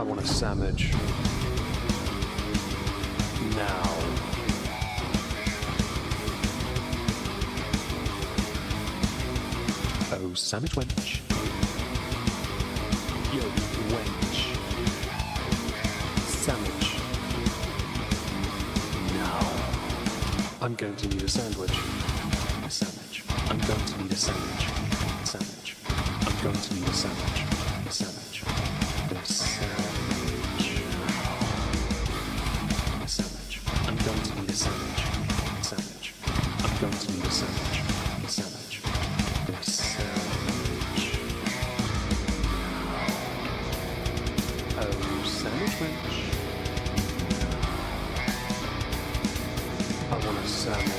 I want a sandwich. Now. Oh, sandwich wench. Yo, wench. Sandwich. Now. I'm going to need a sandwich. A sandwich. I'm going to need a sandwich. Sandwich. I'm going to need a sandwich. A sandwich. A sandwich. A sandwich. I'm going to need a sandwich. Sandwich. I'm going to need a sandwich. A sandwich. A sandwich. Oh, sandwich wench. I want a sandwich.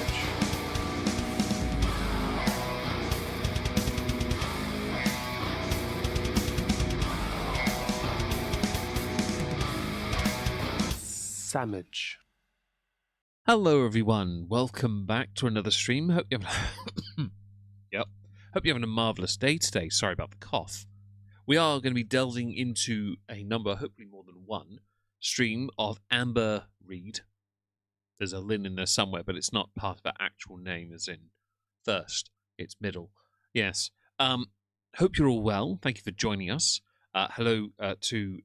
Sandwich. Hello everyone, welcome back to another stream. Hope you're Hope you're having a marvellous day today. Sorry about the cough. We are going to be delving into a number, hopefully more than one, stream of Amber Reid. There's a Lynn in there somewhere, but it's not part of her actual name as in first. It's middle. Yes. Hope you're all well. Thank you for joining us. Hello to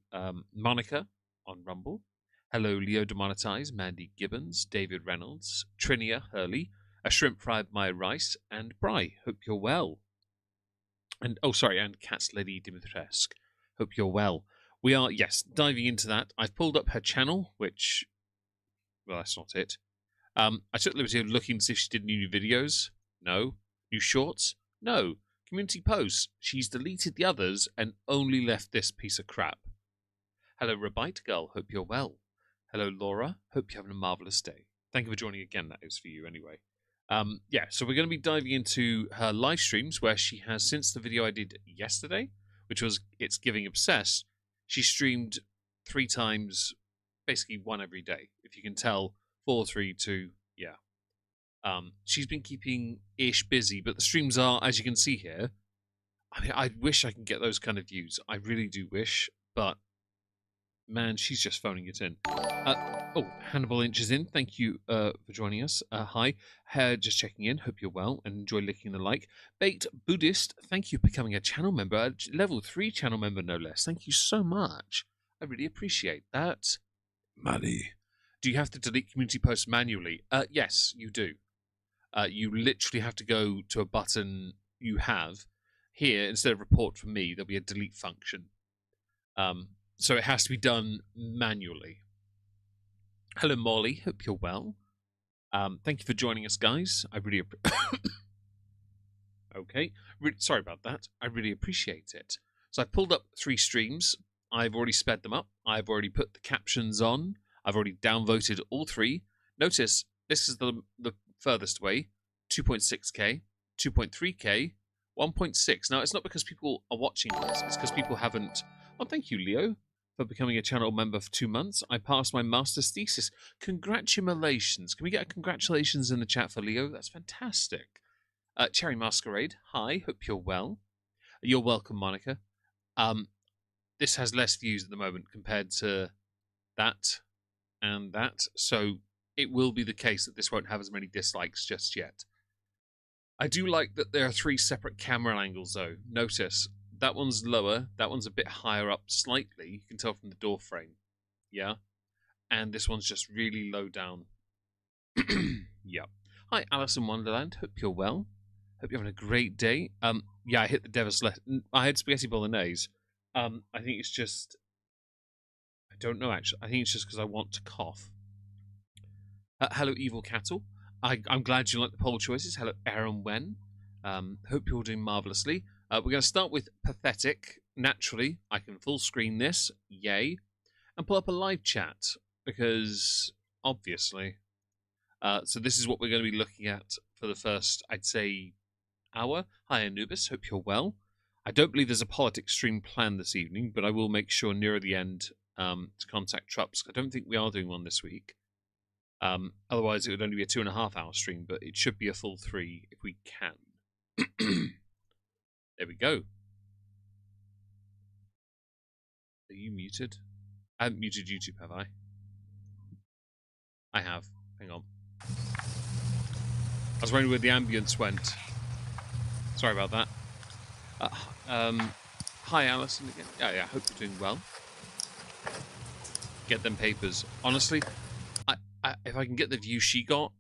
Monica on Rumble. Hello, Leo Demonetize, Mandy Gibbons, David Reynolds, Trinia Hurley, A Shrimp Fried My Rice, and Bry. Hope you're well. And, and Cat's Lady Dimitrescu. Hope you're well. We are, yes, diving into that. I've pulled up her channel, which, well, that's not it. I took the liberty of looking to see if she did new videos. No. New shorts? No. Community posts. She's deleted the others and only left this piece of crap. Hello, Rabite Girl. Hope you're well. Hello, Laura. Hope you're having a marvellous day. Thank you for joining again. That is for you anyway. So we're going to be diving into her live streams where she has, since the video I did yesterday, which was It's Giving Obsessed, she streamed 3 times, basically one every day. If you can tell, 4, 3, 2, yeah. She's been keeping ish busy, but the streams are, as you can see here, I mean, I wish I could get those kind of views. I really do wish, but man, she's just phoning it in. Hannibal Inch is in. Thank you for joining us. Hi. Just checking in. Hope you're well and enjoy licking the like. Baked Buddhist, thank you for becoming a channel member. Level 3 channel member, no less. Thank you so much. I really appreciate that. Money. Do you have to delete community posts manually? Yes, you do. You literally have to go to a button you have. Here, instead of report from me, there'll be a delete function. So it has to be done manually. Hello, Molly. Hope you're well. Thank you for joining us, guys. I really okay. Sorry about that. I really appreciate it. So I've pulled up 3 streams. I've already sped them up. I've already put the captions on. I've already downvoted all 3. Notice this is the furthest away. 2.6k, 2.3k, 1.6. Now, it's not because people are watching this. It's because people haven't... Oh, thank you, Leo, for becoming a channel member for 2 months. I passed my master's thesis. Congratulations. Can we get a congratulations in the chat for Leo? That's fantastic. Cherry Masquerade, hi. Hope you're well. You're welcome, Monica. This has less views at the moment compared to that and that. So it will be the case that this won't have as many dislikes just yet. I do like that there are 3 separate camera angles, though. Notice, that one's lower, that one's a bit higher up slightly. You can tell from the door frame. Yeah? And this one's just really low down. Yeah. Hi, Alice in Wonderland. Hope you're well. Hope you're having a great day. Yeah, I hit the Devil's I had spaghetti bolognese. I think it's just... I don't know, actually. I think it's just because I want to cough. Hello, Evil Cattle. I'm glad you like the poll choices. Hello, Aaron Wen. Hope you're all doing marvellously. We're going to start with Pathetic. Naturally, I can full screen this. Yay. And pull up a live chat. Because, obviously. So this is what we're going to be looking at for the first, I'd say, hour. Hi, Anubis. Hope you're well. I don't believe there's a politics stream planned this evening, but I will make sure nearer the end to contact Trups. I don't think we are doing one this week. Otherwise, it would only be a 2.5-hour stream, but it should be a full 3 if we can. There we go. Are you muted? I haven't muted YouTube, have I? I have. Hang on. I was wondering where the ambience went. Sorry about that. Hi, Alison again. Yeah, hope you're doing well. Get them papers. Honestly, if I can get the view she got,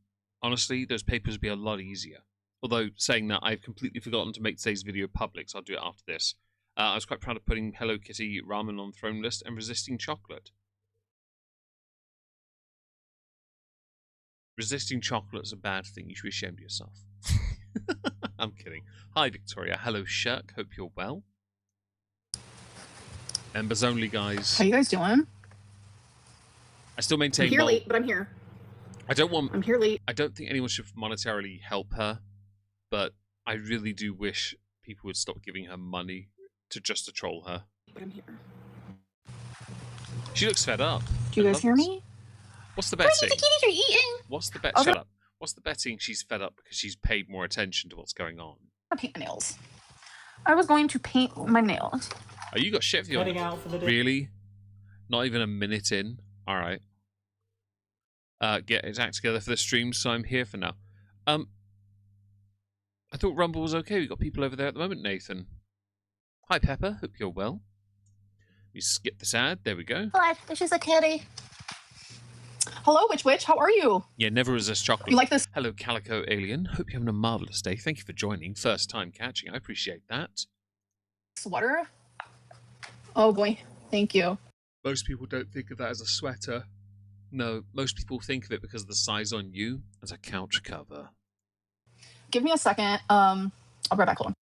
honestly, those papers would be a lot easier. Although, saying that, I've completely forgotten to make today's video public, so I'll do it after this. I was quite proud of putting Hello Kitty ramen on throne list and resisting chocolate. Resisting chocolate's a bad thing. You should be ashamed of yourself. I'm kidding. Hi, Victoria. Hello, Shirk. Hope you're well. Members only, guys. How you guys doing? I still maintain. I'm here late, but I'm here. I'm here late. I don't think anyone should monetarily help her, but I really do wish people would stop giving her money to troll her. But I'm here. She looks fed up. Do you guys hear me? What's the betting? You're eating. What's the bet? Shut up. What's the betting? She's fed up because she's paid more attention to what's going on. I'm gonna paint my nails. I was going to paint my nails. Oh, you got shit for your out for the day. Really? Not even a minute in. All right. Get his act together for the stream, so I'm here for now. I thought Rumble was okay. We got people over there at the moment, Nathan. Hi, Pepper. Hope you're well. We skip this ad. There we go. Hi, this is a kitty. Hello, Witch. How are you? Yeah, never resist chocolate. You like this? Hello, Calico Alien. Hope you're having a marvelous day. Thank you for joining. First time catching. I appreciate that. Sweater? Oh boy, thank you. Most people don't think of that as a sweater. No, most people think of it because of the size on you as a couch cover. Give me a second. I'll be right back. Hold on.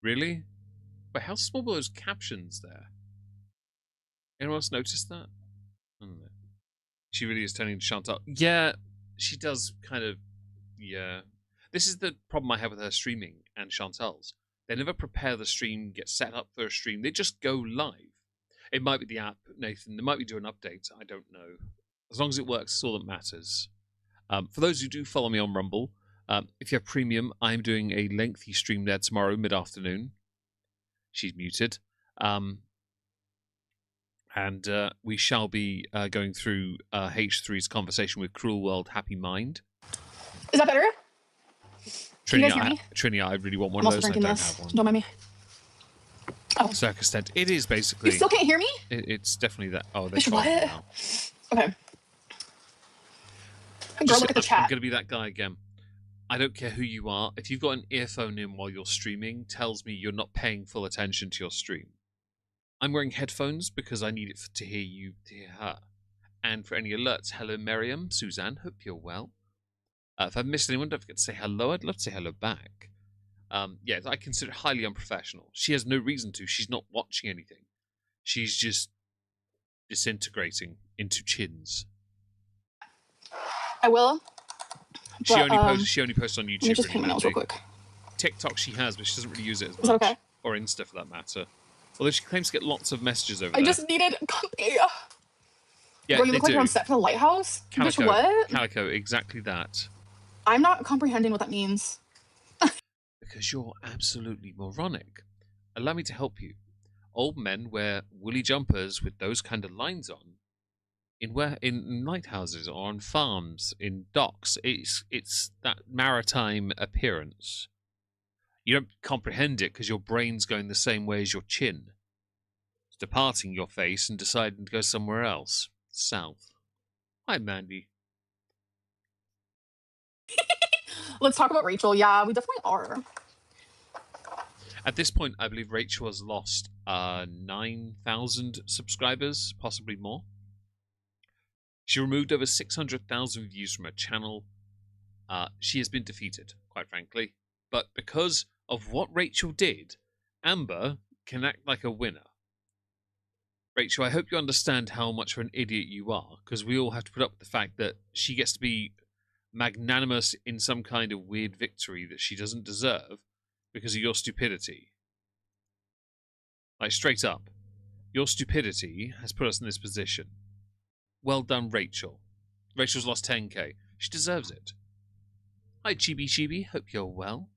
Really? But how small were those captions there? Anyone else notice that? I don't know. She really is turning to Chantal. Yeah, she does kind of. Yeah. This is the problem I have with her streaming and Chantal's. They never prepare the stream, get set up for a stream. They just go live. It might be the app, Nathan. They might be doing an update. I don't know. As long as it works, it's all that matters. For those who do follow me on Rumble, if you have premium, I'm doing a lengthy stream there tomorrow, mid-afternoon. She's muted. And we shall be going through H3's conversation with Cruel World Happy Mind. Is that better? Trini, I really want one I'm of also those. I drinking don't this. have one. Don't mind me. Oh. Circus tent. It is basically. You still can't hear me? It's definitely that. Oh, they're Bitch, what? now. Okay. Girl, look at the chat. I'm going to be that guy again. I don't care who you are. If you've got an earphone in while you're streaming, tells me you're not paying full attention to your stream. I'm wearing headphones because I need it to hear you, to hear her. And for any alerts, hello, Miriam, Suzanne, hope you're well. If I've missed anyone, don't forget to say hello. I'd love to say hello back. Yeah, I consider it highly unprofessional. She has no reason to. She's not watching anything. She's just disintegrating into chins. I will. She But, only posts on YouTube. Let me just paint my nails real quick. TikTok she has, but she doesn't really use it as much. Is that okay? Or Insta for that matter. Although she claims to get lots of messages over I there. just needed. Yeah, Bro, you they look like do. you're on set for the lighthouse. Calico, Bitch, what? Calico, exactly that. I'm not comprehending what that means. Because you're absolutely moronic. Allow me to help you. Old men wear woolly jumpers with those kind of lines on. In lighthouses or on farms, in docks. It's that maritime appearance. You don't comprehend it because your brain's going the same way as your chin. It's departing your face and deciding to go somewhere else. South. Hi, Mandy. Let's talk about Rachel. Yeah, we definitely are. At this point, I believe Rachel has lost 9,000 subscribers, possibly more. She removed over 600,000 views from her channel. She has been defeated, quite frankly. But because of what Rachel did, Amber can act like a winner. Rachel, I hope you understand how much of an idiot you are, because we all have to put up with the fact that she gets to be magnanimous in some kind of weird victory that she doesn't deserve because of your stupidity. Like, straight up. Your stupidity has put us in this position. Well done, Rachel. Rachel's lost 10k. She deserves it. Hi, Chibi Chibi. Hope you're well.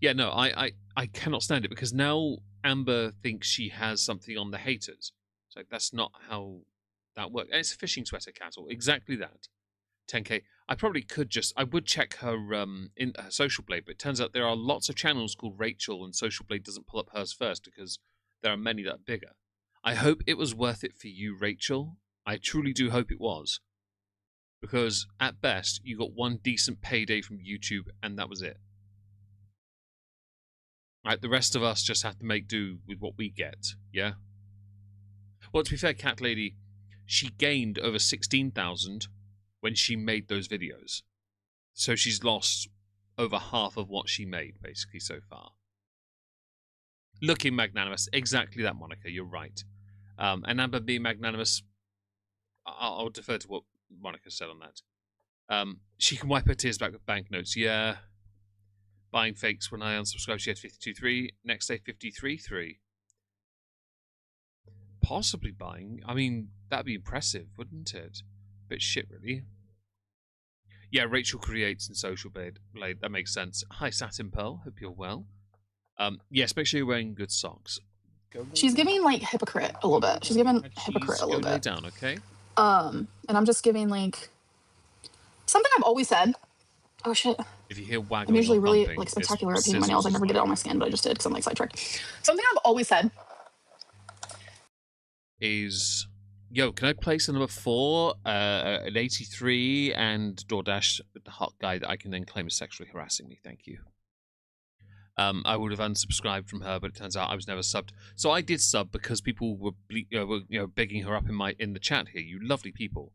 Yeah, no, I cannot stand it because now Amber thinks she has something on the haters. It's like, that's not how that works. And it's a fishing sweater cattle. Exactly that. 10k. I would check her in her Social Blade, but it turns out there are lots of channels called Rachel, and Social Blade doesn't pull up hers first because there are many that are bigger. I hope it was worth it for you, Rachel. I truly do hope it was. Because at best, you got one decent payday from YouTube, and that was it. Right, the rest of us just have to make do with what we get, yeah? Well, to be fair, Cat Lady, she gained over 16,000 when she made those videos. So she's lost over half of what she made, basically, so far. Looking magnanimous. Exactly that, Monica. You're right. And Amber being magnanimous, I'll defer to what Monica said on that. She can wipe her tears back with banknotes. Yeah. Buying fakes when I unsubscribed, she had 52.3. Next day, 53.3. Possibly buying. I mean, that'd be impressive, wouldn't it? Bit shit, really. Yeah, Rachel creates in Social Blade. That makes sense. Hi, Satin Pearl. Hope you're well. Yes, make sure you're wearing good socks. She's giving like hypocrite a little bit. She's giving hypocrite a little bit. Go lay down, okay? And I'm just giving like something I've always said. Oh shit. If you hear waggling, I'm usually really bumping, like spectacular at painting my nails. I never get it on my skin, but I just did because I'm like sidetracked. Something I've always said is, yo, can I place a number 4, an 83, and DoorDash with the hot guy that I can then claim is sexually harassing me? Thank you. I would have unsubscribed from her, but it turns out I was never subbed. So I did sub because people were, begging her up in the chat here. You lovely people.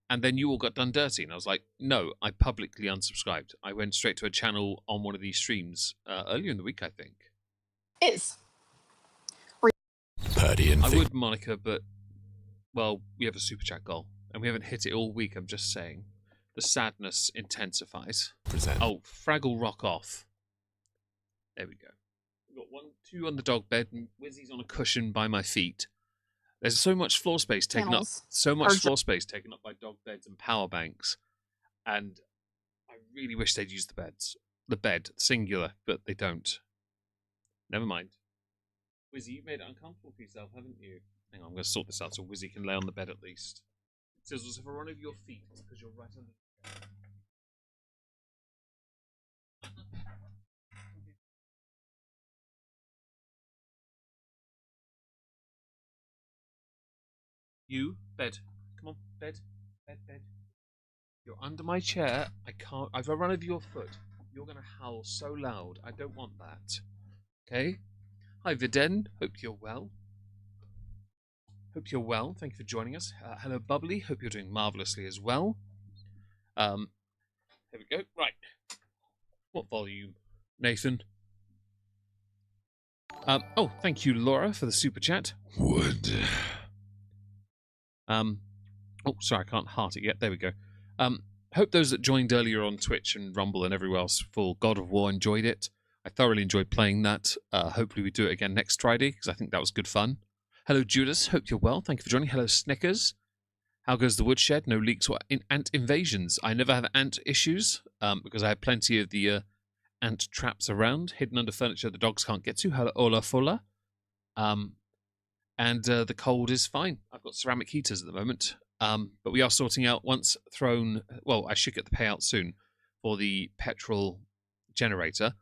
And then you all got done dirty, and I was like, no, I publicly unsubscribed. I went straight to a channel on one of these streams earlier in the week, I think. is. I would, Monica, but, well, we have a super chat goal, and we haven't hit it all week, I'm just saying. The sadness intensifies. Oh, Fraggle Rock off. There we go. We've got 1, 2 on the dog bed, and Wizzy's on a cushion by my feet. There's so much floor space taken up. So much floor space taken up by dog beds and power banks. And I really wish they'd use the beds. The bed, singular, but they don't. Never mind. Wizzy, you've made it uncomfortable for yourself, haven't you? Hang on, I'm going to sort this out so Wizzy can lay on the bed at least. Sizzles, if I run over your feet, it's because you're right under the bed. You, bed. Come on, bed. Bed. You're under my chair. I can't. If I run over your foot, you're going to howl so loud. I don't want that. Okay? Hi, Viden. Hope you're well. Hope you're well. Thank you for joining us. Hello, Bubbly. Hope you're doing marvellously as well. Here we go. Right. What volume, Nathan? Oh, thank you, Laura, for the super chat. Wood. Oh, sorry, I can't heart it yet. There we go. Hope those that joined earlier on Twitch and Rumble and everywhere else for God of War enjoyed it. I thoroughly enjoyed playing that. Hopefully we do it again next Friday, because I think that was good fun. Hello, Judas. Hope you're well. Thank you for joining. Hello, Snickers. How goes the woodshed? No leaks or ant invasions. I never have ant issues, because I have plenty of the ant traps around, hidden under furniture the dogs can't get to. Hello, Ola Fuller. And the cold is fine. I've got ceramic heaters at the moment. But we are sorting out once thrown... Well, I should get the payout soon for the petrol generator.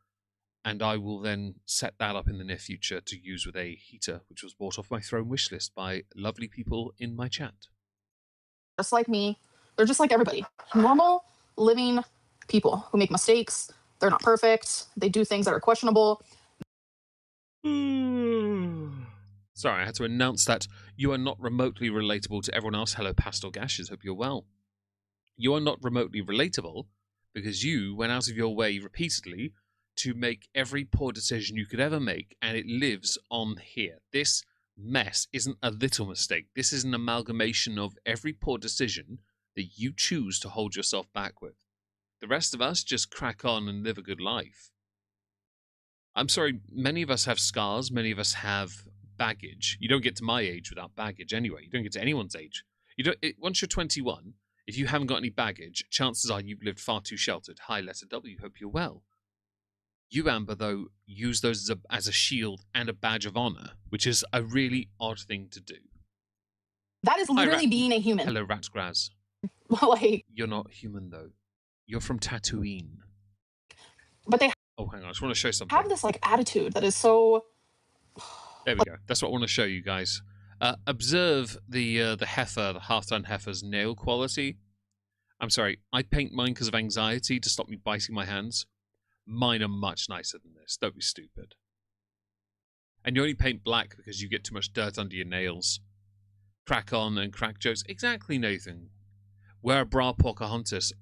And I will then set that up in the near future to use with a heater, which was bought off my throne wish list by lovely people in my chat. Just like me. They're just like everybody. Normal, living people who make mistakes. They're not perfect. They do things that are questionable. Sorry, I had to announce that you are not remotely relatable to everyone else. Hello, Pastel Gashes. Hope you're well. You are not remotely relatable because you went out of your way repeatedly to make every poor decision you could ever make, and it lives on here. This mess isn't a little mistake. This is an amalgamation of every poor decision that you choose to hold yourself back with. The rest of us just crack on and live a good life. I'm sorry, many of us have scars, many of us have baggage. You don't get to my age without baggage anyway. You don't get to anyone's age. Once you're 21, if you haven't got any baggage, chances are you've lived far too sheltered. Hi, letter W. Hope you're well. You, Amber, though, use those as a shield and a badge of honor, which is a really odd thing to do. That is literally being a human. Hello, Ratgraz. Like, you're not human, though. You're from Tatooine. But they Oh, hang on. I just want to show something. have this like attitude that is so... There we go. That's what I want to show you guys. Observe the heifer, the half-ton heifer's nail quality. I'm sorry. I paint mine because of anxiety to stop me biting my hands. Mine are much nicer than this. Don't be stupid. And you only paint black because you get too much dirt under your nails. Crack on and crack jokes. Exactly, Nathan. Wear a bra, Pocahontas.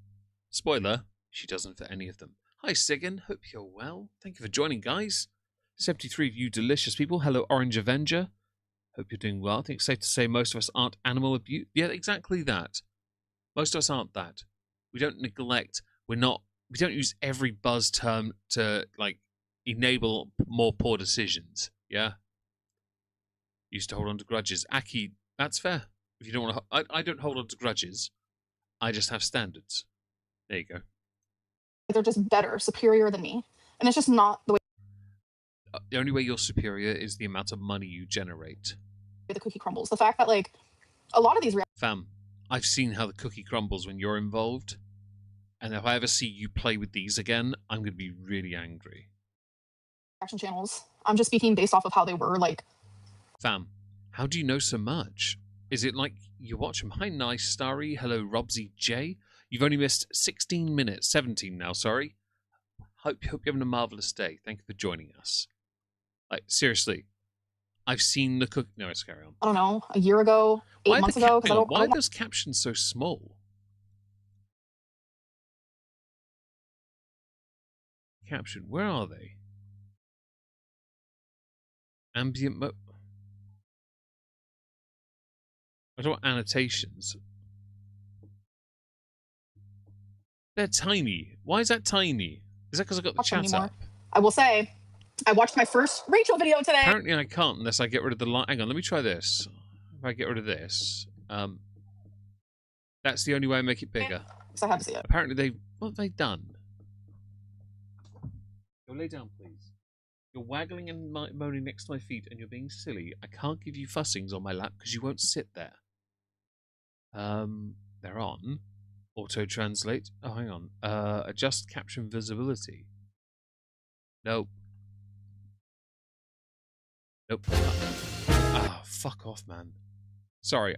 Spoiler, she doesn't for any of them. Hi, Sigan. Hope you're well. Thank you for joining, guys. 73 of you delicious people. Hello, Orange Avenger. Hope you're doing well. I think it's safe to say most of us aren't animal abuse. Yeah, exactly that. Most of us aren't that. We don't neglect. We don't use every buzz term to, like, enable more poor decisions. Yeah? Used to hold on to grudges. Aki, that's fair. If you don't want to... I don't hold on to grudges. I just have standards. There you go. They're just better, superior than me. And it's just not the way the only way you're superior is the amount of money you generate. the cookie crumbles. The fact that, like, a lot of these Fam, I've seen how the cookie crumbles when you're involved. And if I ever see you play with these again, I'm going to be really angry. reaction channels, I'm just speaking based off of how they were, like... Fam, how do you know so much? Is it like you watch them? Hi, Nice Starry. Hello, Robsy J. You've only missed 16 minutes. 17 now, sorry. Hope you're having a marvellous day. Thank you for joining us. Like, seriously. I've seen the cook... No, let's carry on. I don't know, a year ago, 8 months ago. Why are those captions so small? Caption, where are they? Ambient mode. I don't want annotations. They're tiny. Why is that tiny? Is that because I got the chat up? I will say, I watched my first Rachel video today. Apparently I can't unless I get rid of the line. Hang on, let me try this. If I get rid of this, that's the only way I make it bigger. Because I have to see it. Apparently what have they done? Go lay down, please. You're waggling and moaning next to my feet, and you're being silly. I can't give you fussings on my lap because you won't sit there. They're on. Auto-translate. Oh, hang on. Adjust caption visibility. Nope. Nope. Ah, fuck off, man. Sorry,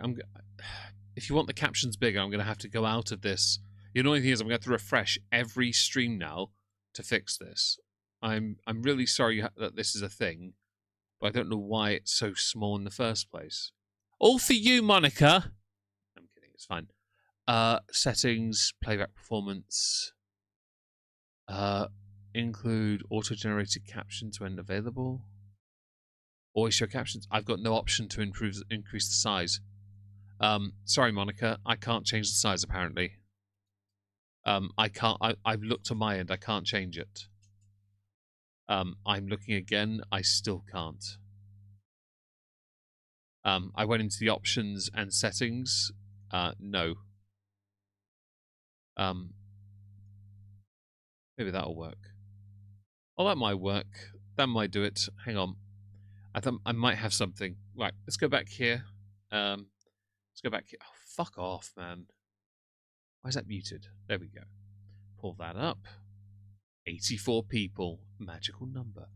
if you want the captions bigger, I'm going to have to go out of this. The annoying thing is I'm going to have to refresh every stream now to fix this. I'm really sorry that this is a thing, but I don't know why it's so small in the first place. All for you, Monica! I'm kidding, it's fine. Settings, playback performance, include auto-generated captions when available. Always show captions. I've got no option to increase the size. Sorry, Monica, I can't change the size apparently. I've looked on my end, I can't change it. I'm looking again, I still can't. I went into the options and settings. No. Maybe that'll work. Oh, that might work. That might do it. Hang on. I might have something. Right, let's go back here. Let's go back here. Oh, fuck off, man. Why is that muted? There we go. Pull that up. 84 people. Magical number.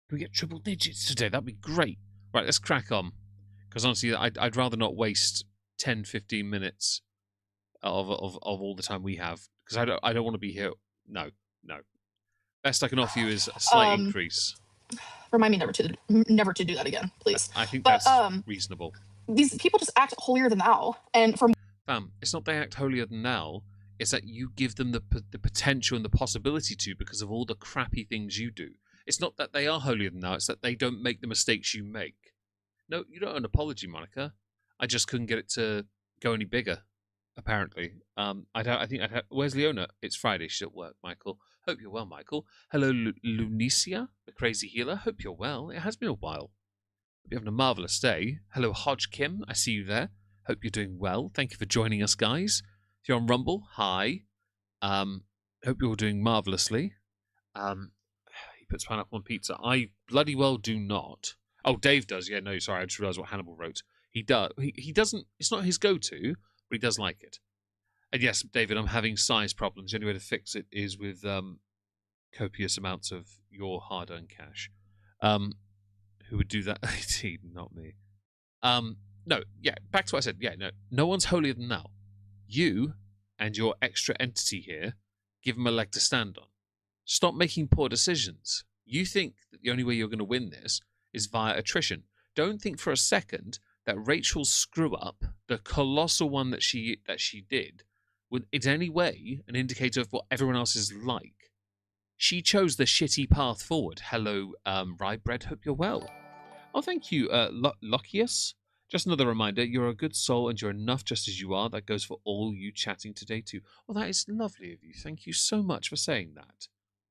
Can we get triple digits today? That'd be great. Right, let's crack on. Because honestly, I'd rather not waste 10, 15 minutes of all the time we have. Because I don't want to be here. No. Best I can offer you is a slight increase. Remind me never to do that again, please. I think that's reasonable. These people just act holier than thou. And from Fam, it's not they act holier than thou. It's that you give them the potential and the possibility to because of all the crappy things you do. It's not that they are holier than thou. It's that they don't make the mistakes you make. No, you don't owe an apology, Monica. I just couldn't get it to go any bigger. Apparently, where's Leona? It's Friday. She's at work. Michael, hope you're well, Michael. Hello, Lunicia, the crazy healer. Hope you're well. It has been a while. Hope you're having a marvelous day. Hello, Hodge Kim. I see you there. Hope you're doing well. Thank you for joining us, guys. If you're on Rumble, hi. Hope you're all doing marvelously. You puts pineapple on pizza. I bloody well do not. Oh, Dave does. Yeah, no, sorry. I just realised what Hannibal wrote. He does. He doesn't. It's not his go-to, but he does like it. And yes, David, I'm having size problems. The only way to fix it is with copious amounts of your hard-earned cash. Who would do that? Indeed, not me. No, yeah, back to what I said. Yeah, no one's holier than thou. You and your extra entity here give him a leg to stand on. Stop making poor decisions. You think that the only way you're going to win this is via attrition. Don't think for a second that Rachel's screw-up, the colossal one that she did, would in any way an indicator of what everyone else is like. She chose the shitty path forward. Hello, Rye Bread, hope you're well. Oh, thank you, Lochius. Just another reminder, you're a good soul and you're enough just as you are. That goes for all you chatting today too. Well, that is lovely of you. Thank you so much for saying that.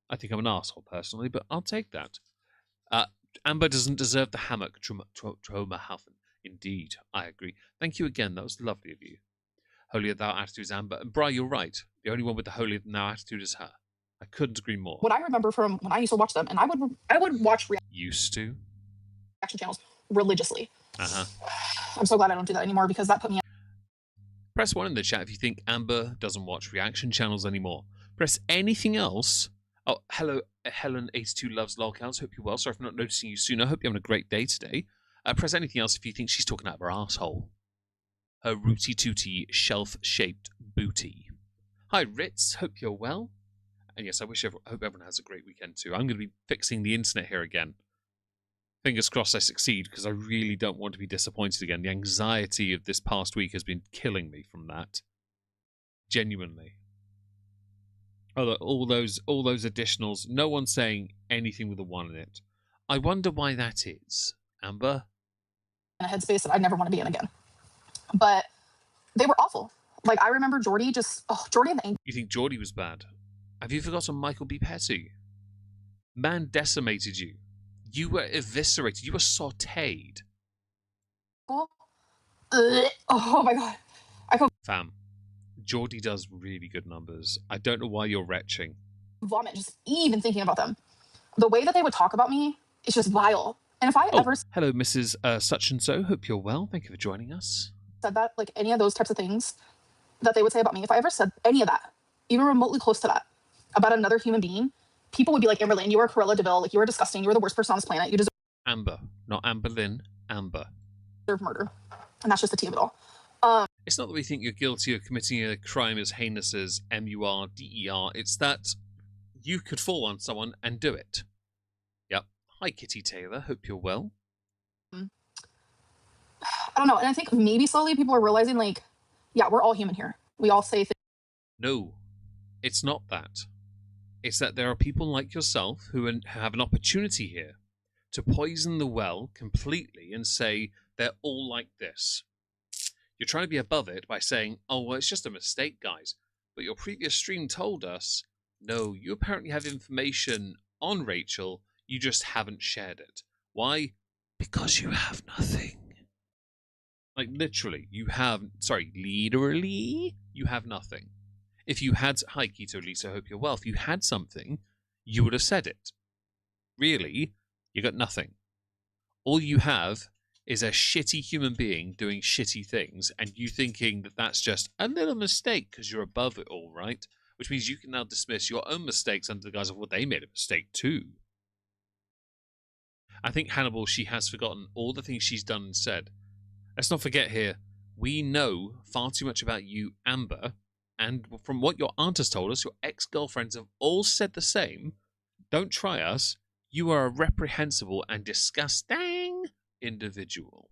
I think I'm an asshole personally, but I'll take that. Amber doesn't deserve the hammock, Tromahaufen. Indeed, I agree. Thank you again. That was lovely of you. Holier thou attitude is Amber. And Bri, you're right. The only one with the holier than thou attitude is her. I couldn't agree more. What I remember from when I used to watch them, and I would watch Used to? reaction channels religiously. Uh-huh. I'm so glad I don't do that anymore because that put me. Press 1 in the chat if you think Amber doesn't watch reaction channels anymore. Press anything else. Oh, hello, Helen82 loves lolcounts. Hope you're well. Sorry for not noticing you sooner. Hope you're having a great day today. Press anything else if you think she's talking out of her asshole. Her rooty-tooty, shelf-shaped booty. Hi, Ritz. Hope you're well. And yes, I hope everyone has a great weekend too. I'm going to be fixing the internet here again. Fingers crossed I succeed, because I really don't want to be disappointed again. The anxiety of this past week has been killing me from that. Genuinely. All those additionals, no one's saying anything with a 1 in it. I wonder why that is. Amber? In a headspace that I'd never want to be in again. But they were awful. Like, I remember Jordy and the Angel. You think Jordy was bad? Have you forgotten Michael B. Petty? Man decimated you. You were eviscerated. You were sautéed. Oh my god. Fam, Jordy does really good numbers. I don't know why you're retching. Vomit just even thinking about them. The way that they would talk about me is just vile. And if I ever hello, Mrs. Such and So. Hope you're well. Thank you for joining us. said that, like any of those types of things that they would say about me, if I ever said any of that, even remotely close to that, about another human being, people would be like, Amberlynn, you are Cruella de Vil. Like, you are disgusting. You are the worst person on this planet. You deserve Amber, not Amberlynn. Amber. murder. And that's just the tea of it all. It's not that we think you're guilty of committing a crime as heinous as MURDER. It's that you could fall on someone and do it. Yep. Hi, Kitty Taylor. Hope you're well. I don't know. And I think maybe slowly people are realizing, like, yeah, we're all human here. We all say things. No, it's not that. It's that there are people like yourself who have an opportunity here to poison the well completely and say they're all like this. You're trying to be above it by saying, oh, well, it's just a mistake, guys. But your previous stream told us, no, you apparently have information on Rachel, you just haven't shared it. Why? Because you have nothing. Like, literally, literally, you have nothing. If you had, hi Keto Lisa, hope you're well. If you had something, you would have said it. Really, you got nothing. All you have is a shitty human being doing shitty things, and you thinking that that's just a little mistake because you're above it all, right? Which means you can now dismiss your own mistakes under the guise of, well, they made a mistake too. I think Hannibal, she has forgotten all the things she's done and said. Let's not forget here, we know far too much about you, Amber, and from what your aunt has told us, your ex-girlfriends have all said the same. Don't try us. You are a reprehensible and disgusting individual.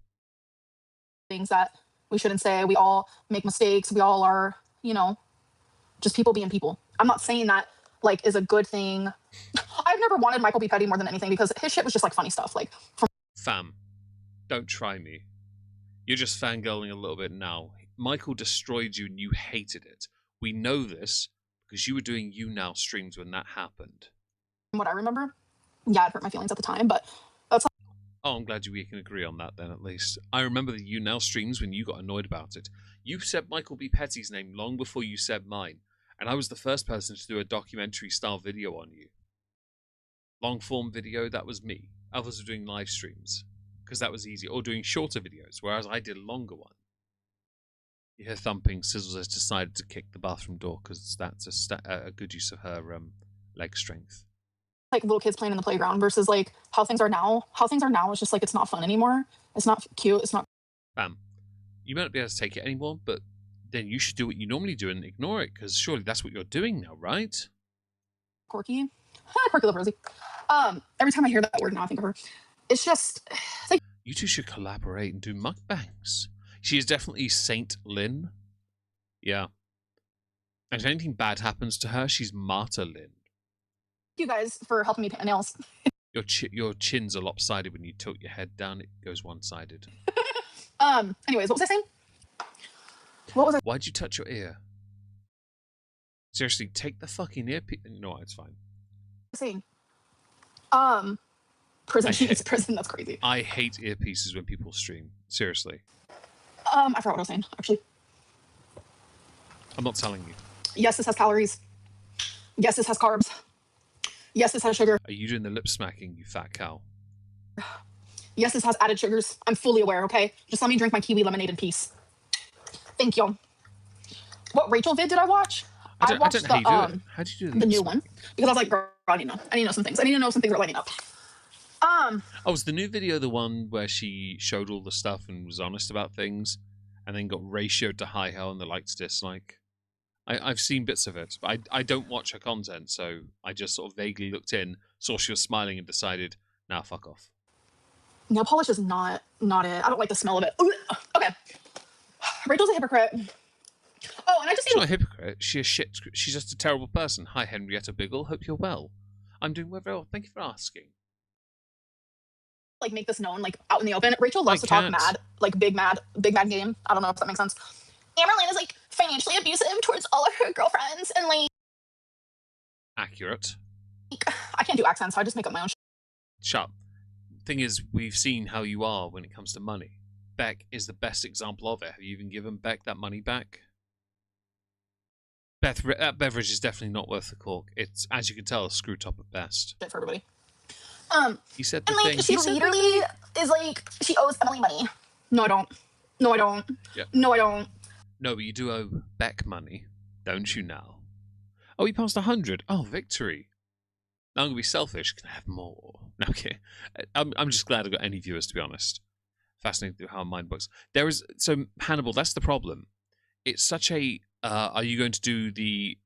Things that we shouldn't say. We all make mistakes. We all are, just people being people. I'm not saying that, like, is a good thing. I've never wanted Michael B. Petty more than anything because his shit was just, like, funny stuff. Like, Fam, don't try me. You're just fangirling a little bit now. Michael destroyed you and you hated it. We know this because you were doing You Now streams when that happened. From what I remember, yeah, it hurt my feelings at the time, but that's not. Oh, I'm glad we can agree on that then, at least. I remember the You Now streams when you got annoyed about it. You said Michael B. Petty's name long before you said mine, and I was the first person to do a documentary-style video on you. long form video, that was me. Others were doing live streams because that was easy, or doing shorter videos, whereas I did a longer one. You hear thumping. Sizzles has decided to kick the bathroom door because that's a good use of her leg strength. Like little kids playing in the playground versus like how things are now. How things are now is just like it's not fun anymore. It's not cute. It's not. Bam. You might not be able to take it anymore, but then you should do what you normally do and ignore it because surely that's what you're doing now, right? Quirky. Quirky little Rosie. Every time I hear that word now, I think of her. It's just it's like You two should collaborate and do mukbangs. She is definitely Saint Lynn. Yeah. And if anything bad happens to her, she's Martyr Lynn. you guys for helping me paint my nails. Your chin's are lopsided when you tilt your head down. It goes one-sided. Anyways, what was I saying? What was I Why'd you touch your ear? Seriously, take the fucking earpiece. No, it's fine. saying? Prison. Jeez, prison. That's crazy. I hate earpieces when people stream. Seriously. I forgot what I was saying, actually. I'm not telling you. Yes, this has calories. Yes, this has carbs. Yes, this has sugar. Are you doing the lip smacking, you fat cow? Yes, this has added sugars. I'm fully aware, okay? Just let me drink my kiwi lemonade in peace. Thank you. What Rachel vid did I watch? I don't know how you do it. How do you do the new one? Because I was like, girl, I need to know some things. I need to know some things are lining up. Oh, was the new video the one where she showed all the stuff and was honest about things and then got ratioed to high hell and the likes dislike? I've seen bits of it, but I don't watch her content, so I just sort of vaguely looked in, saw she was smiling and decided, nah, fuck off. Nail polish is not it. I don't like the smell of it. Ooh, okay. Rachel's a hypocrite. Oh, and I just She's not a hypocrite. She's just a terrible person. Hi, Henrietta Biggle. Hope you're well. I'm doing very well. Thank you for asking. like make this known like out in the open. Rachel loves to talk mad, like big mad game. I don't know if that makes sense. Amberlynn is like financially abusive towards all of her girlfriends and like accurate. I can't do accents, so I just make up my own. Shut up. Thing is, we've seen how you are when it comes to money. Beck is the best example of it. Have you even given Beck that money back? Beth, that beverage is definitely not worth the cork. It's, as you can tell, a screw top at best. For everybody. He said the and like thing. she literally is like she owes Emily money. No, I don't. No, I don't. Yeah. No, I don't. No, but you do owe Beck money, don't you now? Oh, he passed 100. Oh, victory. Now I'm gonna be selfish. Can I have more? No, okay. I'm just glad I got any viewers, to be honest. Fascinating through how mind works. There is so Hannibal. That's the problem. It's such a. Are you going to do the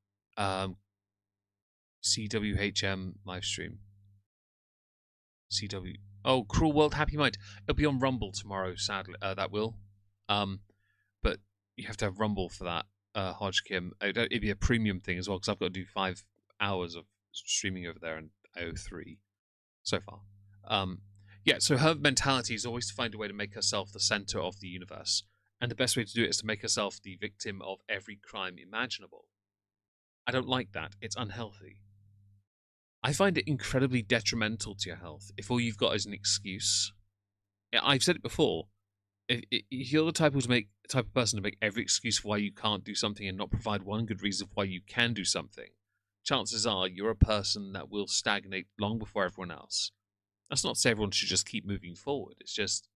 CWHM live stream? CW. Oh, Cruel World, Happy Mind. It'll be on Rumble tomorrow. Sadly, that will. But you have to have Rumble for that. Hodgkin. It'd be a premium thing as well because I've got to do 5 hours of streaming over there in AO3 so far. Yeah. So her mentality is always to find a way to make herself the center of the universe. And the best way to do it is to make herself the victim of every crime imaginable. I don't like that. It's unhealthy. I find it incredibly detrimental to your health if all you've got is an excuse. I've said it before. If you're the type of person to make every excuse for why you can't do something and not provide one good reason for why you can do something, chances are you're a person that will stagnate long before everyone else. That's not to say everyone should just keep moving forward. It's just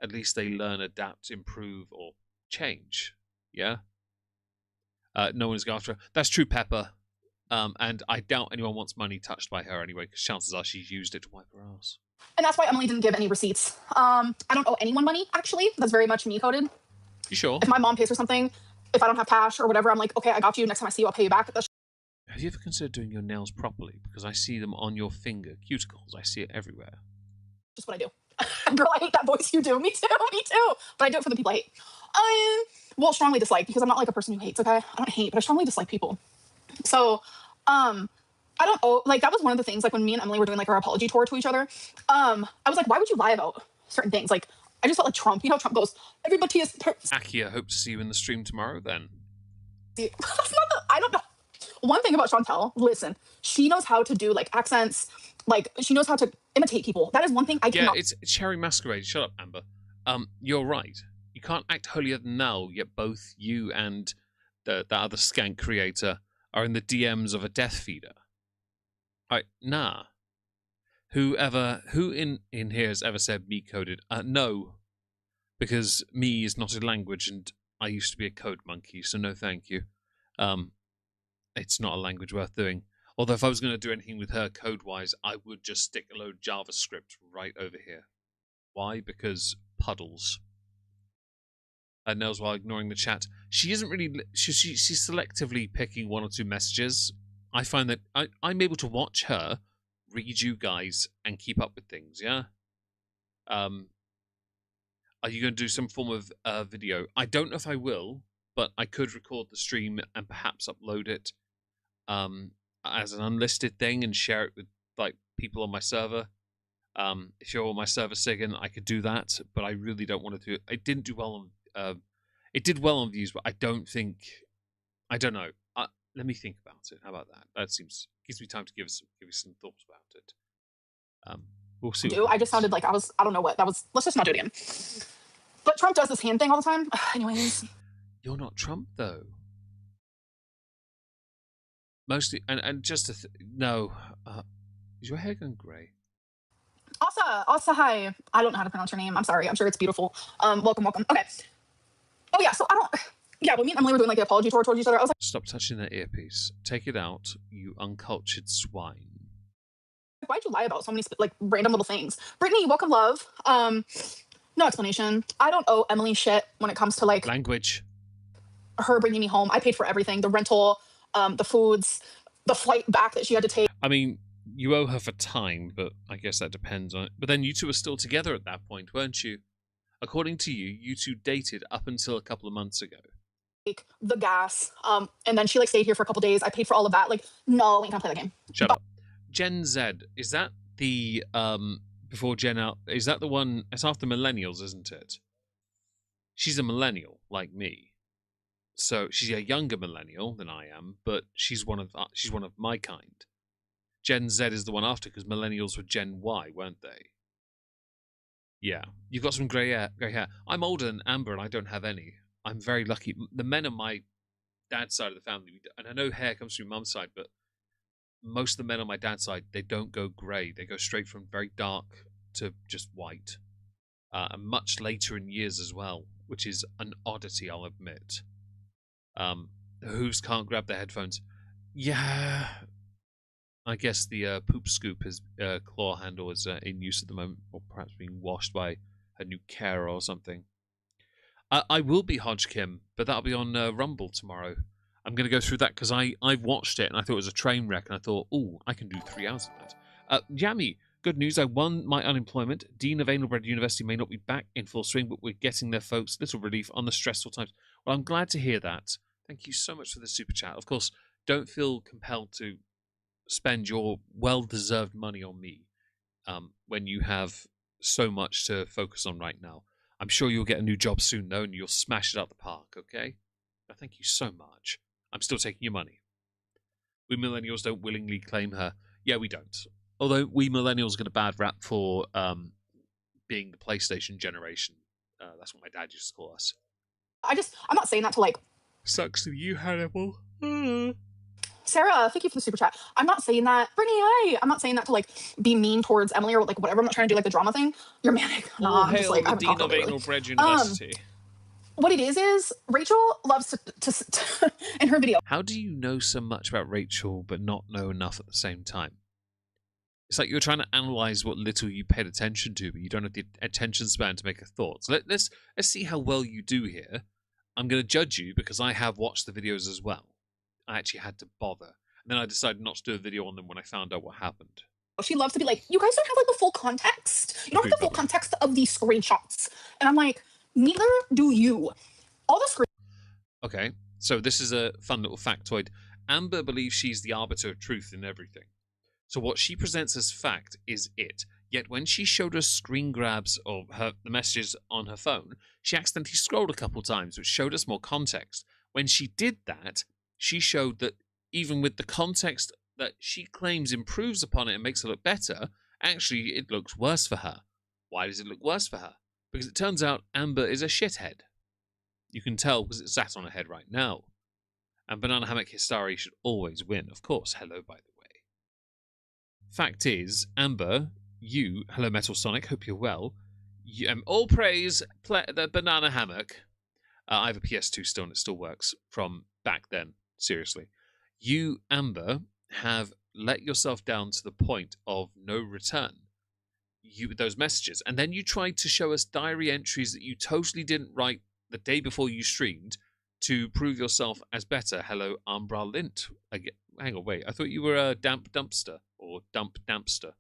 at least they learn, adapt, improve, or change. Yeah? No one is going after her. That's true, Pepper. And I doubt anyone wants money touched by her anyway, because chances are she's used it to wipe her ass. And that's why Emily didn't give any receipts. I don't owe anyone money, actually. That's very much me coded. You sure? If my mom pays for something, if I don't have cash or whatever, I'm like, okay, I got you. Next time I see you, I'll pay you back. Have you ever considered doing your nails properly? Because I see them on your finger cuticles. I see it everywhere. Just what I do. Girl, I hate that voice you do. Me too. But I do it for the people I hate. Well, strongly dislike, because I'm not like a person who hates, okay? I don't hate, but I strongly dislike people. So, I don't owe, like, that was one of the things, like, when me and Emily were doing, like, our apology tour to each other, I was like, why would you lie about certain things? Like, I just felt like Trump. You know how Trump goes, everybody is... Aki, I hope to see you in the stream tomorrow, then. I don't know. One thing about Chantel, listen, she knows how to do, like, accents, like, she knows how to imitate people. That is one thing I cannot... Yeah, it's Cherry Masquerade. Shut up, Amber. You're right. You can't act holier than thou, yet both you and that other skank creator are in the DMs of a death feeder. Nah. Who in here has ever said me coded? No, because me is not a language, and I used to be a code monkey, so no, thank you. It's not a language worth doing. Although if I was going to do anything with her code-wise, I would just stick a load of JavaScript right over here. Why? Because puddles. Nels, while ignoring the chat, she isn't really. She's selectively picking one or two messages. I find that I'm able to watch her read you guys and keep up with things. Yeah. Are you going to do some form of video? I don't know if I will, but I could record the stream and perhaps upload it as an unlisted thing and share it with like people on my server. If you're on my server, Sigan, I could do that, but I really don't want to do it. It didn't do well on. It did well on views, but I don't know. Let me think about it. How about that? That gives me time to give you some thoughts about it. We'll see. I just sounded like I don't know what that was. Let's just not do it again. But Trump does this hand thing all the time. Anyways. You're not Trump though. Mostly, and just no. Is your hair going grey? Asa, hi. I don't know how to pronounce your name. I'm sorry. I'm sure it's beautiful. Welcome. Okay. Oh yeah. So when me and Emily were doing like the apology tour towards each other, I was like, stop touching that earpiece. Take it out, you uncultured swine. Why'd you lie about so many like random little things? Brittany, welcome, love. No explanation. I don't owe Emily shit when it comes to like language. Her bringing me home. I paid for everything: the rental, the foods, the flight back that she had to take. I mean, you owe her for time, but I guess that depends on it. But then you two were still together at that point, weren't you? According to you, you two dated up until a couple of months ago. Like the gas, and then she like stayed here for a couple days. I paid for all of that. Like, no, we can't play that game. Shut up. Gen Z, is that the before Gen L? Is that the one? It's after millennials, isn't it? She's a millennial like me, so she's a younger millennial than I am, but she's one of my kind. Gen Z is the one after, because millennials were Gen Y, weren't they? Yeah, you've got some grey hair. I'm older than Amber, and I don't have any. I'm very lucky. The men on my dad's side of the family, and I know hair comes from mum's side, but most of the men on my dad's side, they don't go grey. They go straight from very dark to just white. And much later in years as well, which is an oddity, I'll admit. Who's can't grab their headphones? Yeah, I guess the poop scoop claw handle is in use at the moment, or perhaps being washed by a new carer or something. I will be Hodge Kim, but that'll be on Rumble tomorrow. I'm going to go through that because I watched it and I thought it was a train wreck, and I thought, oh, I can do 3 hours of that. Yami, good news. I won my unemployment. Dean of Amberlynn University may not be back in full swing, but we're getting there, folks. Little relief on the stressful times. Well, I'm glad to hear that. Thank you so much for the super chat. Of course, don't feel compelled to spend your well-deserved money on me when you have so much to focus on right now. I'm sure you'll get a new job soon, though, and you'll smash it out the park, okay? Now, thank you so much. I'm still taking your money. We millennials don't willingly claim her. Yeah, we don't. Although we millennials get a bad rap for being the PlayStation generation. That's what my dad used to call us. I'm not saying that to like... Sucks to be you, Hannibal. Sarah, thank you for the super chat. I'm not saying that. Brittany, hi. I'm not saying that to like be mean towards Emily or like whatever. I'm not trying to do like the drama thing. You're manic. All hail the Dean of Amberlynn University. What it is Rachel loves to in her video. How do you know so much about Rachel but not know enough at the same time? It's like you're trying to analyze what little you paid attention to, but you don't have the attention span to make a thought. So let's see how well you do here. I'm going to judge you because I have watched the videos as well. I actually had to bother. And then I decided not to do a video on them when I found out what happened. She loves to be like, you guys don't have like the full context. You don't have the full context of these screenshots. And I'm like, neither do you. All the screenshots. Okay, so this is a fun little factoid. Amber believes she's the arbiter of truth in everything. So what she presents as fact is it. Yet when she showed us screen grabs of the messages on her phone, she accidentally scrolled a couple times, which showed us more context. When she did that, she showed that even with the context that she claims improves upon it and makes it look better, actually it looks worse for her. Why does it look worse for her? Because it turns out Amber is a shithead. You can tell because it's sat on her head right now. And Banana Hammock Histari should always win. Of course, hello, by the way. Fact is, Amber hello Metal Sonic, hope you're well. All praise the banana hammock. I have a PS2 still and it still works from back then. Seriously. You, Amber, have let yourself down to the point of no return. With those messages. And then you tried to show us diary entries that you totally didn't write the day before you streamed to prove yourself as better. Hello, Amberlynn. Hang on, wait. I thought you were a damp dumpster or dump dampster.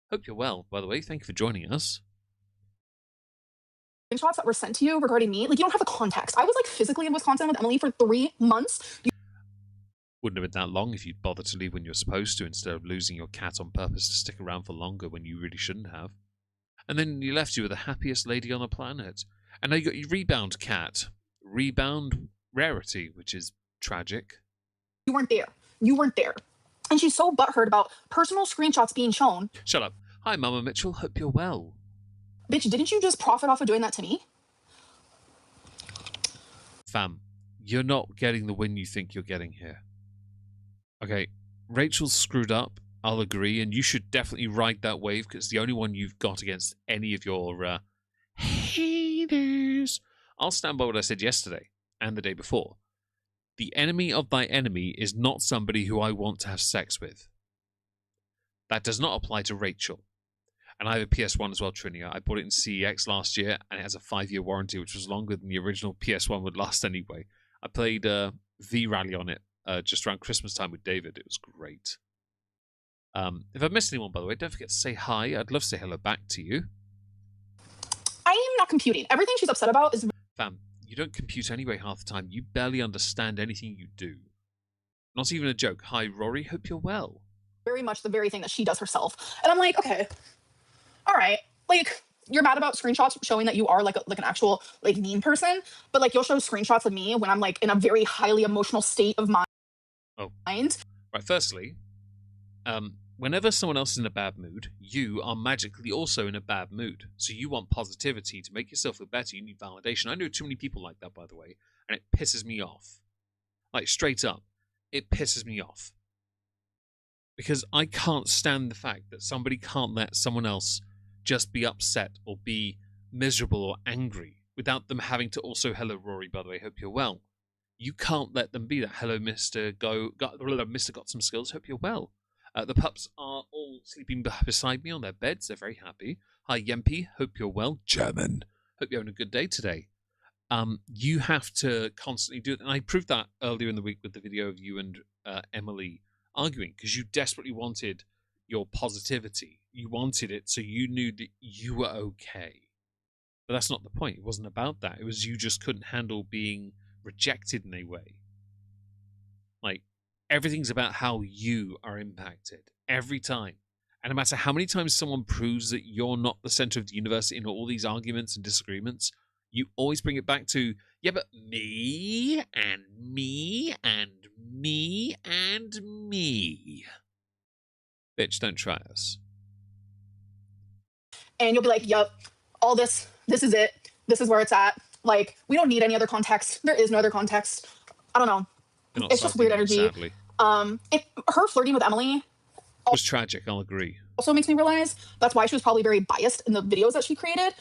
Hope you're well, by the way. Thank you for joining us. Screenshots that were sent to you regarding me, like, you don't have the context. I was like physically in Wisconsin with Emily for 3 months. Wouldn't have been that long if you'd bothered to leave when you're supposed to instead of losing your cat on purpose to stick around for longer when you really shouldn't have. And then you left you with the happiest lady on the planet. And now you got your rebound cat. Rebound rarity, which is tragic. You weren't there. You weren't there. And she's so butthurt about personal screenshots being shown. Shut up. Hi, Mama Mitchell. Hope you're well. Bitch, didn't you just profit off of doing that to me? Fam, you're not getting the win you think you're getting here. Okay, Rachel's screwed up, I'll agree, and you should definitely ride that wave because it's the only one you've got against any of your haters. I'll stand by what I said yesterday and the day before. The enemy of thy enemy is not somebody who I want to have sex with. That does not apply to Rachel. And I have a PS1 as well, Trinia. I bought it in CEX last year, and it has a 5-year warranty, which was longer than the original PS1 would last anyway. I played V-Rally on it just around Christmas time with David. It was great. If I missed anyone, by the way, don't forget to say hi. I'd love to say hello back to you. I am not computing. Everything she's upset about is... Fam, you don't compute anyway half the time. You barely understand anything you do. Not even a joke. Hi, Rory. Hope you're well. very much the very thing that she does herself. And I'm like, okay, all right. Like, you're mad about screenshots showing that you are like an actual like mean person, but like you'll show screenshots of me when I'm like in a very highly emotional state of mind. Oh. Right, firstly, whenever someone else is in a bad mood, you are magically also in a bad mood. So you want positivity to make yourself feel better. You need validation. I know too many people like that, by the way, and it pisses me off. Like, straight up, it pisses me off. Because I can't stand the fact that somebody can't let someone else just be upset or be miserable or angry without them having to also, hello, Rory, by the way, hope you're well. You can't let them be that. Hello, Mr. Got Some Skills, hope you're well. The pups are all sleeping beside me on their beds. They're very happy. Hi, Yempy, hope you're well. German, hope you're having a good day today. You have to constantly do it. And I proved that earlier in the week with the video of you and Emily arguing, because you desperately wanted your positivity. You wanted it so you knew that you were okay. But that's not the point. It wasn't about that. It was you just couldn't handle being rejected in a way. Like, everything's about how you are impacted every time. And no matter how many times someone proves that you're not the center of the universe in all these arguments and disagreements, you always bring it back to, yeah, but me and me and me and me. Bitch, don't try us. And you'll be like, yup, all this is it. This is where it's at. Like, we don't need any other context. There is no other context. I don't know. It's just weird energy. Sadly. Her flirting with Emily It was tragic, I'll agree. also makes me realize that's why she was probably very biased in the videos that she created.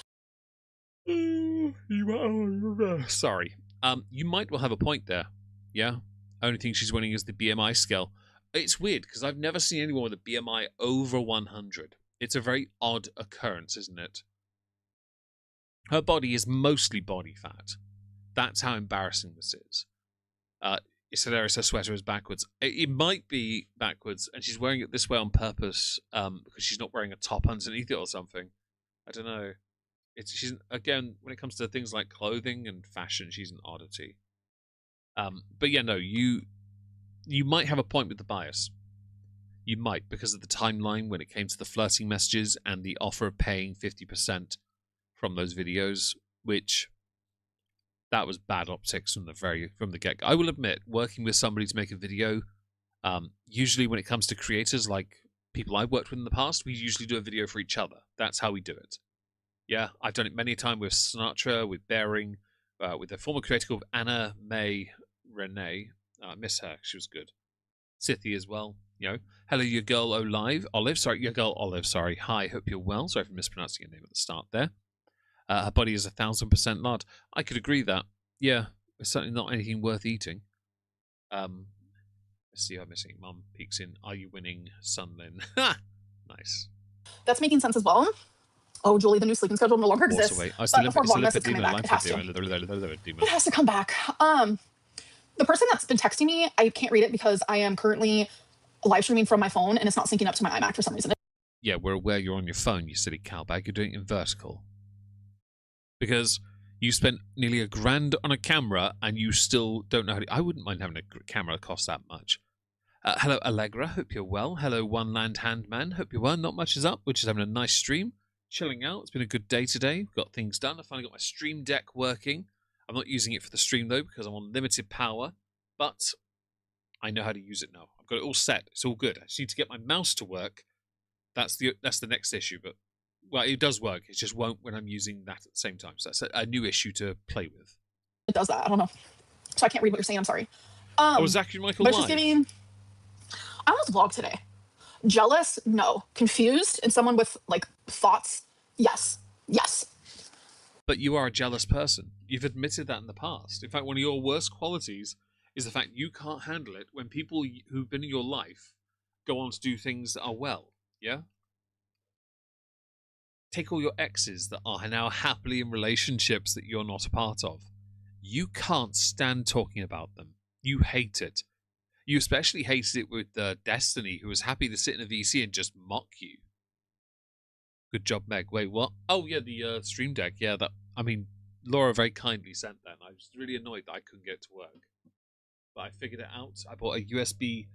Sorry. You might well have a point there. Yeah? Only thing she's winning is the BMI scale. It's weird, because I've never seen anyone with a BMI over 100. It's a very odd occurrence, isn't it? Her body is mostly body fat. That's how embarrassing this is. It's hilarious her sweater is backwards. It might be backwards, and she's wearing it this way on purpose because she's not wearing a top underneath it or something. I don't know. She's, again, when it comes to things like clothing and fashion, she's an oddity. But yeah, no, you might have a point with the bias. You might, because of the timeline when it came to the flirting messages and the offer of paying 50% from those videos, which that was bad optics from the get-go. I will admit, working with somebody to make a video, usually when it comes to creators like people I've worked with in the past, we usually do a video for each other. That's how we do it. Yeah, I've done it many a time with Sinatra, with Bearing, with a former creator called Anna May Renee. I miss her. She was good. Sithy as well. Hello, your girl Olive. Sorry, your girl Olive. Sorry. Hi, hope you're well. Sorry for mispronouncing your name at the start there. Her body is 1,000% lard. I could agree that. Yeah, it's certainly not anything worth eating. Let's see who I'm missing. Mum peeks in. Are you winning, Sunlin? Nice. That's making sense as well. Oh, Julie, the new sleeping schedule no longer exists. Away. But before Vlogmas, it's coming back. It has to. It has to come back. The person that's been texting me, I can't read it because I am currently live streaming from my phone and it's not syncing up to my iMac for some reason. Yeah, we're aware you're on your phone, you silly cowbag. You're doing it in vertical. Because you spent nearly $1,000 on a camera and you still don't know how to... I wouldn't mind having a camera that costs that much. Hello, Allegra. Hope you're well. Hello, One Land Handman. Hope you're well. Not much is up. We're just having a nice stream. Chilling out. It's been a good day today. We've got things done. I finally got my Stream Deck working. I'm not using it for the stream, though, because I'm on limited power. But I know how to use it now. I've got it all set. It's all good. I just need to get my mouse to work. That's the next issue. But, well, it does work. It just won't when I'm using that at the same time. So that's a new issue to play with. It does that. I don't know. So I can't read what you're saying. I'm sorry. Zachary Michael but live? She's giving... I almost vlogged today. Jealous? No. Confused? And someone with, like, thoughts? Yes. Yes. But you are a jealous person. You've admitted that in the past. In fact, one of your worst qualities is the fact you can't handle it when people who've been in your life go on to do things that are well. Yeah? Take all your exes that are now happily in relationships that you're not a part of. You can't stand talking about them. You hate it. You especially hated it with Destiny, who was happy to sit in a VC and just mock you. Good job, Meg. Wait, what? Oh, yeah, the Stream Deck. Yeah, Laura very kindly sent that, and I was really annoyed that I couldn't get it to work. But I figured it out. I bought a USB...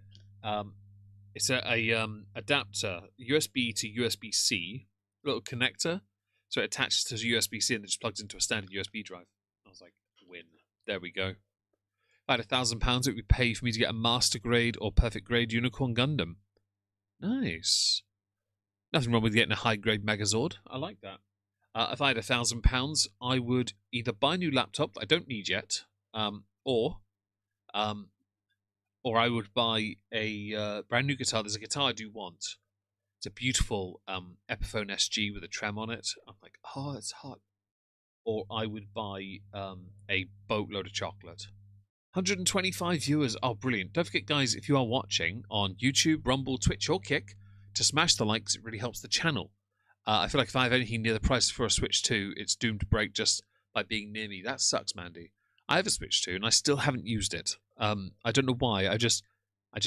it's a adapter, USB to USB-C, little connector. So it attaches to USB-C and it just plugs into a standard USB drive. I was like, win. There we go. If I had £1,000, it would pay for me to get a master grade or perfect grade Unicorn Gundam. Nice. Nothing wrong with getting a high grade Megazord. I like that. If I had £1,000, I would either buy a new laptop I don't need yet, or I would buy a brand new guitar. There's a guitar I do want. It's a beautiful Epiphone SG with a trem on it. I'm like, oh, it's hot. Or I would buy a boatload of chocolate. 125 viewers. Oh, brilliant. Don't forget, guys, if you are watching on YouTube, Rumble, Twitch, or Kick, to smash the like because it really helps the channel. I feel like if I have anything near the price for a Switch 2, it's doomed to break just by being near me. That sucks, Mandy. I have a Switch 2, and I still haven't used it. I don't know why. I just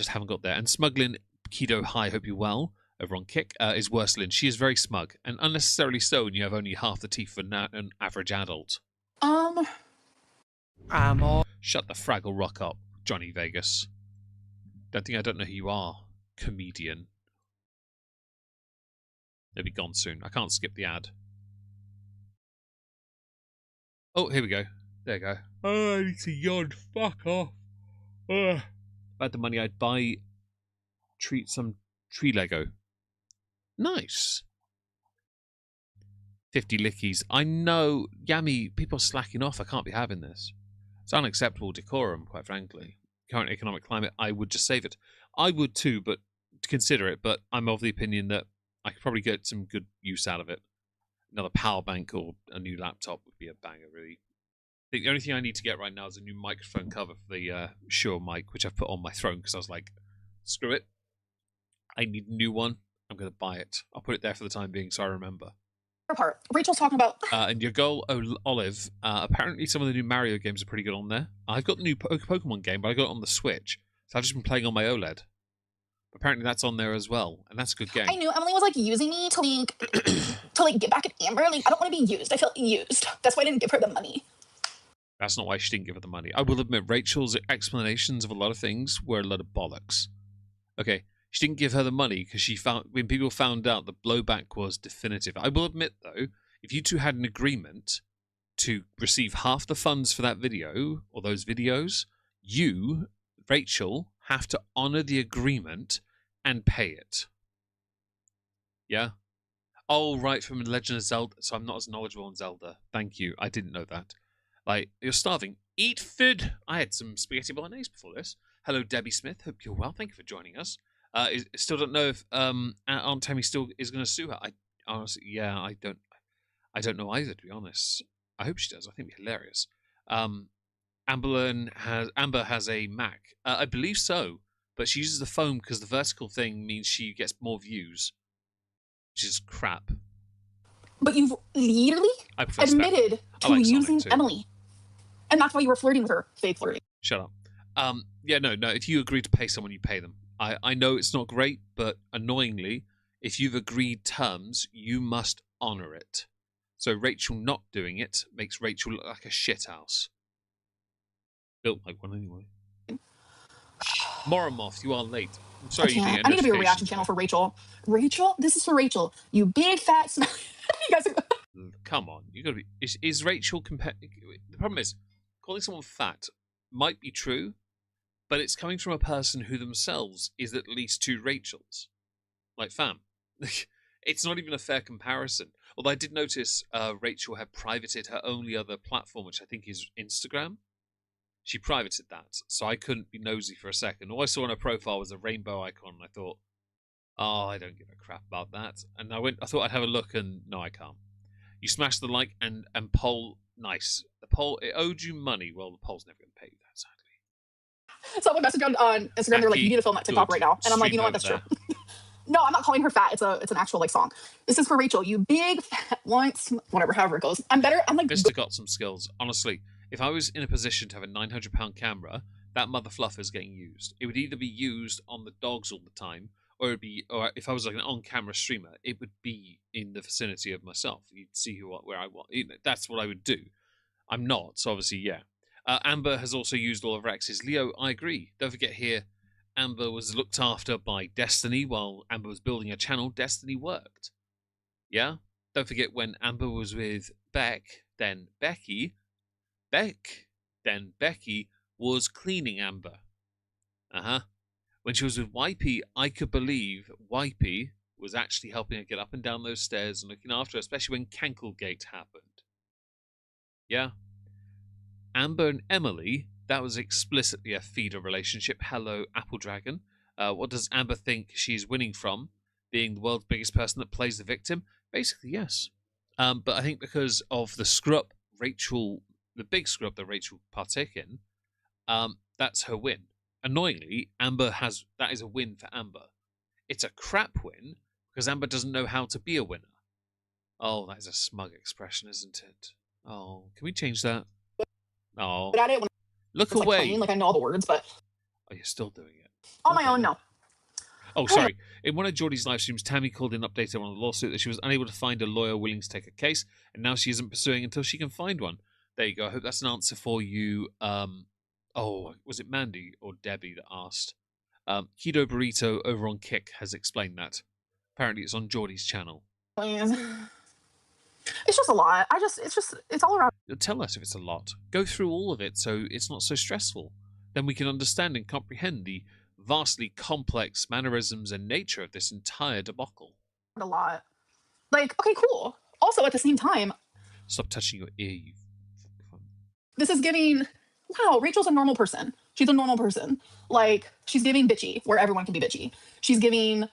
haven't got there. And Smuggling Keto High, hope you're well, over on Kick, is worse, Lynn. She is very smug, and unnecessarily so when you have only half the teeth of an average adult. Shut the Fraggle Rock up, Johnny Vegas. I don't know who you are, comedian. They'll be gone soon. I can't skip the ad. Oh, here we go. There you go. Oh, I need to yawn. Fuck off. If I had the money, I'd buy some tree Lego. Nice. 50 lickies. I know, Yami, people are slacking off. I can't be having this. It's unacceptable decorum, quite frankly. Current economic climate, I would just save it. I would too, but to consider it, but I'm of the opinion that I could probably get some good use out of it. Another power bank or a new laptop would be a banger, really. I think the only thing I need to get right now is a new microphone cover for the Shure mic, which I've put on my throne because I was like, screw it. I need a new one. I'm going to buy it. I'll put it there for the time being so I remember. Part. Rachel's talking about... and your girl, Olive, apparently some of the new Mario games are pretty good on there. I've got the new Pokemon game, but I got it on the Switch. So I've just been playing on my OLED. Apparently that's on there as well, and that's a good game. I knew Emily was like using me to get back at Amber. Like, I don't want to be used. I feel used. That's why I didn't give her the money. That's not why she didn't give her the money. I will admit Rachel's explanations of a lot of things were a lot of bollocks. Okay, she didn't give her the money because when people found out the blowback was definitive. I will admit though, if you two had an agreement to receive half the funds for that video or those videos, you, Rachel, have to honor the agreement and pay it. Yeah? Oh, right, from Legend of Zelda. So I'm not as knowledgeable on Zelda. Thank you. I didn't know that. Like, you're starving. Eat food. I had some spaghetti bolognese before this. Hello, Debbie Smith. Hope you're well. Thank you for joining us. Still don't know if Aunt Tammy still is going to sue her. I honestly, yeah, I don't know either, to be honest. I hope she does. I think it'd be hilarious. Amber has a Mac. I believe so, but she uses the phone because the vertical thing means she gets more views, which is crap. But you've literally admitted to using Emily. And that's why you were flirting with her. Fake flirting. Shut up. Yeah, no. If you agree to pay someone, you pay them. I know it's not great, but annoyingly, if you've agreed terms, you must honour it. So Rachel not doing it makes Rachel look like a shithouse. Built like one anyway. Moromoth, you are late. I'm sorry you didn't. I need to be a reaction channel for Rachel. Rachel, this is for Rachel. You big fat smell. You guys are... Come on, you gotta be. Is Rachel The problem is, calling someone fat might be true, but it's coming from a person who themselves is at least two Rachels. Like, fam. It's not even a fair comparison. Although I did notice Rachel had privated her only other platform, which I think is Instagram. She privated that, so I couldn't be nosy for a second. All I saw on her profile was a rainbow icon, and I thought, oh, I don't give a crap about that. And I thought I'd have a look, and no, I can't. You smashed the like and poll. Nice. The poll, it owed you money. Well, the poll's never going to pay you that, sadly. Someone messaged on Instagram, they're like, you need to film that TikTok right now. And I'm like, you know what, that's true. No, I'm not calling her fat. It's an actual like song. This is for Rachel. You big fat once, whatever, however it goes. I'm better. I'm like... Vista got some skills. Honestly, if I was in a position to have a £900 camera, that mother fluffer is getting used. It would either be used on the dogs all the time, or if I was like an on-camera streamer, it would be in the vicinity of myself. You'd see where I want. That's what I would do. I'm not, so obviously, yeah. Amber has also used all of Rex's. Leo, I agree. Don't forget here, Amber was looked after by Destiny while Amber was building a channel. Destiny worked. Yeah? Don't forget when Amber was with Beck, then Becky. Then Becky was cleaning Amber. When she was with Wipey, I could believe Wipey was actually helping her get up and down those stairs and looking after her, especially when Canklegate happened. Yeah? Amber and Emily, that was explicitly a feeder relationship. Hello, Apple Dragon. What does Amber think she's winning from? Being the world's biggest person that plays the victim? Basically, yes. But I think because of the screw-up the big screw-up that Rachel partook in, that's her win. Annoyingly, that is a win for Amber. It's a crap win because Amber doesn't know how to be a winner. Oh, that is a smug expression, isn't it? Oh, can we change that? Oh, but at it when look away. Like I know all the words, but oh, you're still doing it on my own. No. Oh, sorry. In one of Geordie's live streams, Tammy called in updated on the lawsuit that she was unable to find a lawyer willing to take a case, and now she isn't pursuing until she can find one. There you go. I hope that's an answer for you. Oh, was it Mandy or Debbie that asked? Keto Burrito over on Kick has explained that. Apparently, it's on Geordie's channel. It's just a lot. It's all around. Tell us if it's a lot. Go through all of it so it's not so stressful. Then we can understand and comprehend the vastly complex mannerisms and nature of this entire debacle. A lot. Like, okay, cool. Also, at the same time... Stop touching your ear, you... This is giving... Wow, Rachel's a normal person. She's a normal person. Like, she's giving bitchy, where everyone can be bitchy. She's giving...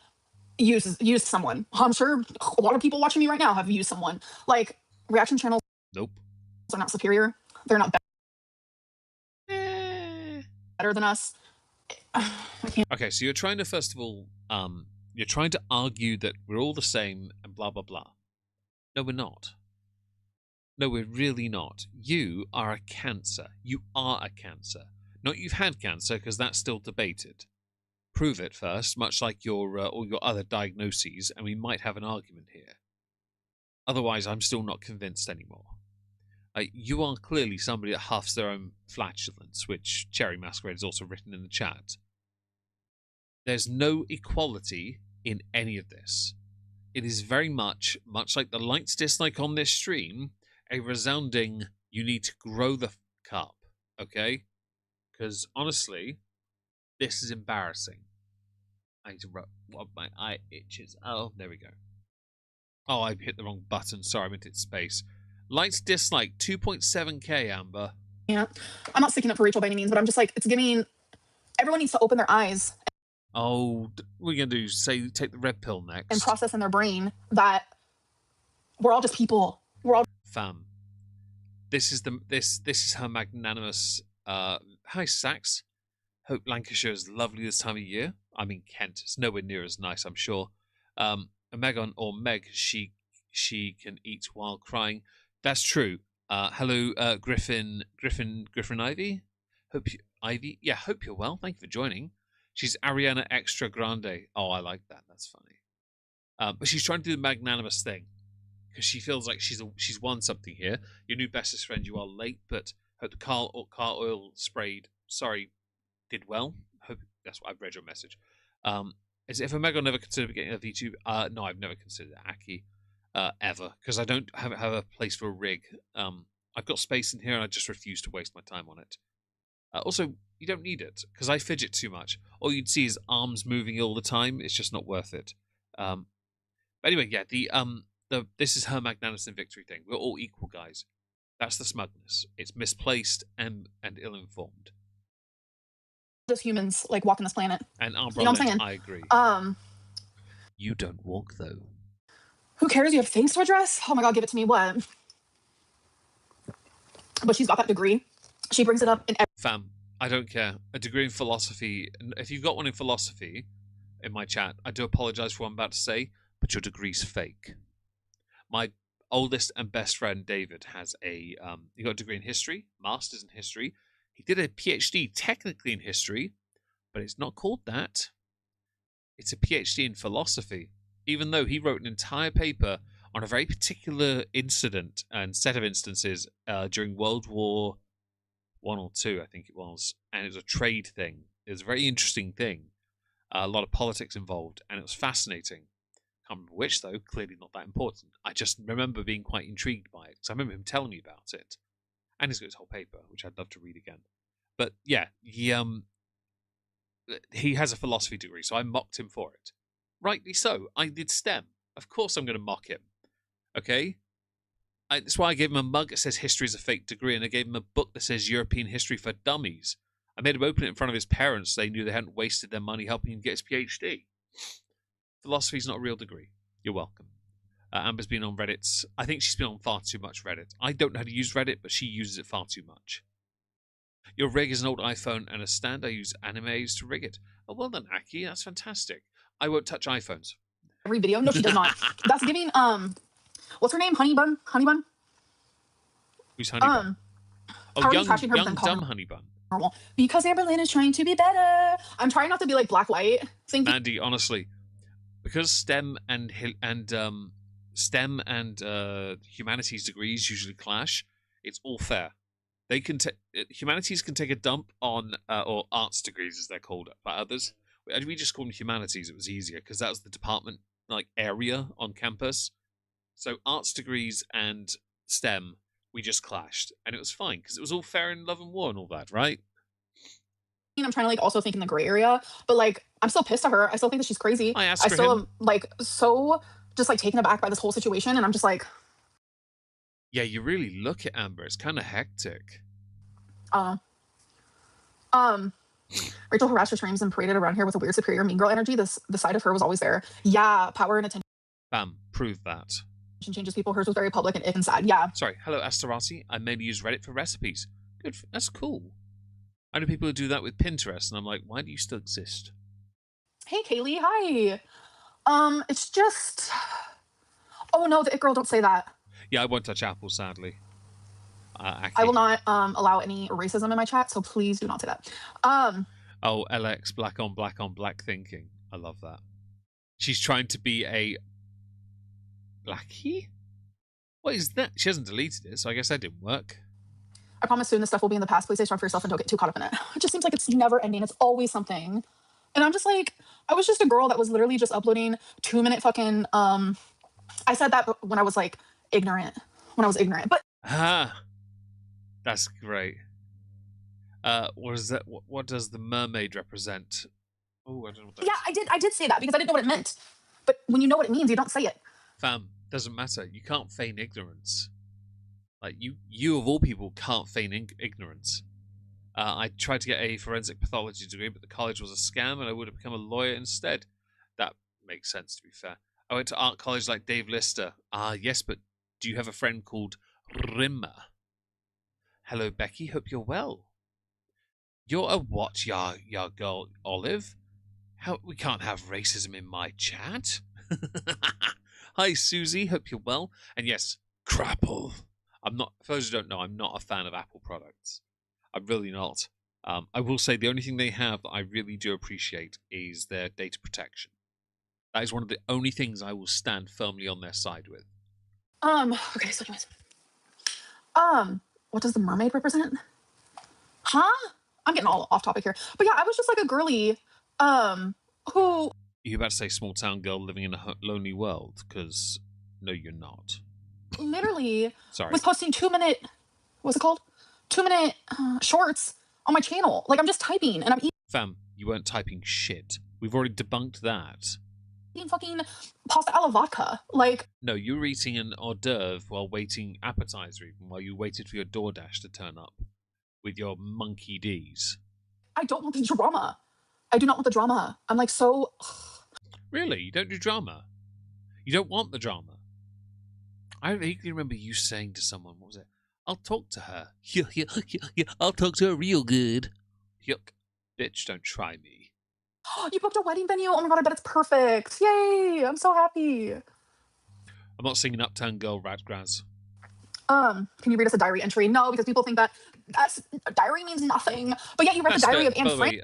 Use someone. I'm sure a lot of people watching me right now have used someone. Like, reaction channels... Nope. ...are not superior. They're not better than us. Okay, so you're trying to, first of all, you're trying to argue that we're all the same and blah, blah, blah. No, we're not. No, we're really not. You are a cancer. You are a cancer. Not you've had cancer, because that's still debated. Prove it first, much like all your other diagnoses, and we might have an argument here. Otherwise, I'm still not convinced anymore. You are clearly somebody that huffs their own flatulence, which Cherry Masquerade has also written in the chat. There's no equality in any of this. It is very much like the likes dislike on this stream, a resounding, you need to grow the cup, okay? Because honestly, this is embarrassing. I need to rub my eye itches. Oh, there we go. Oh, I hit the wrong button. Sorry, I meant to hit space. Likes dislike 2.7k, Amber. Yeah, I'm not sticking up for Rachel by any means, but I'm just like, it's giving. Everyone needs to open their eyes Oh, what are you gonna do? Say take the red pill next? and process in their brain that we're all just people. We're all Fam. This is her magnanimous. Hi Sax. Hope Lancashire is lovely this time of year. I mean Kent. It's nowhere near as nice, I'm sure. Megan or Meg, she can eat while crying. That's true. Hello, Griffin Ivy. Ivy. Yeah, hope you're well. Thank you for joining. She's Ariana Extra Grande. Oh, I like that. That's funny. But she's trying to do the magnanimous thing because she feels like she's won something here. Your new bestest friend. You are late, but hope the car oil sprayed. Sorry, did well. Hope that's what I've read your message. Is if Omega never considered getting a V2? No, I've never considered Aki ever because I don't have a place for a rig. I've got space in here and I just refuse to waste my time on it. Also, you don't need it because I fidget too much. All you'd see is arms moving all the time. It's just not worth it. But anyway, yeah, this is her magnanimous and victory thing. We're all equal, guys. That's the smugness. It's misplaced and ill-informed. just humans like walking this planet. And You know what I'm saying? I agree. You don't walk though. Who cares? You have things to address? Oh my god, give it to me. What? But she's got that degree. She brings it up in Fam, I don't care. A degree in philosophy. If you've got one in philosophy in my chat, I do apologize for what I'm about to say, but your degree's fake. My oldest and best friend David has he got a degree in history, master's in history. He did a PhD technically in history, but it's not called that. It's a PhD in philosophy, even though he wrote an entire paper on a very particular incident and set of instances during World War I or II, I think it was, and it was a trade thing. It was a very interesting thing. A lot of politics involved, and it was fascinating. Can't remember which, though. Clearly not that important. I just remember being quite intrigued by it because I remember him telling me about it, and he's got his whole paper, which I'd love to read again. But yeah, he has a philosophy degree, so I mocked him for it. Rightly so. I did STEM. Of course I'm going to mock him. Okay? That's why I gave him a mug that says history is a fake degree, and I gave him a book that says European history for dummies. I made him open it in front of his parents so they knew they hadn't wasted their money helping him get his PhD. Philosophy's not a real degree. You're welcome. Amber's been on Reddit. I think she's been on far too much Reddit. I don't know how to use Reddit, but she uses it far too much. Your rig is an old iPhone and a stand. I use animes to rig it. Oh, well done, Aki. That's fantastic. I won't touch iPhones. every video. No, she does not. That's giving what's her name? Honeybun? Honeybun? Who's Honeybun? How are you trashing her young then calling dumb her Honeybun. normal? Because Amberlynn is trying to be better. I'm trying not to be like black white. Mandy, honestly, because STEM and humanities degrees usually clash, it's all fair. They can humanities can take a dump on or arts degrees as they're called by others. We just call them humanities. It was easier because that was the department like area on campus. So arts degrees and STEM, we just clashed, and it was fine because it was all fair in love and war and all that, right? I'm trying to like also think in the gray area, but like I'm still pissed at her. I still think that she's crazy. I asked still am like so just like taken aback by this whole situation, and I'm just like, yeah, you really look at Amber. It's kind of hectic. Rachel harassed her streams and paraded around here with a weird superior mean girl energy. The side of her was always there. Yeah, power and attention. Bam, prove that. Changes people. Hers was very public and ick and sad. Yeah. Sorry. Hello, Asterati. I mainly use Reddit for recipes. Good. That's cool. I know people who do that with Pinterest, and I'm like, why do you still exist? Hey, Kaylee. Hi. It's just. Oh no, the it girl. Don't say that. Yeah, I won't touch Apple, sadly. I will not allow any racism in my chat, so please do not say that. Oh, LX, black on black thinking. I love that. She's trying to be a blackie? What is that? She hasn't deleted it, so I guess that didn't work. I promise soon this stuff will be in the past. Please stay strong for yourself and don't get too caught up in it. It just seems like it's never ending. It's always something. And I'm just like, I was just a girl that was literally just uploading 2-minute fucking I said that when I was like ignorant. When I was ignorant. But that's great. What is that? What does the mermaid represent? Oh, I don't know what that is. I did say that because I didn't know what it meant. But when you know what it means, you don't say it. Fam, doesn't matter. You can't feign ignorance. Like you of all people can't feign ignorance. I tried to get a forensic pathology degree, but the college was a scam, and I would have become a lawyer instead. That makes sense, to be fair. I went to art college like Dave Lister. Ah, yes, but do you have a friend called Rimmer? Hello, Becky. Hope you're well. You're a what, ya girl, Olive? How we can't have racism in my chat? Hi, Susie. Hope you're well. And yes, Crapple. I'm not. For those who don't know, I'm not a fan of Apple products. I'm really not. I will say the only thing they have that I really do appreciate is their data protection. That is one of the only things I will stand firmly on their side with. Okay, so anyways. What does the mermaid represent? Huh? I'm getting all off topic here. But yeah, I was just like a girly, who... You're about to say small town girl living in a lonely world, because no, you're not. Literally Sorry. was posting 2-minute, what's it called? 2-minute shorts on my channel. Like, I'm just typing and I'm Fam, you weren't typing shit. We've already debunked that. eating fucking pasta alla vodka. Like, no, you were eating an hors d'oeuvre while waiting appetizer, even while you waited for your DoorDash to turn up with your monkey D's. I don't want the drama. I do not want the drama. I'm like so... Really? You don't do drama? You don't want the drama? I vaguely remember you saying to someone, what was it? I'll talk to her. Yeah, I'll talk to her real good. Yuck. Bitch, don't try me. You booked a wedding venue? Oh my god, I bet it's perfect. Yay! I'm so happy. I'm not singing Uptown Girl Radgraz. Can you read us a diary entry? No, because people think that diary means nothing. But yeah, you read the diary of Anne Frank.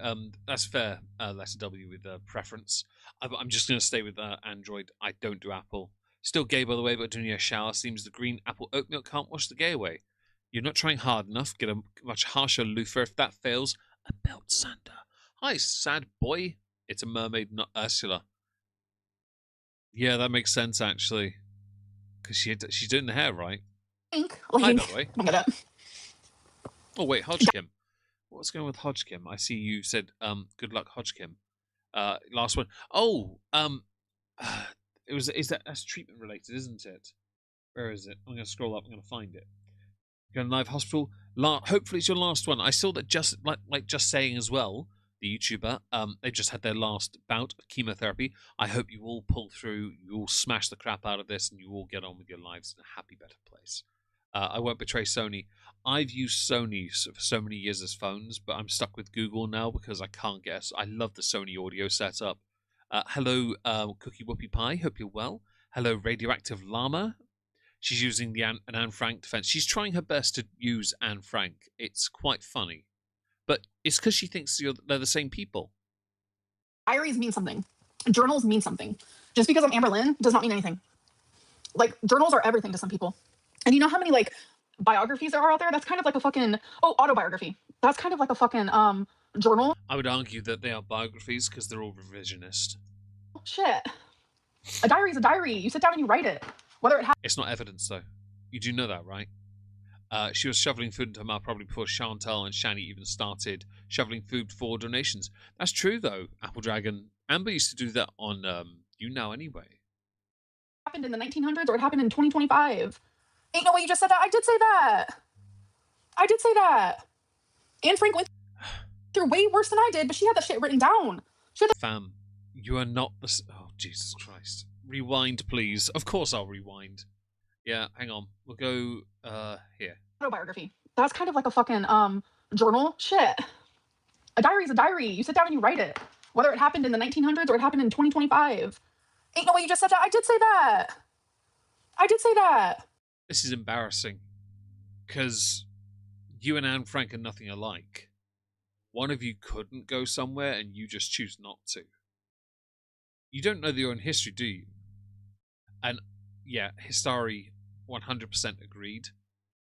That's fair, letter W with preference. I'm just going to stay with Android. I don't do Apple. Still gay, by the way, but doing a shower seems the green apple oat milk can't wash the gay away. You're not trying hard enough. Get a much harsher loofah. If that fails, a belt sander. Hi, sad boy. It's a mermaid, not Ursula. Yeah, that makes sense, actually. Because she's doing the hair, right? Hi, by the way. Oh, wait, Hodgkin. What's going on with Hodgkin? I see you said, good luck, Hodgkin. Last one. Oh, that's treatment related, isn't it? Where is it? I'm going to scroll up. I'm going to find it. Going live hospital. Hopefully it's your last one. I saw that just saying as well. The YouTuber. They just had their last bout of chemotherapy. I hope you all pull through. You all smash the crap out of this, and you all get on with your lives in a happy, better place. I won't betray Sony. I've used Sony for so many years as phones, but I'm stuck with Google now because I can't guess. I love the Sony audio setup. Hello, Cookie Whoopie Pie. Hope you're well. Hello, Radioactive Llama. She's using an Anne Frank defense. She's trying her best to use Anne Frank. It's quite funny. But it's because she thinks they're the same people. Diaries mean something. Journals mean something. Just because I'm Amberlynn does not mean anything. Like, journals are everything to some people. And you know how many, like, biographies there are out there? That's kind of like a fucking... Oh, autobiography. That's kind of like a fucking, journal. I would argue that they are biographies because they're all revisionist. Oh, shit. A diary is a diary. You sit down and you write it. Whether it It's not evidence, though. You do know that, right? She was shoveling food into her mouth probably before Chantal and Shani even started shoveling food for donations. That's true, though, Apple Dragon. Amber used to do that on You Now anyway. happened in the 1900s or it happened in 2025. Ain't no way you just said that. I did say that. I did say that. Anne Frank went through way worse than I did, but she had that shit written down. Fam, you are not the... Oh, Jesus Christ. Rewind, please. Of course I'll rewind. Yeah, hang on. We'll go here. Autobiography. That's kind of like a fucking journal. Shit. A diary is a diary. You sit down and you write it. Whether it happened in the 1900s or it happened in 2025. Ain't no way you just said that. I did say that. I did say that. This is embarrassing. Because you and Anne Frank are nothing alike. One of you couldn't go somewhere and you just choose not to. You don't know your own history, do you? And yeah, Histari 100% agreed.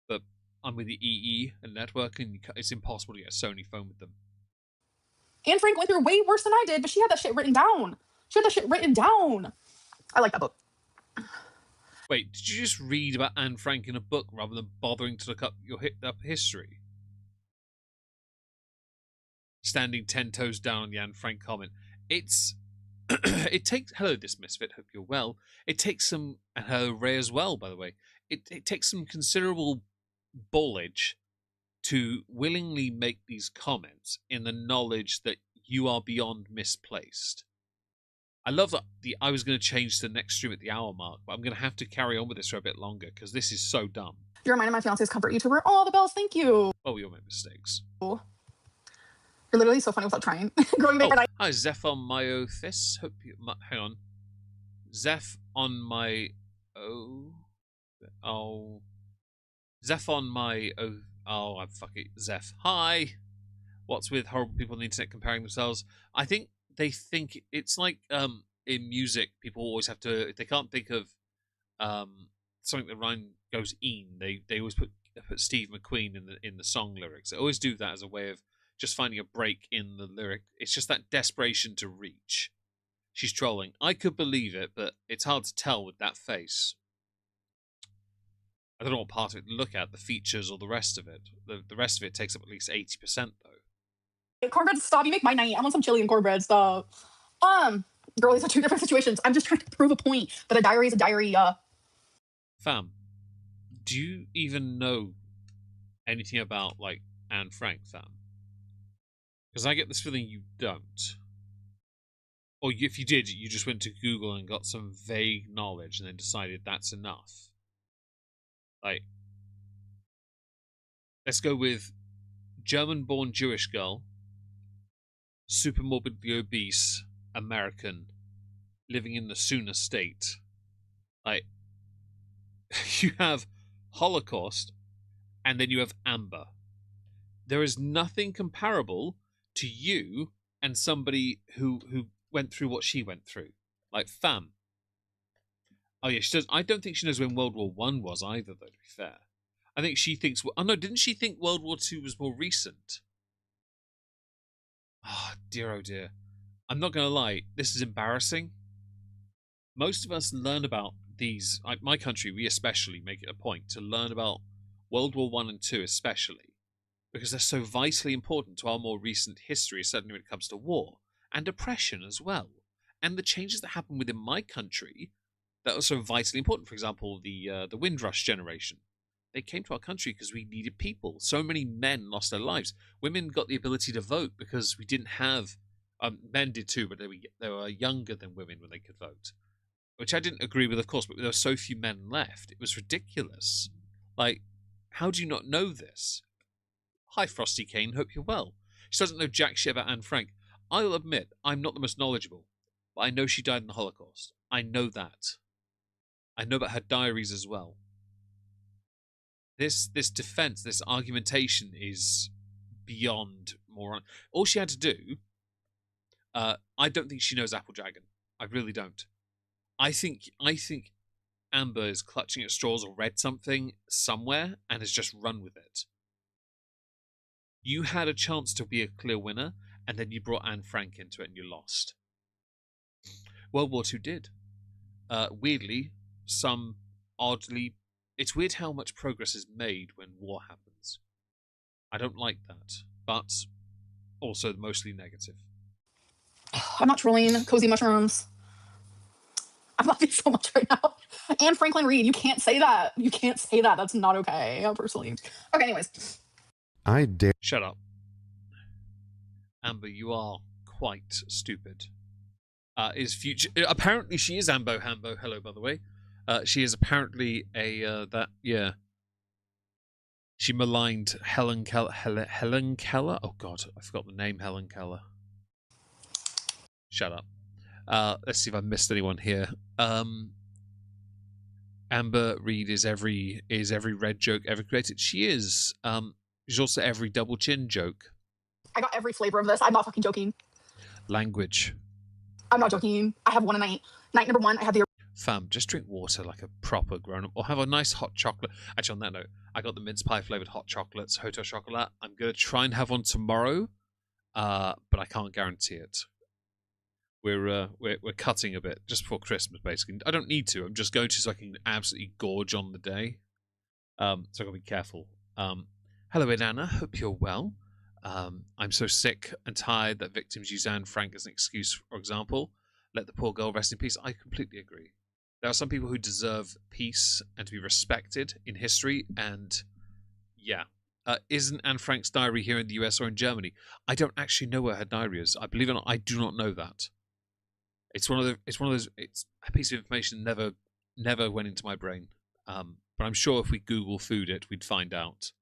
But I'm with the EE and network, and it's impossible to get a Sony phone with them. Anne Frank went through way worse than I did, but she had that shit written down. She had that shit written down. I like that book. Wait, did you just read about Anne Frank in a book rather than bothering to look up your history? Standing 10 toes down on the Anne Frank comment. It's... it takes... Hello, this misfit. Hope you're well. It takes some... And hello, Ray as well, by the way. It takes some considerable ballage to willingly make these comments in the knowledge that you are beyond misplaced. I love that I was going to change to the next stream at the hour mark, but I'm going to have to carry on with this for a bit longer because this is so dumb. You're reminding my fiance's comfort YouTuber. Oh, the bells, thank you. Oh, we all make mistakes. You're literally so funny without trying. Growing big. Hi, Zeph on my Othis. Hope you. Hang on. Zeph on my. Zeph on my. I'm fucking. Zeph. Hi. What's with horrible people on the internet comparing themselves? I think they think it's like in music, people always have to. If they can't think of something that rhyme goes "een," they always put Steve McQueen in the song lyrics. They always do that as a way of just finding a break in the lyric. It's just that desperation to reach. She's trolling. I could believe it, but it's hard to tell with that face. I don't know what part of it to look at, the features or the rest of it. The rest of it takes up at least 80%, though. Cornbread, stop. You make my night. I want some chili and cornbread, stop. Girl, these are two different situations. I'm just trying to prove a point that a diary is a diary. Fam, do you even know anything about, like, Anne Frank, fam? Because I get this feeling you don't. Or if you did, you just went to Google and got some vague knowledge and then decided that's enough. Like, let's go with German-born Jewish girl, super morbidly obese, American, living in the Sooner state. Like, you have Holocaust, and then you have Amber. There is nothing comparable to you and somebody who went through what she went through. Like, fam. Oh yeah, she does. I don't think she knows when World War One was either, though, to be fair. I think she thinks... Oh no, didn't she think World War Two was more recent? Oh dear. I'm not going to lie, this is embarrassing. Most of us learn about these... Like my country, we especially make it a point to learn about World War One and Two especially, because they're so vitally important to our more recent history, certainly when it comes to war, and oppression as well. And the changes that happened within my country that are so vitally important. For example, the Windrush generation. They came to our country because we needed people. So many men lost their lives. Women got the ability to vote because we didn't have... men did too, but they were younger than women when they could vote. Which I didn't agree with, of course, but there were so few men left. It was ridiculous. Like, how do you not know this? Hi, Frosty Kane. Hope you're well. She doesn't know jack shit about Anne Frank. I'll admit, I'm not the most knowledgeable, but I know she died in the Holocaust. I know that. I know about her diaries as well. This defense, this argumentation is beyond moron. All she had to do, I don't think she knows Applejagan. I really don't. I think Amber is clutching at straws or read something somewhere and has just run with it. You had a chance to be a clear winner, and then you brought Anne Frank into it and you lost. World War II did. Weirdly, some oddly... It's weird how much progress is made when war happens. I don't like that, but also mostly negative. I'm not trolling. Cozy mushrooms. I'm laughing so much right now. And Franklin Reid, you can't say that. You can't say that. That's not okay, personally. Okay, anyways. I dare. Shut up. Amber, you are quite stupid. Is future... Apparently she is Ambo Hambo. Hello, by the way. She is apparently a... She maligned Helen Keller. Helen Keller? Oh, God. I forgot the name, Helen Keller. Shut up. Let's see if I missed anyone here. Amber Reid is every red joke ever created. She is. She's also every double chin joke. I got every flavor of this. I'm not fucking joking. Language. I'm not joking. I have one a night. Night number one, I had the... Fam, just drink water like a proper grown-up, or have a nice hot chocolate. Actually, on that note, I got the mince pie flavored hot chocolates, Hotel Chocolat. I'm gonna try and have one tomorrow, but I can't guarantee it. We're cutting a bit just before Christmas, basically. I don't need to. I'm just going to so I can absolutely gorge on the day. So I gotta be careful. Hello, Inanna. Hope you're well. I'm so sick and tired that victims use Anne Frank as an excuse, for example. Let the poor girl rest in peace. I completely agree. There are some people who deserve peace and to be respected in history, and Yeah. Isn't Anne Frank's diary here in the US or in Germany? I don't actually know where her diary is. I believe it or not, I do not know that. It's one of those. It's a piece of information never went into my brain. But I'm sure if we Google food it, we'd find out.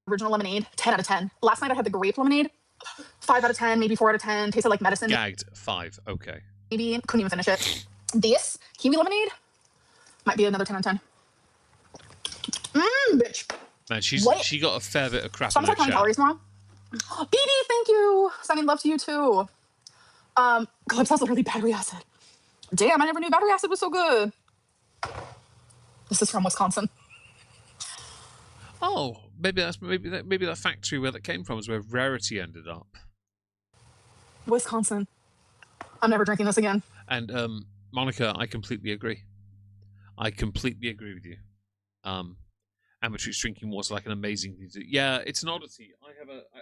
Original lemonade, 10 out of 10. Last night I had the grape lemonade, 5 out of 10, maybe 4 out of 10. Tasted like medicine. Gagged 5. Okay. Maybe couldn't even finish it. This kiwi lemonade might be another 10 out of 10. Bitch. Man, What? she got a fair bit of crap So in I'm her counting chat. calories tomorrow. BD, thank you. Sending love to you too. Clips has literally battery acid. Damn, I never knew battery acid was so good. This is from Wisconsin. Oh, maybe that factory where that came from is where Rarity ended up. Wisconsin. I'm never drinking this again. And Monica, I completely agree. I completely agree with you. Amateur drinking water like an amazing thing to do. Yeah, it's an oddity.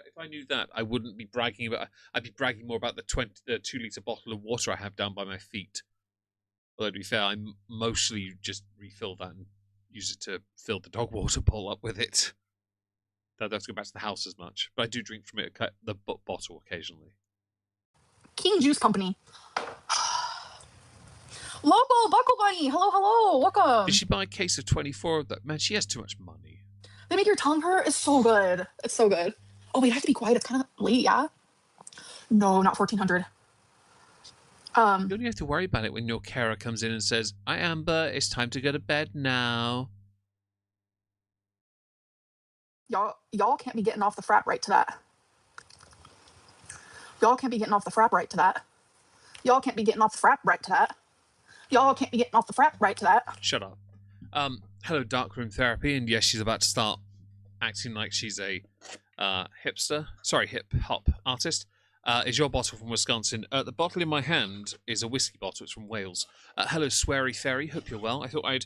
If I knew that, I wouldn't be bragging about. I'd be bragging more about the 2-liter bottle of water I have down by my feet. Although to be fair, I mostly just refill that and use it to fill the dog water bowl up with it. I don't have to go back to the house as much, but I do drink from it the bottle occasionally. King Juice Company. Local Buckle Bunny. Hello, welcome. Did she buy a case of 24 of that? Man, she has too much money. They make your tongue hurt. It's so good. It's so good. Oh wait, I have to be quiet. It's kind of late, yeah? No, not 1400. You only have to worry about it when your carer comes in and says, "Hi, Amber, it's time to go to bed now." Y'all can't be getting off the frap right to that. Y'all can't be getting off the frap right to that. Y'all can't be getting off the frap right to that. Y'all can't be getting off the frap right to that. Shut up. Hello, Darkroom Therapy, and yes, she's about to start acting like she's a hip-hop artist. Is your bottle from Wisconsin? The bottle in my hand is a whiskey bottle. It's from Wales. Hello, Sweary Fairy. Hope you're well. I thought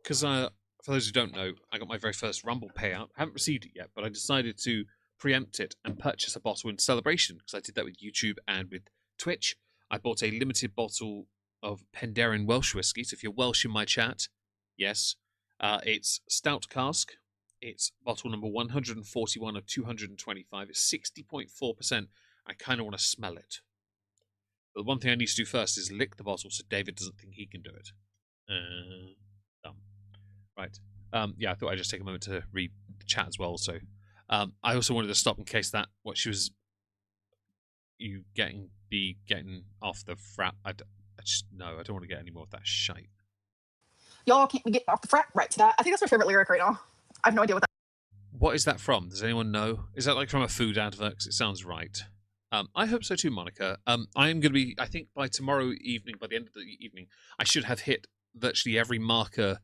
because for those who don't know, I got my very first Rumble payout. I haven't received it yet, but I decided to preempt it and purchase a bottle in celebration, because I did that with YouTube and with Twitch. I bought a limited bottle of Penderyn Welsh whiskey. So if you're Welsh in my chat, yes, it's Stout Cask. It's bottle number 141 of 225. It's 60.4%. I kind of want to smell it. But the one thing I need to do first is lick the bottle so David doesn't think he can do it. Dumb. Right. Yeah, I thought I'd just take a moment to read the chat as well. So I also wanted to stop in case that what she was getting off the frap. I don't want to get any more of that shite. Y'all can't be getting off the frap right to that. I think that's my favorite lyric right now. I have no idea what that. What is that from? Does anyone know? Is that like from a food advert? 'Cause it sounds right. I hope so too, Monica. I am going to be, I think by tomorrow evening, by the end of the evening, I should have hit virtually every marker.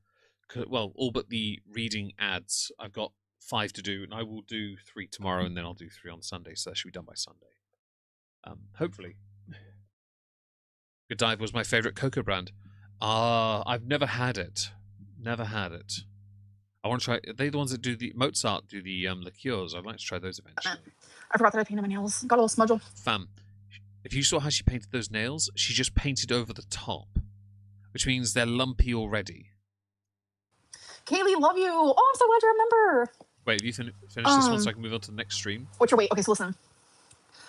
Well, all but the reading ads. I've got 5 to do, and I will do 3 tomorrow, and then I'll do 3 on Sunday, so that should be done by Sunday. Hopefully. Godiva was my favourite cocoa brand. I've never had it. Never had it. I want to try. Are they the ones that do the Mozart do the liqueurs? I'd like to try those eventually. I forgot that I painted my nails. Got a little smudgel. Fam, if you saw how she painted those nails, she just painted over the top, which means they're lumpy already. Kaylee, love you. Oh, I'm so glad you remember. Wait, have you finished this one so I can move on to the next stream? What's your wait? Okay, so listen.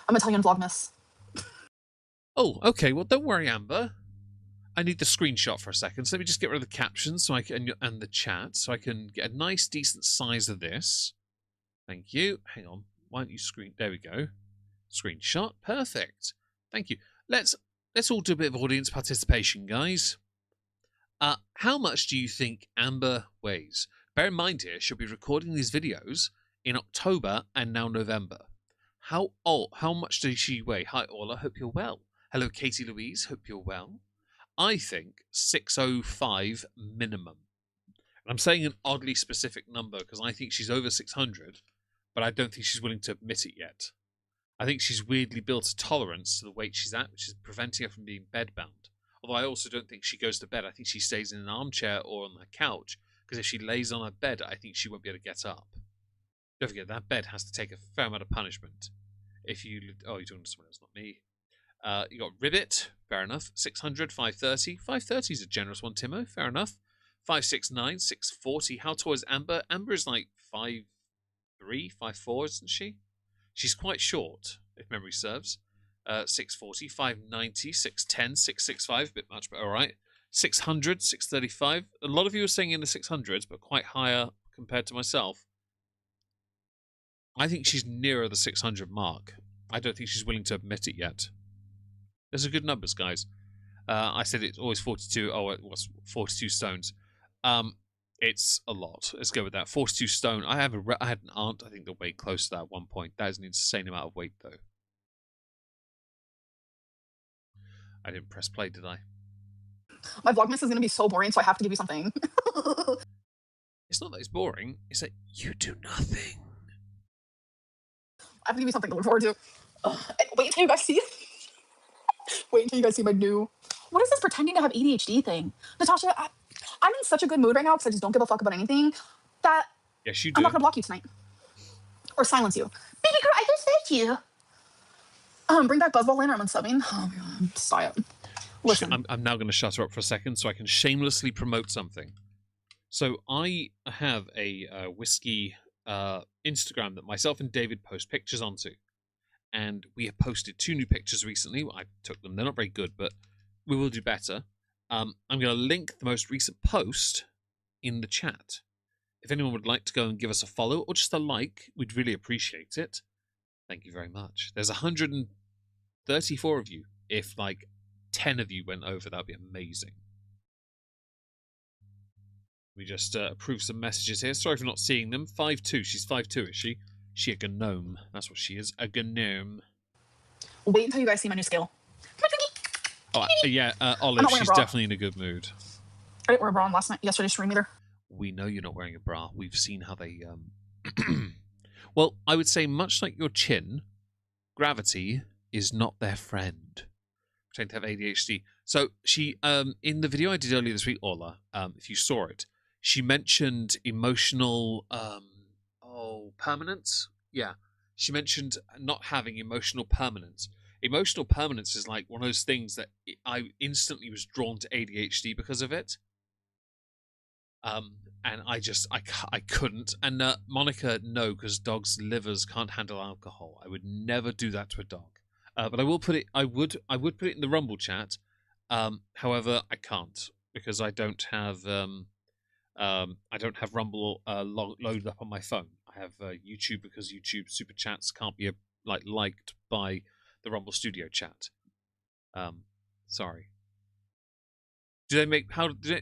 I'm gonna tell you in Vlogmas. Oh, okay. Well, don't worry, Amber. I need the screenshot for a second. So let me just get rid of the captions so I can and the chat so I can get a nice, decent size of this. Thank you. Hang on. Why don't you screen? There we go. Screenshot. Perfect. Thank you. Let's all do a bit of audience participation, guys. How much do you think Amber weighs? Bear in mind here, she'll be recording these videos in October and now November. How much does she weigh? Hi, Orla. Hope you're well. Hello, Katie Louise. Hope you're well. I think 605 minimum. And I'm saying an oddly specific number because I think she's over 600, but I don't think she's willing to admit it yet. I think she's weirdly built a tolerance to the weight she's at, which is preventing her from being bedbound. Although I also don't think she goes to bed. I think she stays in an armchair or on her couch, because if she lays on her bed, I think she won't be able to get up. Don't forget, that bed has to take a fair amount of punishment. If you... Oh, you're talking to someone else, not me. You got Ribbit, fair enough. 600, 530. 530 is a generous one, Timo, fair enough. 569, 640. How tall is Amber? Amber is like 5'8", 5'3", 5'4", isn't she? She's quite short, if memory serves. 6'40", 5'90", 6'10", 6'65", bit much, but all right. 600, 6'35". A lot of you are saying in the 600s, but quite higher compared to myself. I think she's nearer the 600 mark. I don't think she's willing to admit it yet. Those are good numbers, guys. I said it's always 42. Oh, it was 42 stones. It's a lot. Let's go with that. 42 stone. I had an aunt, I think, that weighed close to that at one point. That is an insane amount of weight, though. I didn't press play, did I? My Vlogmas is going to be so boring, so I have to give you something. It's not that it's boring. It's that you do nothing. I have to give you something to look forward to. Wait until you guys see. Wait until you guys see my new. What is this pretending to have ADHD thing, Natasha? I'm in such a good mood right now because I just don't give a fuck about anything. That yes, you do. I'm not gonna block you tonight or silence you, baby girl. I just said you. Bring back Buzzball Lane or I'm unsubbing. Oh my god, stop. Listen, I'm now going to shut her up for a second so I can shamelessly promote something. So I have a whiskey Instagram that myself and David post pictures onto. And we have posted 2 new pictures recently. I took them. They're not very good, but we will do better. I'm going to link the most recent post in the chat. If anyone would like to go and give us a follow or just a like, we'd really appreciate it. Thank you very much. There's 134 of you. If like 10 of you went over, that would be amazing. We just approve some messages here. Sorry for not seeing them. 5'2". She's 5'2", is she? She a gnome. That's what she is. A gnome. wait until you guys see my new scale. Oh, yeah, Olive, she's definitely in a good mood. I didn't wear a bra on yesterday's stream either. We know you're not wearing a bra. We've seen how they... Well, I would say much like your chin, gravity is not their friend. Pretend to have ADHD. So she, in the video I did earlier this week, Ola, if you saw it, she mentioned emotional... permanence? Yeah. She mentioned not having emotional permanence. Emotional permanence is like one of those things that I instantly was drawn to ADHD because of it. And I couldn't. And Monica, no, because dogs' livers can't handle alcohol. I would never do that to a dog. But I will put it. I would put it in the Rumble chat. However, I can't because I don't have Rumble loaded up on my phone. I have YouTube because YouTube super chats can't be liked by the Rumble Studio chat. Sorry. Do they make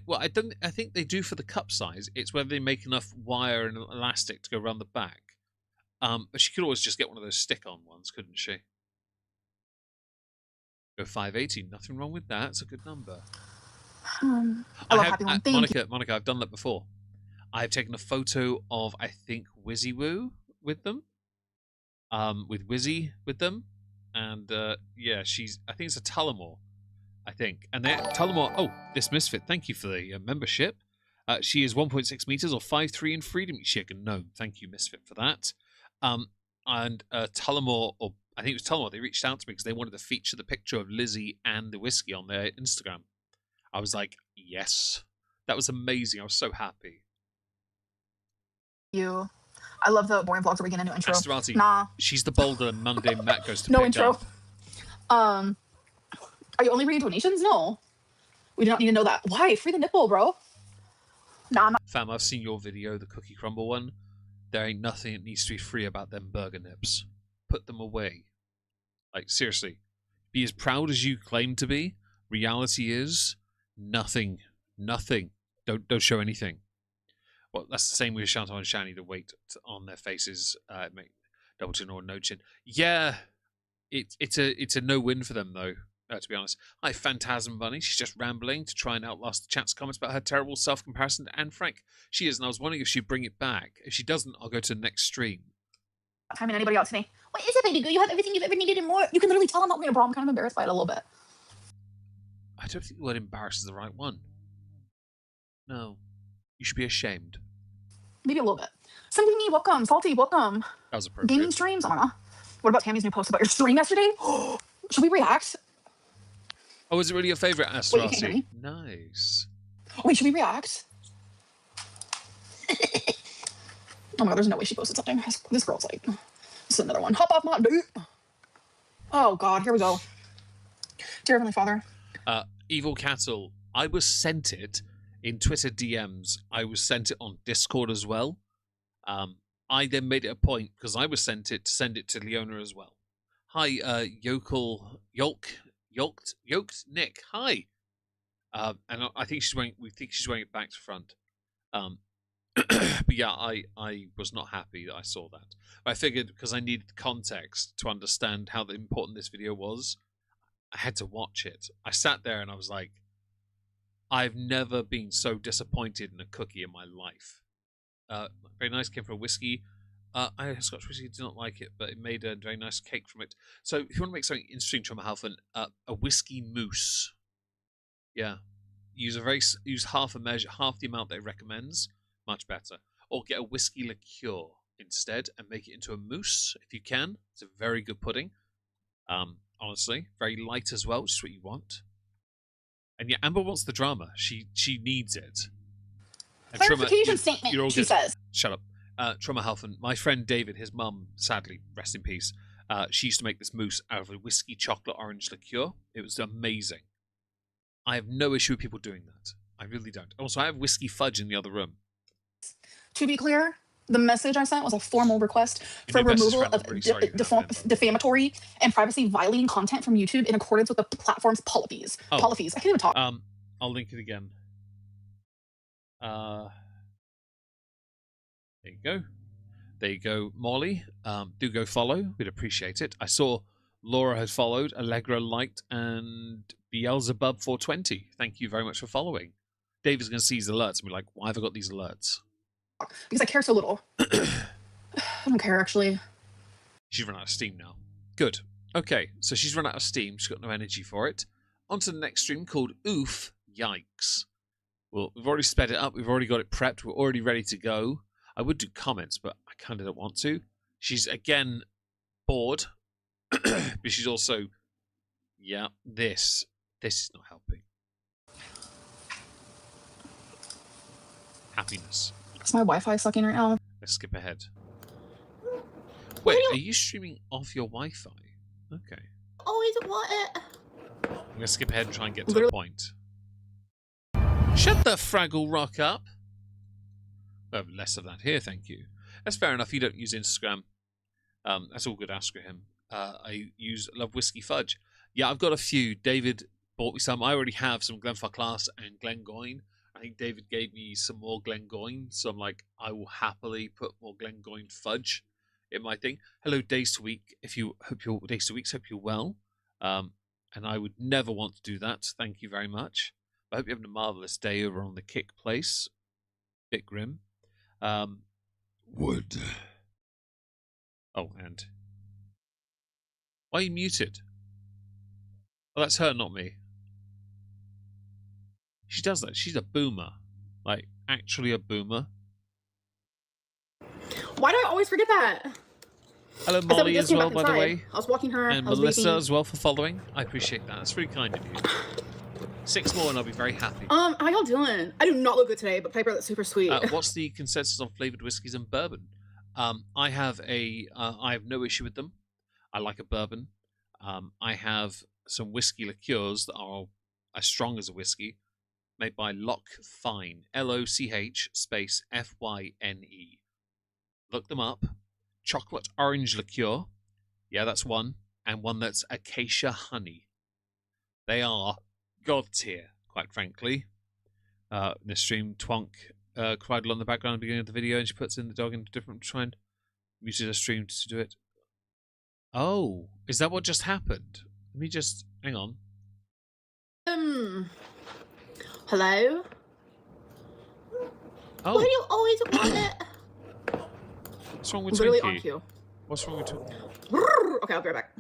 well? I think they do for the cup size. It's whether they make enough wire and elastic to go around the back. But she could always just get one of those stick-on ones, couldn't she? Go 580. Nothing wrong with that. It's a good number. I love Happy One. Thank you. Monica, I've done that before. I've taken a photo of, I think, Wizzy Woo with them. With Wizzy with them. And, yeah, I think it's a Tullamore, I think. And Tullamore, oh, this Misfit, thank you for the membership. She is 1.6 meters or 5'3" in freedom. She a gnome. Thank you, Misfit, for that. And Tullamore, or I think it was Tullamore, they reached out to me because they wanted to feature the picture of Lizzie and the whiskey on their Instagram. I was like, yes. That was amazing. I was so happy. I love the boring vlogs where we get a new intro. Asterati, nah. She's the bolder and mundane Matt goes to no pick intro. up. Are you only reading donations? No. We do not need to know that. Why? Free the nipple, bro. Nah, I'm not. Fam, I've seen your video, the cookie crumble one. There ain't nothing that needs to be free about them burger nips. Put them away. Like, seriously. Be as proud as you claim to be. Reality is nothing. Nothing. Don't show anything. Well, that's the same with Chantal and Shani. The weight on their faces make double chin or no chin. Yeah, it's a no-win for them, though, to be honest. Hi, Phantasm Bunny. She's just rambling to try and outlast the chat's comments about her terrible self-comparison to Anne Frank. She is, and I was wondering if she'd bring it back. If she doesn't, I'll go to the next stream. Timing anybody out today. What is it, baby girl? You have everything you've ever needed and more. You can literally tell I'm not wearing a bra. I'm kind of embarrassed by it a little bit. I don't think the word embarrassed is the right one. No. You should be ashamed. Maybe a little bit. Something me, welcome. Salty, welcome. That was appropriate. Gaming streams? I don't know. What about Tammy's new post about your stream yesterday? Should we react? Oh, is it really your favorite, Wait, you can't hear Asterati? me? Nice. Wait, should we react? Oh my god, there's no way she posted something. This girl's like, this is another one. Hop off my date. Oh god, here we go. Dear Heavenly Father. Evil Cattle. I was sent it in Twitter DMs. I was sent it on Discord as well. I then made it a point, because I was sent it, to send it to Leona as well. Hi, Yoked Nick. Hi. And I think we think she's wearing it back to front. But yeah, I was not happy that I saw that. But I figured, because I needed context to understand how important this video was, I had to watch it. I sat there and I was like, I've never been so disappointed in a cookie in my life. Very nice, came from a whiskey. I Scotch whiskey, did not like it, but it made a very nice cake from it. So if you want to make something interesting, Trauma Halfan, a whiskey mousse. Yeah, use half a measure, half the amount that it recommends. Much better. Or get a whiskey liqueur instead and make it into a mousse if you can. It's a very good pudding. Honestly, very light as well, which is what you want. And yeah, Amber wants the drama. She needs it. And Clarification statement, she says. Shut up. Trauma Halfan, my friend David, his mum, sadly, rest in peace, she used to make this mousse out of a whiskey chocolate orange liqueur. It was amazing. I have no issue with people doing that. I really don't. Also, I have whiskey fudge in the other room. To be clear, the message I sent was a formal request for removal of defamatory and privacy violating content from YouTube in accordance with the platform's policies. Policies. I can't even talk. I'll link it again. There you go. There you go, Molly. Do go follow. We'd appreciate it. I saw Laura had followed, Allegra liked, and Beelzebub 420. Thank you very much for following. David's going to see his alerts and be like, why have I got these alerts? Because I care so little. I don't care, actually. She's run out of steam now. Good. Okay, so she's run out of steam. She's got no energy for it. On to the next stream called Oof Yikes. Well, we've already sped it up. We've already got it prepped. We're already ready to go. I would do comments, but I kind of don't want to. She's, again, bored. But she's also, yeah, this is not helping. Happiness. Is my Wi-Fi sucking right now? Let's skip ahead. Wait, are you streaming off your Wi-Fi? Okay. Always want it. I'm going to skip ahead and try and get to the point. Shut the Fraggle Rock up. Oh, less of that here, thank you. That's fair enough. You don't use Instagram. That's all good. Ask him. I love whiskey fudge. Yeah, I've got a few. David bought me some. I already have some Glenfarclas and Glengoyne. I think David gave me some more Glengoyne, so I'm like, I will happily put more Glengoyne fudge in my thing. Hello, Days to Week. Hope you're well. And I would never want to do that. Thank you very much. I hope you're having a marvelous day over on the Kick Place. Bit grim. Wood. Oh, and why are you muted? Oh, that's her, not me. She does that. She's a boomer. Like, actually a boomer. Why do I always forget that? Hello, Molly, as well, by the way. I was walking her. And Melissa as well for following. I appreciate that. That's really kind of you. 6 more and I'll be very happy. How y'all doing? I do not look good today, but Piper looks super sweet. What's the consensus on flavored whiskies and bourbon? I have no issue with them. I like a bourbon. I have some whiskey liqueurs that are as strong as a whiskey, made by Loch Fyne, Loch space Fyne. Look them up. Chocolate orange liqueur, yeah, that's one, and one that's acacia honey. They are god tier, quite frankly. In the stream, Twonk cried along the background at the beginning of the video, and she puts in the dog into different try and muted her stream to do it. Oh, is that what just happened? Let me just hang on. Hello? Oh. Why do you always want it? What's wrong with Literally Twinkie? on cue. What's wrong with Twinkie? Okay, I'll be right back.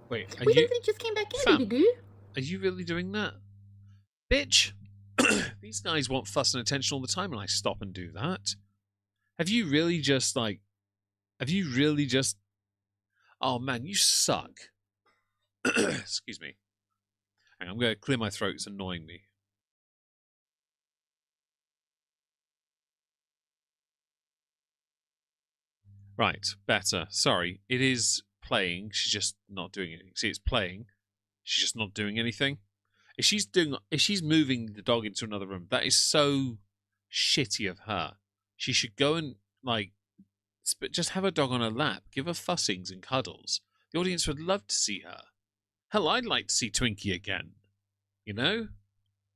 Wait, We literally just came back in, baby goo. Are you really doing that? Bitch! These guys want fuss and attention all the time, and I stop and do that. Have you really just, like... Oh, man, you suck. Excuse me. Hang on, I'm going to clear my throat. It's annoying me. Right, better. Sorry, it is playing. She's just not doing anything. See, it's playing. She's just not doing anything. If she's moving the dog into another room, that is so shitty of her. She should go and just have her dog on her lap, give her fussings and cuddles. The audience would love to see her. Hell, I'd like to see Twinkie again. You know?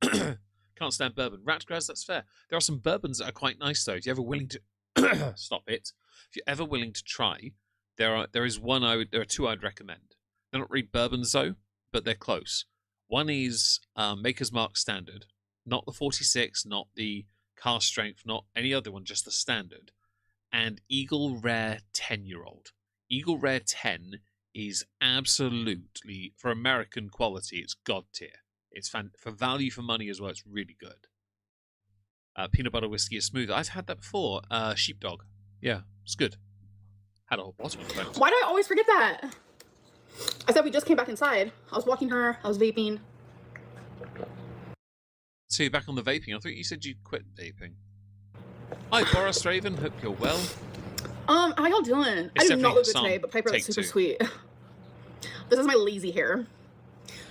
Can't stand bourbon. Ratgras, that's fair. There are some bourbons that are quite nice though. If you're ever willing to stop it. If you're ever willing to try, there are two I'd recommend. They're not really bourbons though, but they're close. One is Maker's Mark Standard, not the 46, not the Car Strength, not any other one, just the Standard. And Eagle Rare 10-year-old. Eagle Rare 10 is absolutely, for American quality, it's god tier. It's for value for money as well. It's really good. Peanut butter whiskey is smooth. I've had that before. Sheepdog. Yeah, it's good. Had a whole bottle of it. Why do I always forget that? I said we just came back inside. I was walking her. I was vaping. So you're back on the vaping. I thought you said you quit vaping. Hi, Boris Raven. Hope you're well. How y'all doing? It's I did not look good definitely today, but Piper looks take super two. sweet. This is my lazy hair.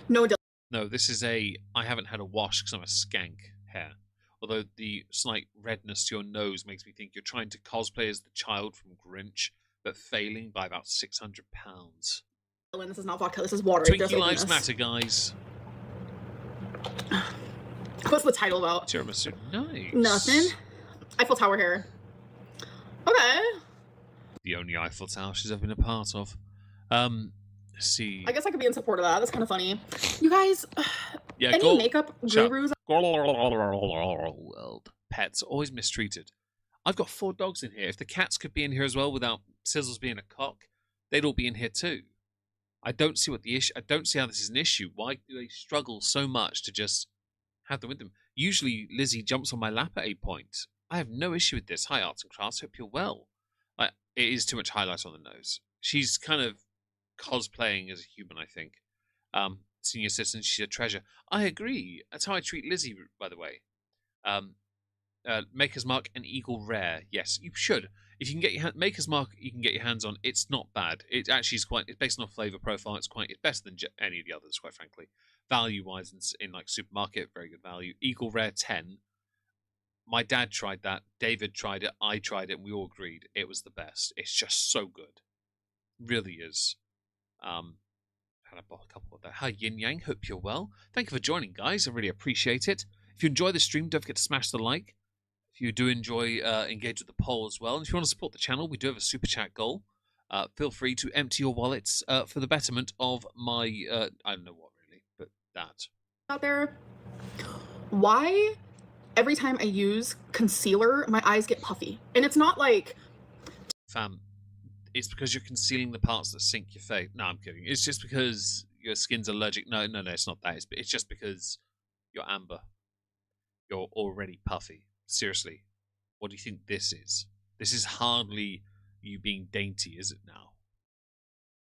No, No, this is I haven't had a wash because I'm a skank hair. Although the slight redness to your nose makes me think you're trying to cosplay as the child from Grinch, but failing by about 600 pounds. this is not vodka. This is water. I just Twinkie opened Lives this. Matter, guys. What's the title about? Tiramisu. Nice. Nothing. Eiffel Tower hair. Okay. The only Eiffel Tower she's ever been a part of. Let's see. I guess I could be in support of that. That's kind of funny. You guys, Yeah, any makeup Shut gurus? World. Pets always mistreated. I've got 4 dogs in here. If the cats could be in here as well without Sizzles being a cock, they'd all be in here too. I don't see what the issue. I don't see how this is an issue. Why do they struggle so much to just have them with them? Usually Lizzie jumps on my lap at a point. I have no issue with this. Hi, Arts and Crafts. Hope you're well. It is too much highlight on the nose. She's kind of cosplaying as a human, I think. Senior citizen, she's a treasure. I agree. That's how I treat Lizzie, by the way. Maker's Mark and Eagle Rare. Yes, you should. If you can get your Maker's Mark, you can get your hands on. It's not bad. It actually is quite. It's based on a flavor profile. It's better than any of the others, quite frankly. Value wise, in like supermarket, very good value. Eagle Rare 10. My dad tried that. David tried it. I tried it, and we all agreed it was the best. It's just so good. Really is. Had a couple of that. Hi, Yin Yang. Hope you're well. Thank you for joining, guys. I really appreciate it. If you enjoy the stream, don't forget to smash the like. If you do enjoy, engage with the poll as well. And if you want to support the channel, we do have a super chat goal. Feel free to empty your wallets for the betterment of my, I don't know what really, but that. Out there. Why every time I use concealer, my eyes get puffy? And it's not like... Fam, it's because you're concealing the parts that sink your face. No, I'm kidding. It's just because your skin's allergic. No, it's not that. It's just because you're amber. You're already puffy. Seriously, what do you think this is? This is hardly you being dainty, is it now?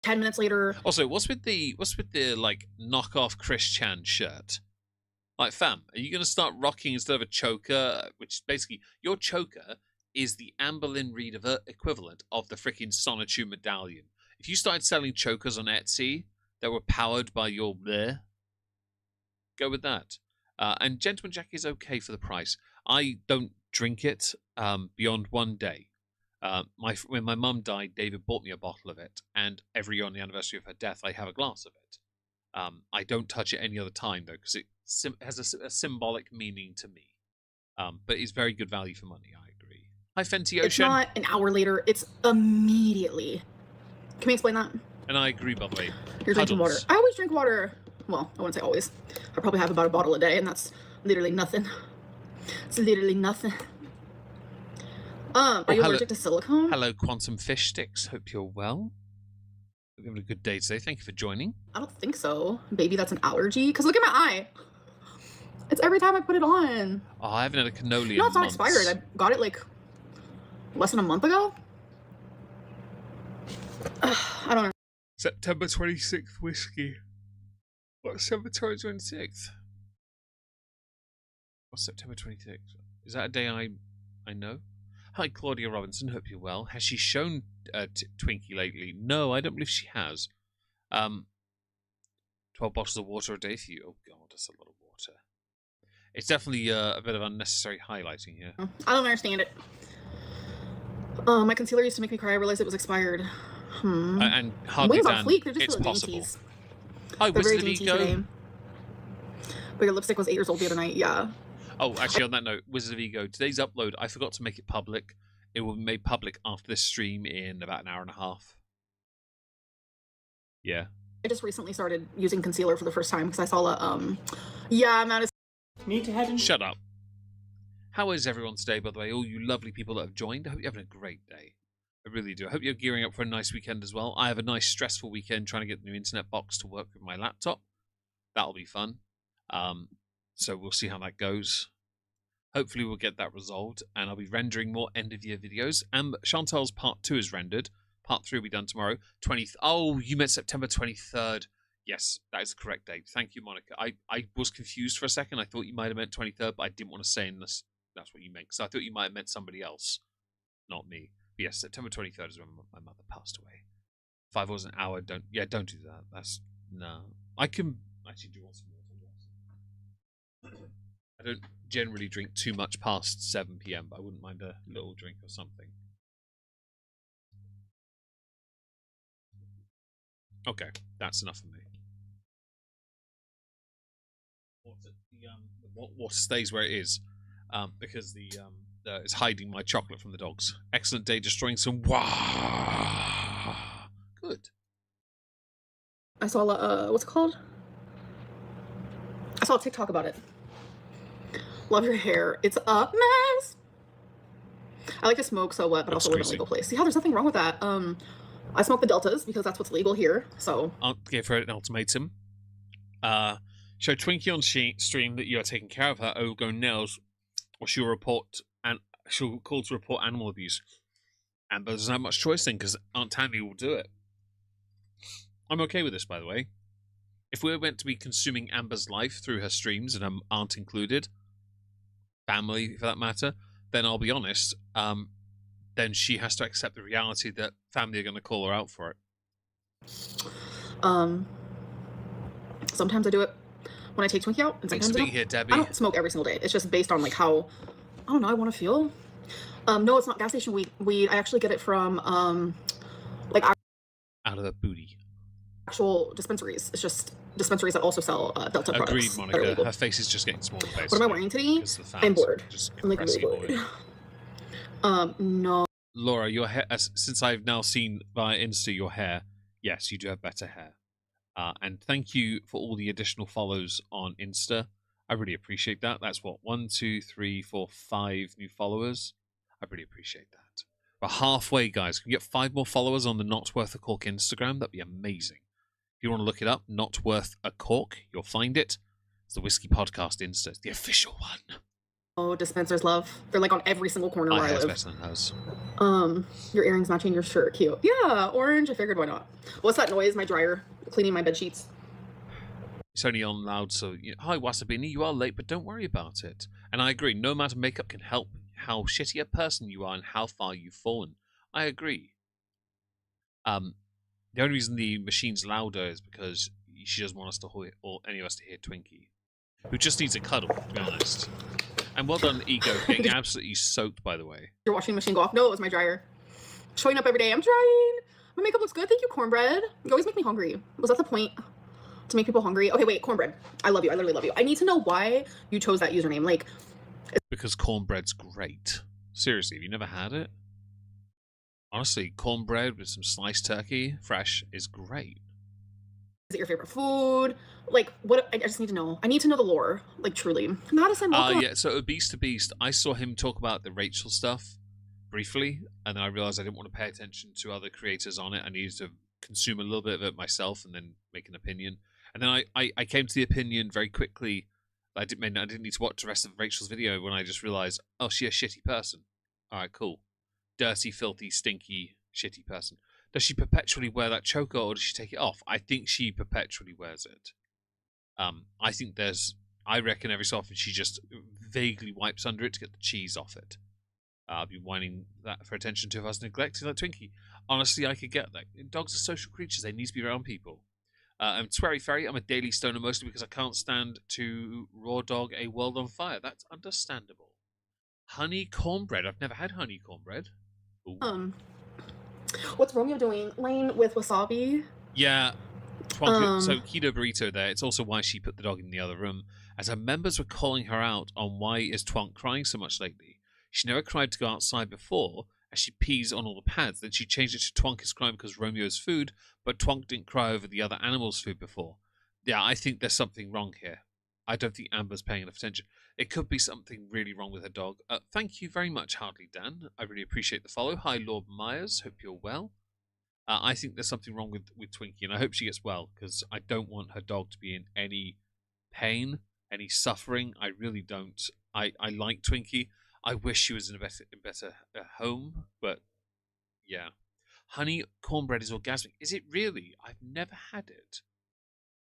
10 minutes later. Also, what's with the like knockoff Chris Chan shirt? Like, fam, are you gonna start rocking instead of a choker? Which is basically your choker is the Amberlynn Reid equivalent of the freaking Sonichu medallion. If you started selling chokers on Etsy that were powered by your bleh, go with that. And Gentleman Jack is okay for the price. I don't drink it beyond one day. When my mum died, David bought me a bottle of it, and every year on the anniversary of her death, I have a glass of it. I don't touch it any other time, though, because it has a symbolic meaning to me. But it's very good value for money, I agree. Hi, Fenty Ocean. It's not an hour later, it's immediately. Can we explain that? And I agree, by the way. You're drinking water. I always drink water. Well, I wouldn't say always. I probably have about a bottle a day, and that's literally nothing. It's literally nothing. Are you allergic to silicone? Hello, Quantum Fish Sticks. Hope you're well. Hope you're having a good day today. Thank you for joining. I don't think so. Maybe that's an allergy. Because look at my eye. It's every time I put it on. Oh, I haven't had a cannoli No, in it's not months. expired. I got it like less than a month ago. I don't know. September 26th whiskey. What's September 26th? What's September 26th? Is that a day I know? Hi, Claudia Robinson. Hope you're well. Has she shown Twinkie lately? No, I don't believe she has. 12 bottles of water a day for you. Oh, God, that's a lot of water. It's definitely a bit of unnecessary highlighting here. I don't understand it. My concealer used to make me cry. I realized it was expired. And hardly Wings on done. fleek. They're just It's little possible. dainties. Hi, They're very Wizard of dainty Ego. today. But your lipstick was 8 years old the other night. Yeah. Oh, actually, on that note, Wizard of Ego, today's upload, I forgot to make it public. It will be made public after this stream in about an hour and a half. Yeah. I just recently started using concealer for the first time because I saw a yeah, I'm out of Need to head and Shut up. How is everyone today, by the way? All you lovely people that have joined. I hope you're having a great day. I really do. I hope you're gearing up for a nice weekend as well. I have a nice stressful weekend trying to get the new internet box to work with my laptop. That'll be fun. So we'll see how that goes. Hopefully we'll get that resolved, and I'll be rendering more end-of-year videos. And Chantal's part 2 is rendered. Part 3 will be done tomorrow. Oh, you meant September 23rd. Yes, that is the correct date. Thank you, Monica. I was confused for a second. I thought you might have meant 23rd, but I didn't want to say unless that's what you meant, because I thought you might have meant somebody else, not me. But yes, September 23rd is when my mother passed away. 5 hours an hour, don't do that. That's, no. I can, actually, do you want some water? I don't generally drink too much past 7 PM, but I wouldn't mind a little drink or something. Okay, that's enough for me. Water stays where it is, because it's hiding my chocolate from the dogs. Excellent day, destroying some. Wow, good. I saw what's it called? I saw a TikTok about it. Love your hair. It's a mess. I like to smoke so what, but Looks also live in a greasy. legal place. Yeah, there's nothing wrong with that. I smoke the Deltas because that's what's legal here. So I'll give her an ultimatum. Show Twinkie on stream that you are taking care of her overgrown nails, or she'll call to report animal abuse. Amber doesn't have much choice then, because Aunt Tammy will do it. I'm okay with this, by the way. If we were meant to be consuming Amber's life through her streams, and her aunt included, family for that matter, then I'll be honest, then she has to accept the reality that family are going to call her out for it. sometimes I do it when I take Twinkie out, and Thanks sometimes for I being don't. here, Debbie. I don't smoke every single day. It's just based on like how, I don't know, I want to feel. No, it's not gas station weed. I actually get it from like Out of the booty. actual dispensaries. It's just dispensaries that also sell Delta products. Agreed, that are Monica. legal. Her face is just getting smaller. What am I wearing today? I'm bored. I'm like really bored. No. Laura, your hair. Since I've now seen via Insta your hair, yes, you do have better hair. And thank you for all the additional follows on Insta. I really appreciate that. That's what, 1, 2, 3, 4, 5 new followers. I really appreciate that. We're halfway, guys. Can we get 5 more followers on the Not Worth a Cork Instagram? That'd be amazing. If you want to look it up, Not Worth a Cork, you'll find it. It's the Whiskey Podcast Insta. It's the official one. Oh, dispensers love. They're like on every single corner where I hair's live. better than hers. Your earrings matching your shirt. Cute. Yeah, orange. I figured why not. What's that noise? My dryer cleaning my bed sheets. It's only on loud, so hi Wasabini, you are late, but don't worry about it. And I agree, no amount of makeup can help how shitty a person you are and how far you've fallen. I agree. The only reason the machine's louder is because she doesn't want us to hear, or any of us to hear Twinkie, who just needs a cuddle, to be honest. And well done, Ego, getting absolutely soaked, by the way. Your washing machine go off. No, it was my dryer. Showing up every day. I'm trying. My makeup looks good. Thank you, cornbread. You always make me hungry. Was that the point? To make people hungry? Okay, wait, cornbread. I love you. I literally love you. I need to know why you chose that username. Like, because cornbread's great. Seriously, have you never had it? Honestly, cornbread with some sliced turkey, fresh, is great. is it your favorite food? Like, what? I just need to know. I need to know the lore. Like, truly. Madison, welcome. Yeah, so Beast to Beast, I saw him talk about the Rachel stuff briefly, and then I realized I didn't want to pay attention to other creators on it. I needed to consume a little bit of it myself and then make an opinion. And then I came to the opinion very quickly. I didn't need to watch the rest of Rachel's video when I just realized, oh, she's a shitty person. All right, cool. Dirty, filthy, stinky, shitty person. Does she perpetually wear that choker, or does she take it off? I think she perpetually wears it. I reckon every so often she just vaguely wipes under it to get the cheese off it. I'll be whining that for attention to if I was neglected like Twinkie. Honestly, I could get that. Dogs are social creatures. They need to be around people. I'm Sweary Ferry. I'm a daily stoner mostly because I can't stand to raw dog a world on fire. That's understandable. Honey cornbread. I've never had honey cornbread. Ooh. What's Romeo doing? Lane with wasabi? Yeah. Twonk, so keto burrito there. It's also why she put the dog in the other room, as her members were calling her out on why is Twonk crying so much lately. She never cried to go outside before, as she pees on all the pads. Then she changed it to Twonk is crying because Romeo's food, but Twonk didn't cry over the other animal's food before. Yeah, I think there's something wrong here. I don't think Amber's paying enough attention. It could be something really wrong with her dog. Thank you very much, Hardly Dan. I really appreciate the follow. Hi, Lord Myers. Hope you're well. I think there's something wrong with Twinkie, and I hope she gets well, because I don't want her dog to be in any pain, any suffering. I really don't. I like Twinkie. I wish she was in a better home, but yeah. Honey cornbread is orgasmic. Is it really? I've never had it.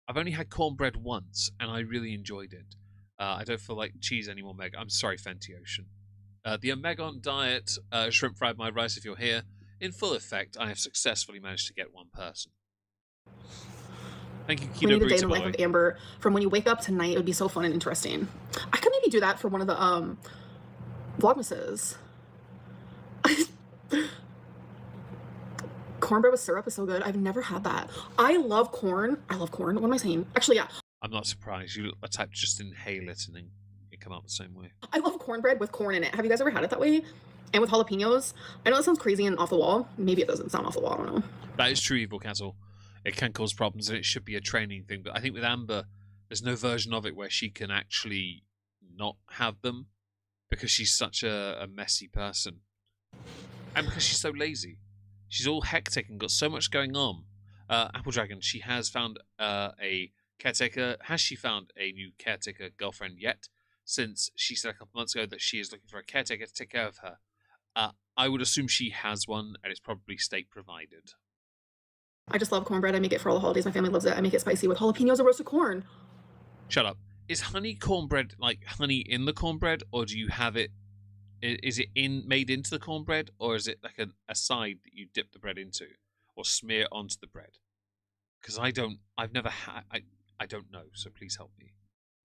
I've only had cornbread once, and I really enjoyed it. I don't feel like cheese anymore, Meg. I'm sorry, Fenty Ocean. The Omegon diet, shrimp fried my rice if you're here. In full effect, I have successfully managed to get one person. Thank you, Keto We need a day in Burrito the life Boy. of Amber. From when you wake up to night, it would be so fun and interesting. I could maybe do that for one of the Vlogmases. Cornbread with syrup is so good. I've never had that. I love corn. I love corn. What am I saying? Actually, yeah. I'm not surprised. You type just inhale it and then it come out the same way. I love cornbread with corn in it. Have you guys ever had it that way? And with jalapenos? I know that sounds crazy and off the wall. Maybe it doesn't sound off the wall. I don't know. That is true, Evil Castle. It can cause problems and it should be a training thing. But I think with Amber, there's no version of it where she can actually not have them because she's such a messy person. And because she's so lazy. She's all hectic and got so much going on. Apple Dragon, she has found a caretaker. Has she found a new caretaker girlfriend yet? Since she said a couple months ago that she is looking for a caretaker to take care of her. I would assume she has one, and it's probably state provided. I just love cornbread. I make it for all the holidays. My family loves it. I make it spicy with jalapenos and roasted corn. Shut up. Is honey cornbread like honey in the cornbread, or do you have it? Is it made into the cornbread, or is it like a side that you dip the bread into, or smear onto the bread? Because I've never had. I don't know. So please help me.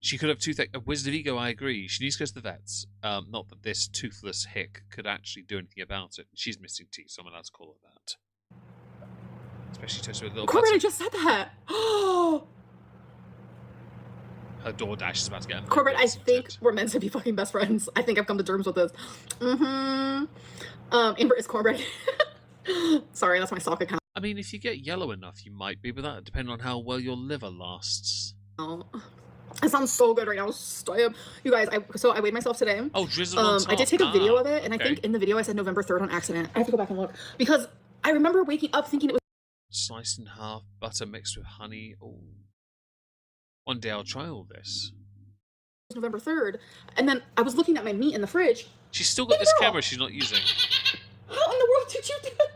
She could have toothache. A Wizard of Ego, I agree. She needs to go to the vets. Not that this toothless hick could actually do anything about it. She's missing teeth, so I'm allowed to call her that. Especially toasted with a little Cornbread, I butter. just said that. Oh, Her DoorDash is about to get Cornbread, I sorted. think we're meant to be fucking best friends. I think I've come to terms with this. Amber is cornbread. Sorry, that's my sock account. I mean, if you get yellow enough, you might be, but that depends on how well your liver lasts. Oh, it sounds so good right now. Stop. You guys, I weighed myself today. Oh, drizzle on top. I did take a video of it, and okay. I think in the video I said November 3rd on accident. I have to go back and look because I remember waking up thinking it was Sliced in half, butter mixed with honey. Oh. One day I'll try all this. November 3rd, and then I was looking at my meat in the fridge. She's still got this Girl. camera she's not using. How in the world did you do that?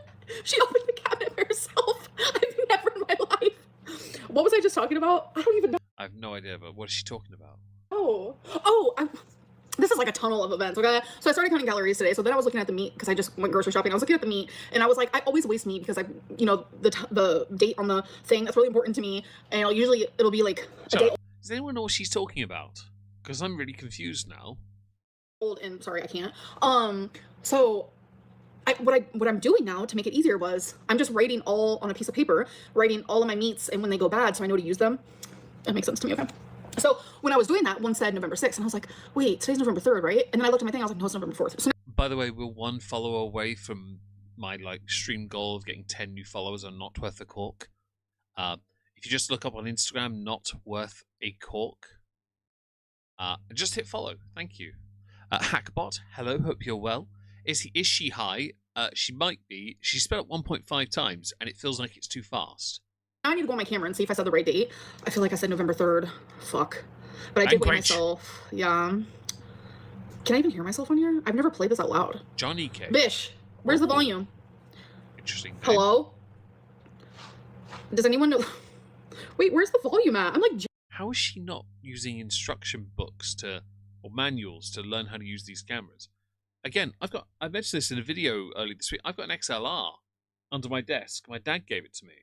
She opened the cabinet for herself. I've never in my life. What was I just talking about? I don't even know. I have no idea, but what is she talking about? This is like a tunnel of events, okay? So I started counting calories today. So then I was looking at the meat because I just went grocery shopping. I was looking at the meat and I was like, I always waste meat because the date on the thing, that's really important to me. And usually it'll be like a day Does anyone know what she's talking about? Because I'm really confused now. old and sorry, I can't. So what I'm doing now to make it easier was I'm just writing all on a piece of paper, writing all of my meats and when they go bad so I know to use them. That makes sense to me, okay? So when I was doing that, one said November 6th, and I was like, wait, today's November 3rd, right? And then I looked at my thing, I was like, no, it's November 4th. So By the way, we're one follower away from my stream goal of getting 10 new followers on Not Worth a Cork. If you just look up on Instagram, Not Worth a Cork, just hit follow. Thank you. Hackbot, hello, hope you're well. Is she high? She might be. She sped up 1.5 times, and it feels like it's too fast. now I need to go on my camera and see if I said the right date. I feel like I said November 3rd. Fuck. But I did weigh myself. Yeah. Can I even hear myself on here? I've never played this out loud. Johnny K. Bish, where's the volume? Interesting. name. Hello? Does anyone know? Wait, where's the volume at? I'm like, How is she not using instruction books or manuals to learn how to use these cameras? again, I mentioned this in a video earlier this week. I've got an XLR under my desk. My dad gave it to me,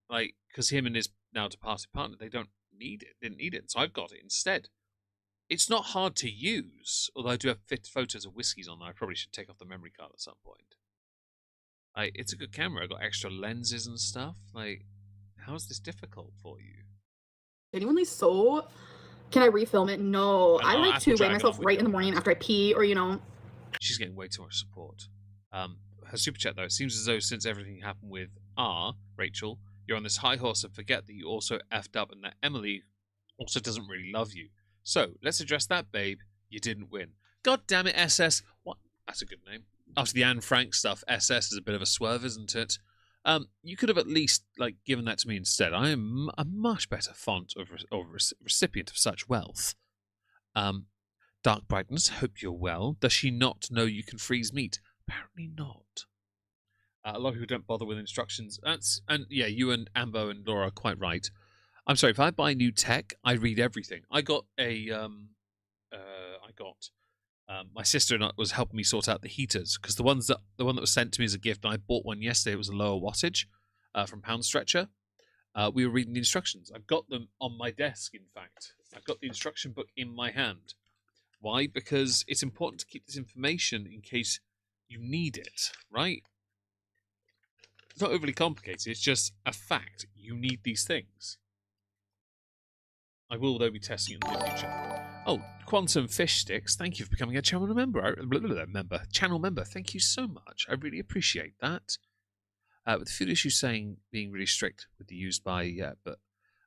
like because him and his now departed partner didn't need it, so I've got it instead. It's not hard to use, although I do have photos of whiskies on there. I probably should take off the memory card at some point. It's a good camera. I've got extra lenses and stuff. Like, how is this difficult for you? Genuinely so. Can I refilm it? No. I like to weigh myself right in the morning after I pee, or She's getting way too much support. Her super chat though, it seems as though since everything happened with Rachel, you're on this high horse and forget that you also effed up and that Emily also doesn't really love you. So let's address that, babe. You didn't win. God damn it, SS. What? That's a good name. After the Anne Frank stuff, SS is a bit of a swerve, isn't it? You could have at least given that to me instead. I am a much better font of recipient of such wealth. Dark Brightness, hope you're well. Does she not know you can freeze meat? Apparently not. A lot of people don't bother with instructions. And yeah, you and Amber and Laura are quite right. I'm sorry, if I buy new tech, I read everything. I got my sister was helping me sort out the heaters because the one that was sent to me as a gift, and I bought one yesterday. It was a lower wattage from Pound Stretcher. We were reading the instructions. I've got them on my desk. In fact, I've got the instruction book in my hand. Why? Because it's important to keep this information in case you need it. Right? It's not overly complicated. It's just a fact. You need these things. I will, though, be testing it in the future. Oh, Quantum Fish Sticks, thank you for becoming a channel member. Channel member, thank you so much. I really appreciate that. With the food issue saying being really strict with the used by,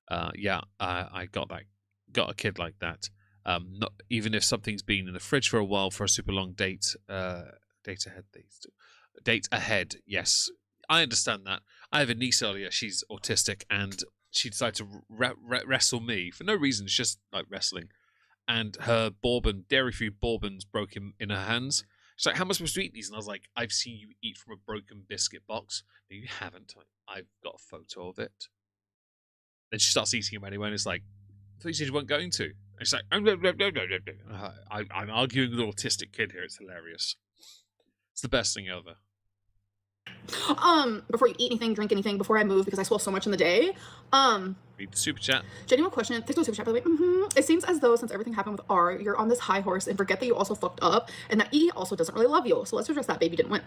I got that. Got a kid like that. Not even if something's been in the fridge for a while for a super long date ahead. Yes, I understand that. I have a niece earlier. She's autistic, and she decided to wrestle me for no reason. It's just like wrestling. And her bourbon, dairy-free bourbons, broke in her hands. She's like, how am I supposed to eat these? And I was like, I've seen you eat from a broken biscuit box. No, you haven't. I've got a photo of it. Then she starts eating them anyway, and it's like, I thought you said you weren't going to. And she's like, I'm arguing with an autistic kid here. It's hilarious. It's the best thing ever. Before you eat anything, drink anything, before I move, because I swallow so much in the day, read the super chat. Genuine question. Thanks for the super chat, by the way. It seems as though since everything happened with R, you're on this high horse and forget that you also fucked up and that E also doesn't really love you. So let's address that, baby didn't win.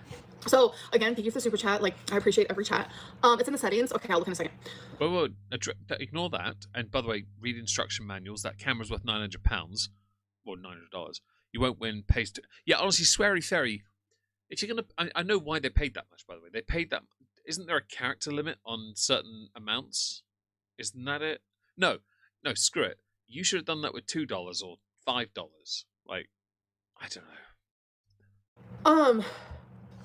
So again, thank you for the super chat. Like, I appreciate every chat. It's in the settings. Okay, I'll look in a second. Well, ignore that. And by the way, read instruction manuals. That camera's worth £900 or $900. You won't win. Yeah, honestly, Sweary Ferry. If you're gonna, I know why they paid that much. By the way, they paid that. Isn't there a character limit on certain amounts? Isn't that it? No, screw it. You should have done that with $2 or $5. Like, I don't know.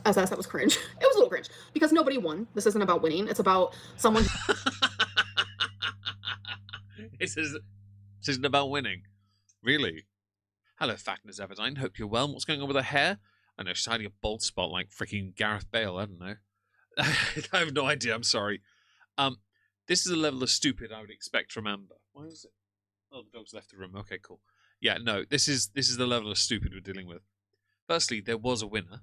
As I said, was cringe. It was a little cringe because nobody won. This isn't about winning. It's about someone. This isn't about winning. Really? Hello, Fatness Everdine. Hope you're well. What's going on with her hair? I know she's hiding a bald spot like freaking Gareth Bale. I don't know. I have no idea. I'm sorry. This is a level of stupid I would expect from Amber. Why is it? Oh, the dog's left the room. Okay, cool. Yeah, no. This is the level of stupid we're dealing with. Firstly, there was a winner.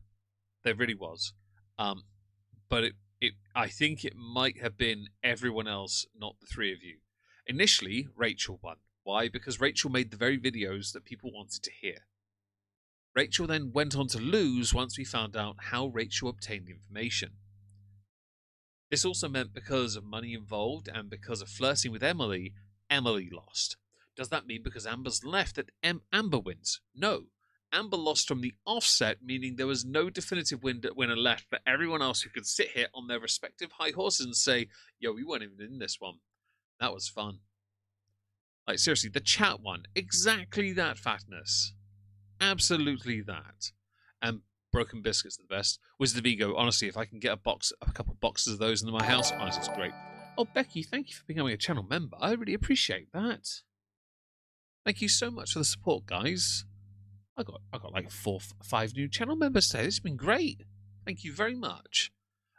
There really was. But I think it might have been everyone else, not the three of you. Initially, Rachel won. Why? Because Rachel made the very videos that people wanted to hear. Rachel then went on to lose once we found out how Rachel obtained the information. This also meant because of money involved and because of flirting with Emily, Emily lost. Does that mean because Amber's left that Amber wins? No. Amber lost from the offset, meaning there was no definitive winner left for everyone else who could sit here on their respective high horses and say, yo, we weren't even in this one. That was fun. Like, seriously, the chat won. Exactly that, Fatness. Absolutely that. And Broken Biscuits are the best. Wizard of Ego, honestly, if I can get a couple boxes of those into my house, honestly, it's great. Oh, Becky, thank you for becoming a channel member. I really appreciate that. Thank you so much for the support, guys. I got like 5 new channel members today. This has been great. Thank you very much.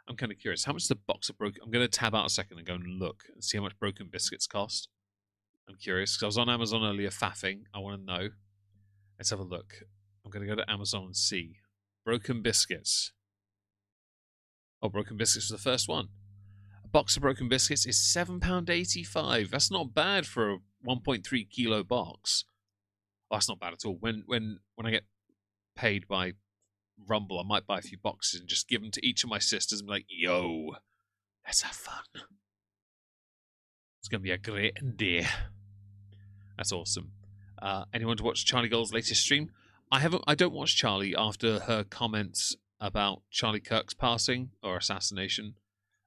I'm kind of curious. How much is the box of broken... I'm going to tab out a second and go and look and see how much Broken Biscuits cost. I'm curious, because I was on Amazon earlier faffing. I want to know. Let's have a look. I'm going to go to Amazon and see. Broken biscuits. Oh, broken biscuits was the first one. A box of broken biscuits is £7.85. That's not bad for a 1.3 kilo box. Oh, that's not bad at all. When I get paid by Rumble, I might buy a few boxes and just give them to each of my sisters and be like, yo, let's have fun. It's going to be a great day. That's awesome. Anyone to watch Charlie Gold's latest stream? I don't watch Charlie after her comments about Charlie Kirk's passing or assassination.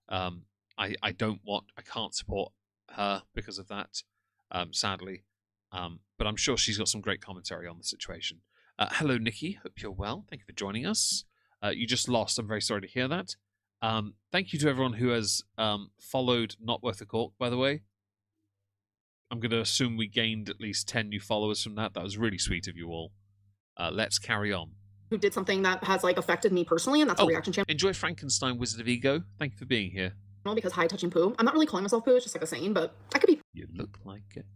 I can't support her because of that, sadly. But I'm sure she's got some great commentary on the situation. Hello, Nikki. Hope you're well. Thank you for joining us. You just lost. I'm very sorry to hear that. Thank you to everyone who has followed Not Worth a Cork, by the way. I'm going to assume we gained at least 10 new followers from that. That was really sweet of you all. Let's carry on. Who did something that has like affected me personally, and that's a reaction channel. Enjoy Frankenstein Wizard of Ego. Thank you for being here. Because high touching poo. I'm not really calling myself poo, it's just like a saying, but I could be You look like it.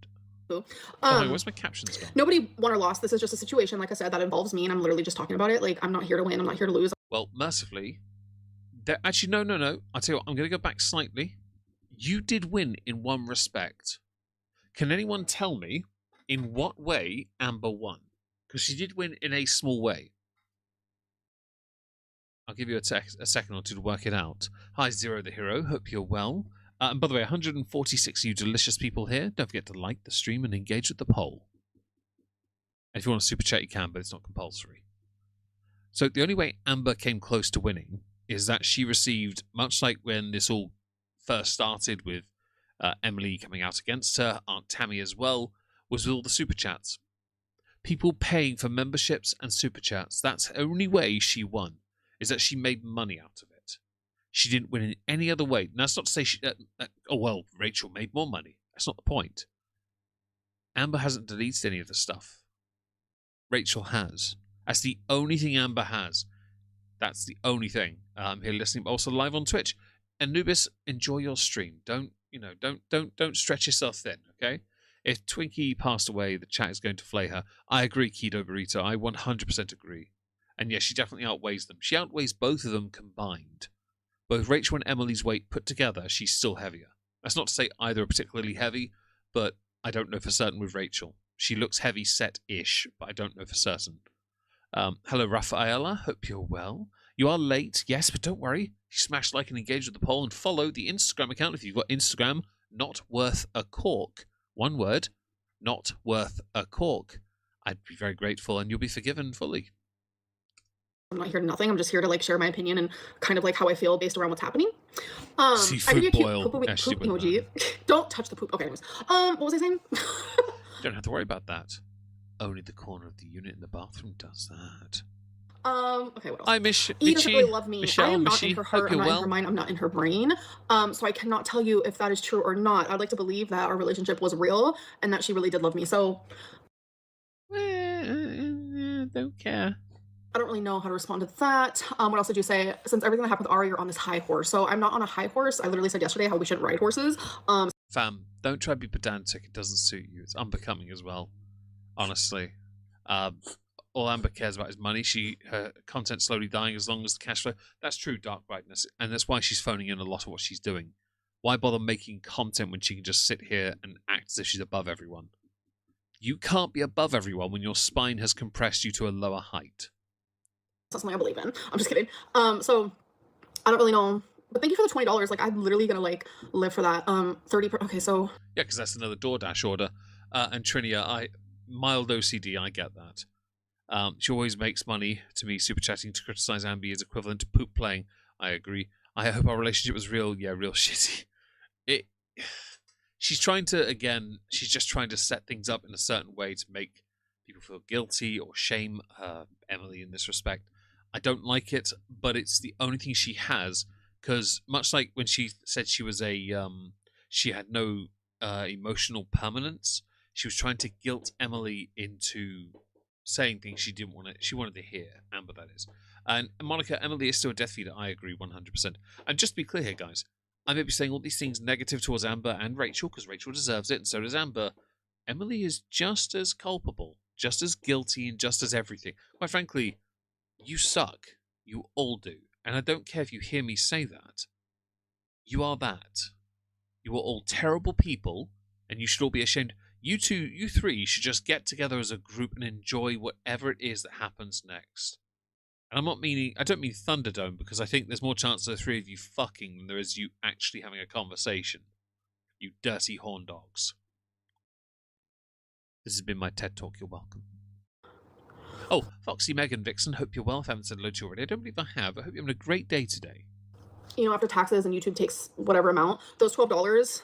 poo. Where's my captions gone? Nobody won or lost. This is just a situation, like I said, that involves me, and I'm literally just talking about it. Like, I'm not here to win, I'm not here to lose. Well, mercifully, actually, no. I'll tell you what, I'm going to go back slightly. You did win in one respect. Can anyone tell me in what way Amber won? Because she did win in a small way. I'll give you a second or two to work it out. Hi, Zero the Hero. Hope you're well. And by the way, 146 of you delicious people here. Don't forget to like the stream and engage with the poll. And if you want to super chat, you can, but it's not compulsory. So the only way Amber came close to winning is that she received, much like when this all first started with Emily coming out against her, Aunt Tammy as well, was with all the super chats. People paying for memberships and super chats. That's the only way she won, is that she made money out of it. She didn't win in any other way. Now, that's not to say Rachel made more money. That's not the point. Amber hasn't deleted any of the stuff. Rachel has. That's the only thing Amber has. That's the only thing. I'm here listening, but also live on Twitch. Anubis, enjoy your stream. Don't stretch yourself thin, okay? If Twinkie passed away, the chat is going to flay her. I agree, Keto Burrito. I 100% agree. And yes, she definitely outweighs them. She outweighs both of them combined. Both Rachel and Emily's weight put together, she's still heavier. That's not to say either are particularly heavy, but I don't know for certain with Rachel. She looks heavy set-ish, but I don't know for certain. Hello, Rafaela. Hope you're well. You are late, yes, but don't worry. Smash like and engage with the poll and follow the Instagram account if you've got Instagram. Not Worth a Cork. One word. Not Worth a Cork. I'd be very grateful and you'll be forgiven fully. I'm not here to nothing. I'm just here to like share my opinion and kind of like how I feel based around what's happening. Seafood I give you a boil. cute poop emoji. Don't touch the poop. Okay, anyways. What was I saying? You don't have to worry about that. Only the corner of the unit in the bathroom does that. Okay, what else? Hi, Miss E doesn't really love me. Michelle, I am not Mishy, in her heart, I'm not in her mind, I'm not in her brain. So I cannot tell you if that is true or not. I'd like to believe that our relationship was real and that she really did love me. So don't care. I don't really know how to respond to that. What else did you say? Since everything that happened with Ari, you're on this high horse. So I'm not on a high horse. I literally said yesterday how we shouldn't ride horses. Fam, don't try to be pedantic. It doesn't suit you. It's unbecoming as well. Honestly. All Amber cares about is money. Her content's slowly dying as long as the cash flow. That's true, Dark Brightness. And that's why she's phoning in a lot of what she's doing. Why bother making content when she can just sit here and act as if she's above everyone? You can't be above everyone when your spine has compressed you to a lower height. That's something I believe in. I'm just kidding. So I don't really know. But thank you for the $20. Like, I'm literally gonna like live for that. 30 okay, so yeah, because that's another DoorDash order. And Trinia, mild OCD, I get that. She always makes money. To me, super chatting to criticize Ambi is equivalent to poop playing. I agree. I hope our relationship was real. Yeah, real shitty. She's trying to, again, she's just trying to set things up in a certain way to make people feel guilty or shame Emily in this respect. I don't like it, but it's the only thing she has, because much like when she said she was she had no emotional permanence, she was trying to guilt Emily into saying things she wanted to hear. Amber, that is. And Monica, Emily is still a death feeder. I agree 100%. And just to be clear here, guys, I may be saying all these things negative towards Amber and Rachel, because Rachel deserves it, and so does Amber. Emily is just as culpable. just as guilty and just as everything. Quite frankly, you suck. You all do. And I don't care if you hear me say that. You are that. You are all terrible people, and you should all be ashamed. You two, you three should just get together as a group and enjoy whatever it is that happens next. And I don't mean Thunderdome, because I think there's more chance of the three of you fucking than there is you actually having a conversation. You dirty horn dogs. This has been my TED Talk. You're welcome. Oh, Foxy, Megan, Vixen, hope you're well. If I haven't said hello to you already, I don't believe I have. I hope you're having a great day today. You know, after taxes and YouTube takes whatever amount, those $12,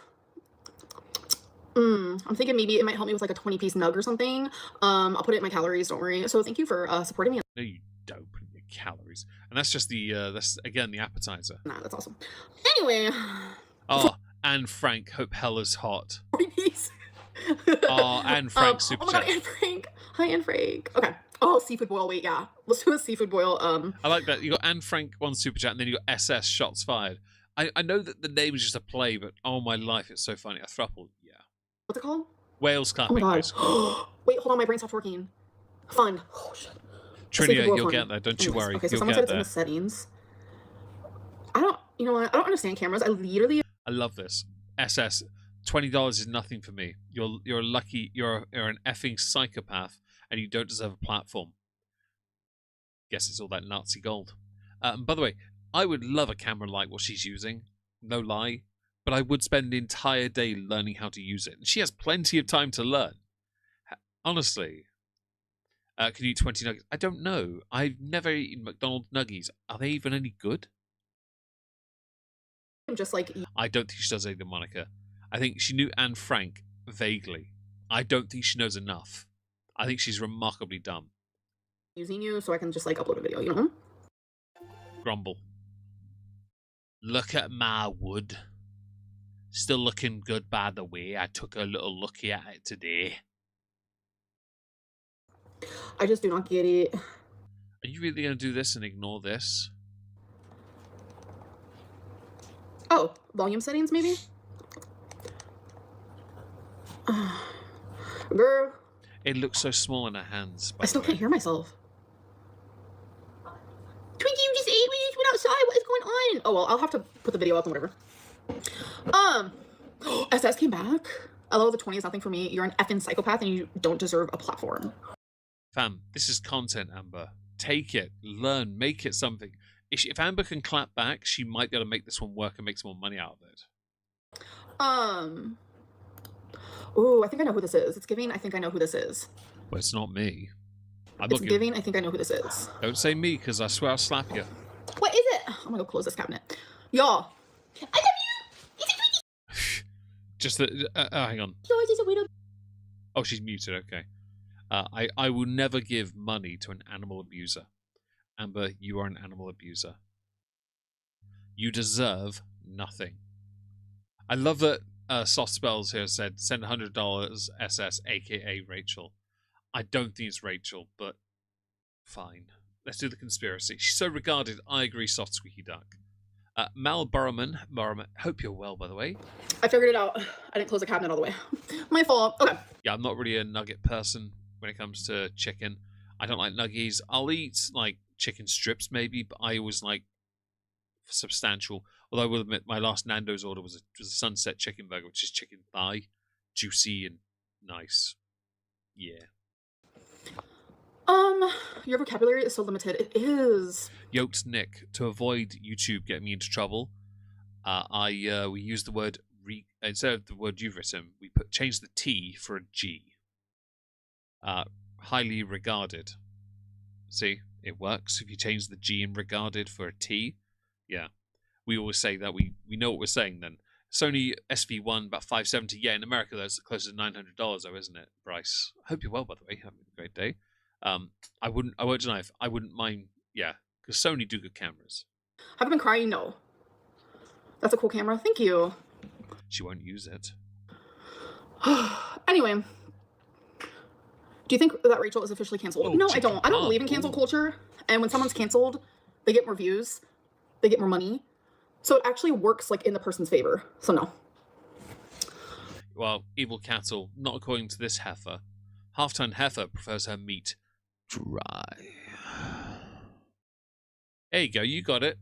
I'm thinking maybe it might help me with like a 20-piece nug or something. I'll put it in my calories, don't worry. So thank you for supporting me. No, you don't put in your calories. And that's just that's again the appetizer. Nah, that's awesome. Anyway. Oh, Anne Frank, hope hell is hot. 40-piece. Oh, Anne Frank, super oh my chat. God, Anne Frank. Hi, Anne Frank. Okay. Oh, seafood boil. Wait, yeah. Let's do a seafood boil. I like that. You got Anne Frank, one super chat, and then you got SS shots fired. I know that the name is just a play, but oh my life, it's so funny. A thruple, yeah. What's it called? Wales Oh clapping. my God. Wait, hold on. My brain stopped working. Fun. Oh, shit. Trinia, Boil you'll fun. get there. Don't you Anyways, worry. Okay, so You'll someone get said it's there. in the settings. You know what? I don't understand cameras. I literally. I love this. SS, $20 is nothing for me. You're lucky. You're an effing psychopath, and you don't deserve a platform. Guess it's all that Nazi gold. By the way, I would love a camera like what she's using. No lie. But I would spend the entire day learning how to use it. And she has plenty of time to learn. Honestly. Can you eat 20 nuggets? I don't know. I've never eaten McDonald's nuggies. Are they even any good? I'm just like. I don't think she does either, Monica. I think she knew Anne Frank vaguely. I don't think she knows enough. I think she's remarkably dumb. Using you so I can just like upload a video, you know? Grumble. Look at my wood. Still looking good, by the way. I took a little looky at it today. I just do not get it. Are you really going to do this and ignore this? Oh, volume settings maybe? Girl. It looks so small in her hands. I still can't hear myself. Twinkie, you just ate. We just went outside. What is going on? Oh, well, I'll have to put the video up and whatever. SS came back. Hello, the 20 is nothing for me. You're an effing psychopath and you don't deserve a platform. Fam, this is content, Amber. Take it, learn, make it something. If Amber can clap back, she might be able to make this one work and make some more money out of it. Ooh, I think I know who this is. It's giving, I think I know who this is. Well, it's not me. It's giving, I think I know who this is. Don't say me, because I swear I'll slap you. What is it? I'm gonna go close this cabinet. Y'all. I love you! It's a Twinkie! Just that, hang on. Yours is a widow. Oh, she's muted, okay. I will never give money to an animal abuser. Amber, you are an animal abuser. You deserve nothing. I love that Soft Spells here said, send $100 SS, aka Rachel. I don't think it's Rachel, but fine. Let's do the conspiracy. She's so regarded, I agree, Soft Squeaky Duck. Mal Burrowman, hope you're well, by the way. I figured it out. I didn't close the cabinet all the way. My fault. Okay. Yeah, I'm not really a nugget person when it comes to chicken. I don't like nuggies. I'll eat, like, chicken strips, maybe, but I always like substantial. Although I will admit, my last Nando's order was a sunset chicken burger, which is chicken thigh. Juicy and nice. Yeah. Your vocabulary is so limited. It is. Yoked Nick, to avoid YouTube getting me into trouble, we use the word instead of the word you've written, we change the T for a G. Highly regarded. See, it works if you change the G in regarded for a T. Yeah, we always say that we know what we're saying. Then Sony SV1 about $570. Yeah, in America that's closer to $900 though, isn't it, Bryce? I hope you're well, by the way. Having a great day. I won't deny if I wouldn't mind. Yeah, because Sony do good cameras. Have I been crying? No. That's a cool camera. Thank you. She won't use it. Anyway, do you think that Rachel is officially canceled? Oh, no, I don't. I don't believe in cancel ooh. culture. And when someone's canceled, they get more views, they get more money. So it actually works like in the person's favor. So no. Well, evil cattle, not according to this heifer. Half-ton heifer prefers her meat dry. There you go, you got it.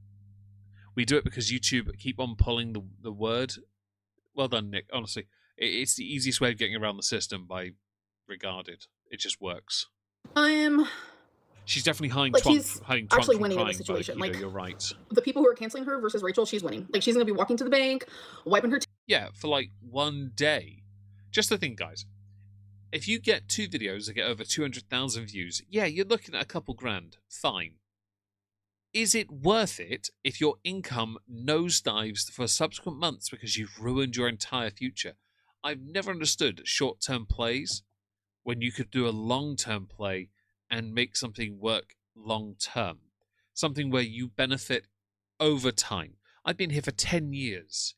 We do it because YouTube keep on pulling the word. Well done, Nick. Honestly, it's the easiest way of getting around the system by regarded. It just works. She's definitely hiding like, Trump, she's hiding Trump actually from winning in crying, this situation. But, Like, you're right. The people who are canceling her versus Rachel, she's winning. Like, she's gonna be walking to the bank, wiping her. Yeah, for like one day. Just the thing, guys. If you get 2 videos that get over 200,000 views, yeah, you're looking at a couple grand. Fine. Is it worth it if your income nosedives for subsequent months because you've ruined your entire future? I've never understood short-term plays when you could do a long-term play and make something work long-term. Something where you benefit over time. I've been here for 10 years,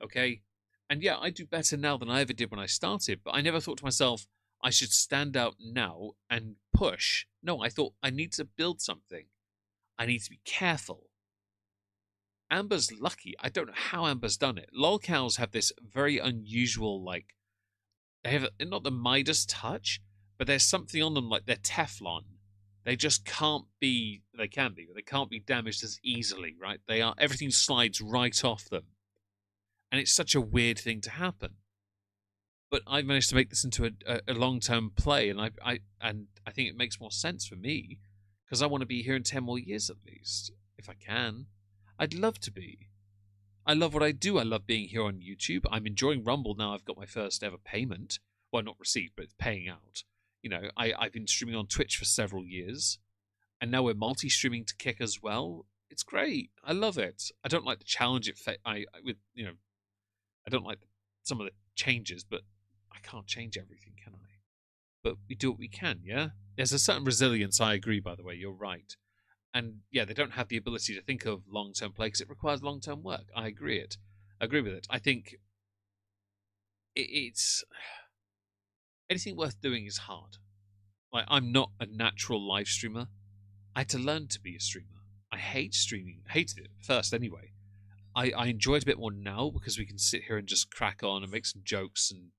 okay? And yeah, I do better now than I ever did when I started, but I never thought to myself, I should stand out now and push. No, I thought I need to build something. I need to be careful. Amber's lucky. I don't know how Amber's done it. Lolcows have this very unusual, like, they have not the Midas touch, but there's something on them like they're Teflon. They just can't be, they can be, but they can't be damaged as easily, right? They are, everything slides right off them. And it's such a weird thing to happen. But I've managed to make this into a long-term play, and I think it makes more sense for me, because I want to be here in 10 more years at least, if I can. I'd love to be. I love what I do. I love being here on YouTube. I'm enjoying Rumble now. I've got my first ever payment. Well, not received, but it's paying out. You know, I've been streaming on Twitch for several years, and now we're multi-streaming to Kick as well. It's great. I love it. I don't like the challenge I don't like some of the changes, but I can't change everything, can I? But we do what we can, yeah? There's a certain resilience, I agree, by the way, you're right. And yeah, they don't have the ability to think of long-term play because it requires long-term work. I agree with it. I think it's anything worth doing is hard. Like, I'm not a natural live streamer. I had to learn to be a streamer. I hate streaming. Hated it first anyway. I enjoy it a bit more now because we can sit here and just crack on and make some jokes, and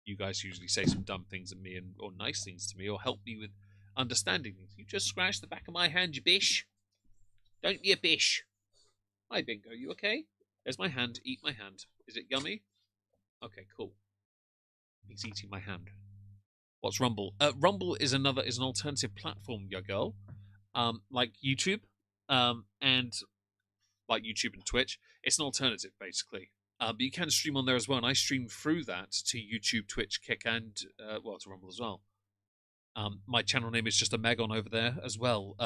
you guys usually say some dumb things at me or nice things to me or help me with understanding things. You just scratched the back of my hand, you bish. Don't you, bish? Hi, Bingo. You okay? There's my hand. Eat my hand. Is it yummy? Okay, cool. He's eating my hand. What's Rumble? Rumble is an alternative platform, your girl. Like YouTube, and like YouTube and Twitch. It's an alternative, basically. But you can stream on there as well, and I stream through that to YouTube, Twitch, Kick, and to Rumble as well. My channel name is just a Megon over there as well.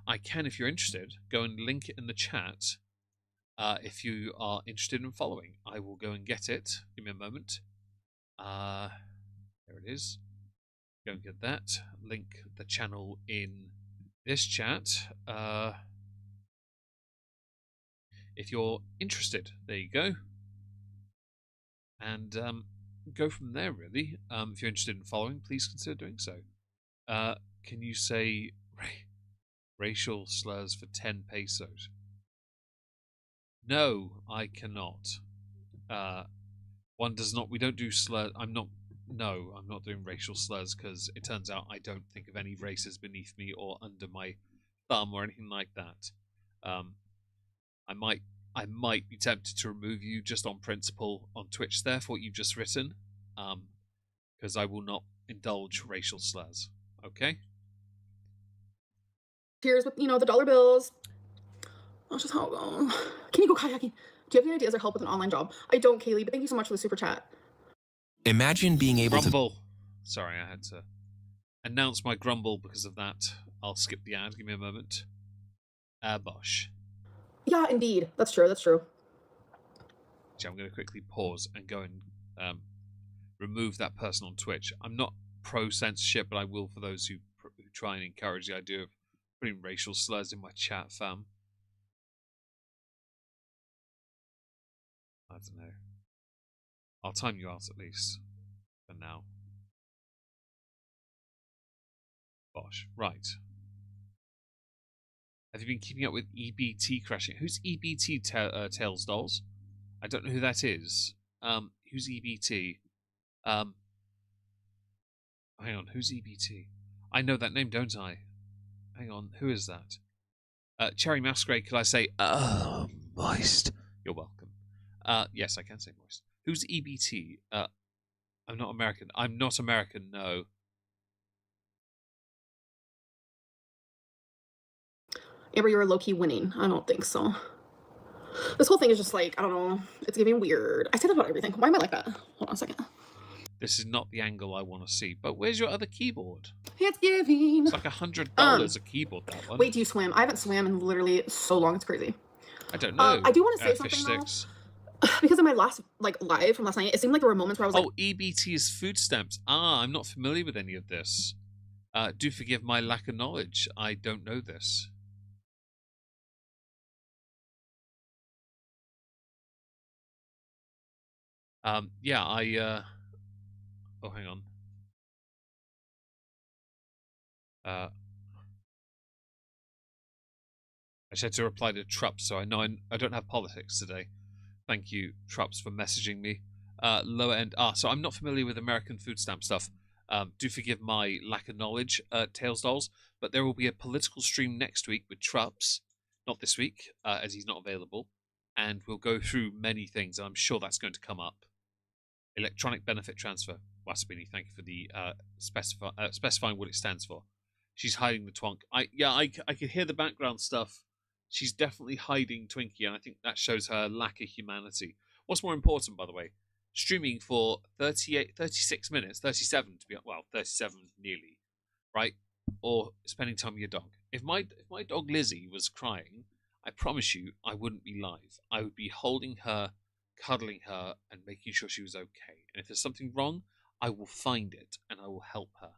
I can, if you're interested, go and link it in the chat. If you are interested in following, I will go and get it. Give me a moment. There it is. Go and get that. Link the channel in this chat. If you're interested, there you go. And go from there, really. If you're interested in following, please consider doing so. Can you say racial slurs for 10 pesos? No, I cannot. One does not. We don't do slurs. I'm not doing racial slurs because it turns out I don't think of any races beneath me or under my thumb or anything like that. I might be tempted to remove you just on principle on Twitch there for what you've just written, because I will not indulge racial slurs. Okay. Tears with, the dollar bills. That's just how it goes. Can you go kayaking? Do you have any ideas or help with an online job? I don't, Kaylee, but thank you so much for the super chat. Imagine being able Grumble. Sorry, I had to announce my grumble because of that. I'll skip the ad. Give me a moment. Bosh. Yeah, indeed. That's true. Actually, I'm going to quickly pause and go and remove that person on Twitch. I'm not pro-censorship, but I will for those who try and encourage the idea of putting racial slurs in my chat, fam. I don't know. I'll time you out at least for now. Bosh. Right. Have you been keeping up with EBT crashing? Who's EBT, Tails Dolls? I don't know who that is. Who's EBT? Hang Hang on, who's EBT? I know that name, don't I? Hang on, who is that? Cherry Masquerade, could I say, moist? You're welcome. Yes, I can say moist. Who's EBT? I'm not American. I'm not American, no. Amber, you're low-key winning. I don't think so. This whole thing is just like, I don't know. It's giving weird. I say that about everything. Why am I like that? Hold on a second. This is not the angle I want to see. But where's your other keyboard? It's giving. It's like $100 a keyboard, that one. Wait, do you swim? I haven't swam in literally so long. It's crazy. I don't know. I do want to say Fish something though. sticks. Because in my last live from last night, it seemed like there were moments where I was like, Oh, EBT is food stamps. I'm not familiar with any of this. Do forgive my lack of knowledge. I don't know this. Yeah, oh, hang on. I just had to reply to Trups, so I know I don't have politics today. Thank you, Trups, for messaging me. Lower end. So I'm not familiar with American food stamp stuff. Do forgive my lack of knowledge, Tails Dolls, but there will be a political stream next week with Trups. Not this week, as he's not available. And we'll go through many things, and I'm sure that's going to come up. Electronic benefit transfer. Wasabini, thank you for the specifying what it stands for. She's hiding the twonk. I could hear the background stuff. She's definitely hiding Twinkie, and I think that shows her lack of humanity. What's more important, by the way, streaming for 36 minutes, 37 to be, well, 37 nearly, right? Or spending time with your dog. If my dog Lizzie was crying, I promise you I wouldn't be live. I would be holding her, cuddling her, and making sure she was okay. And if there's something wrong, I will find it and I will help her.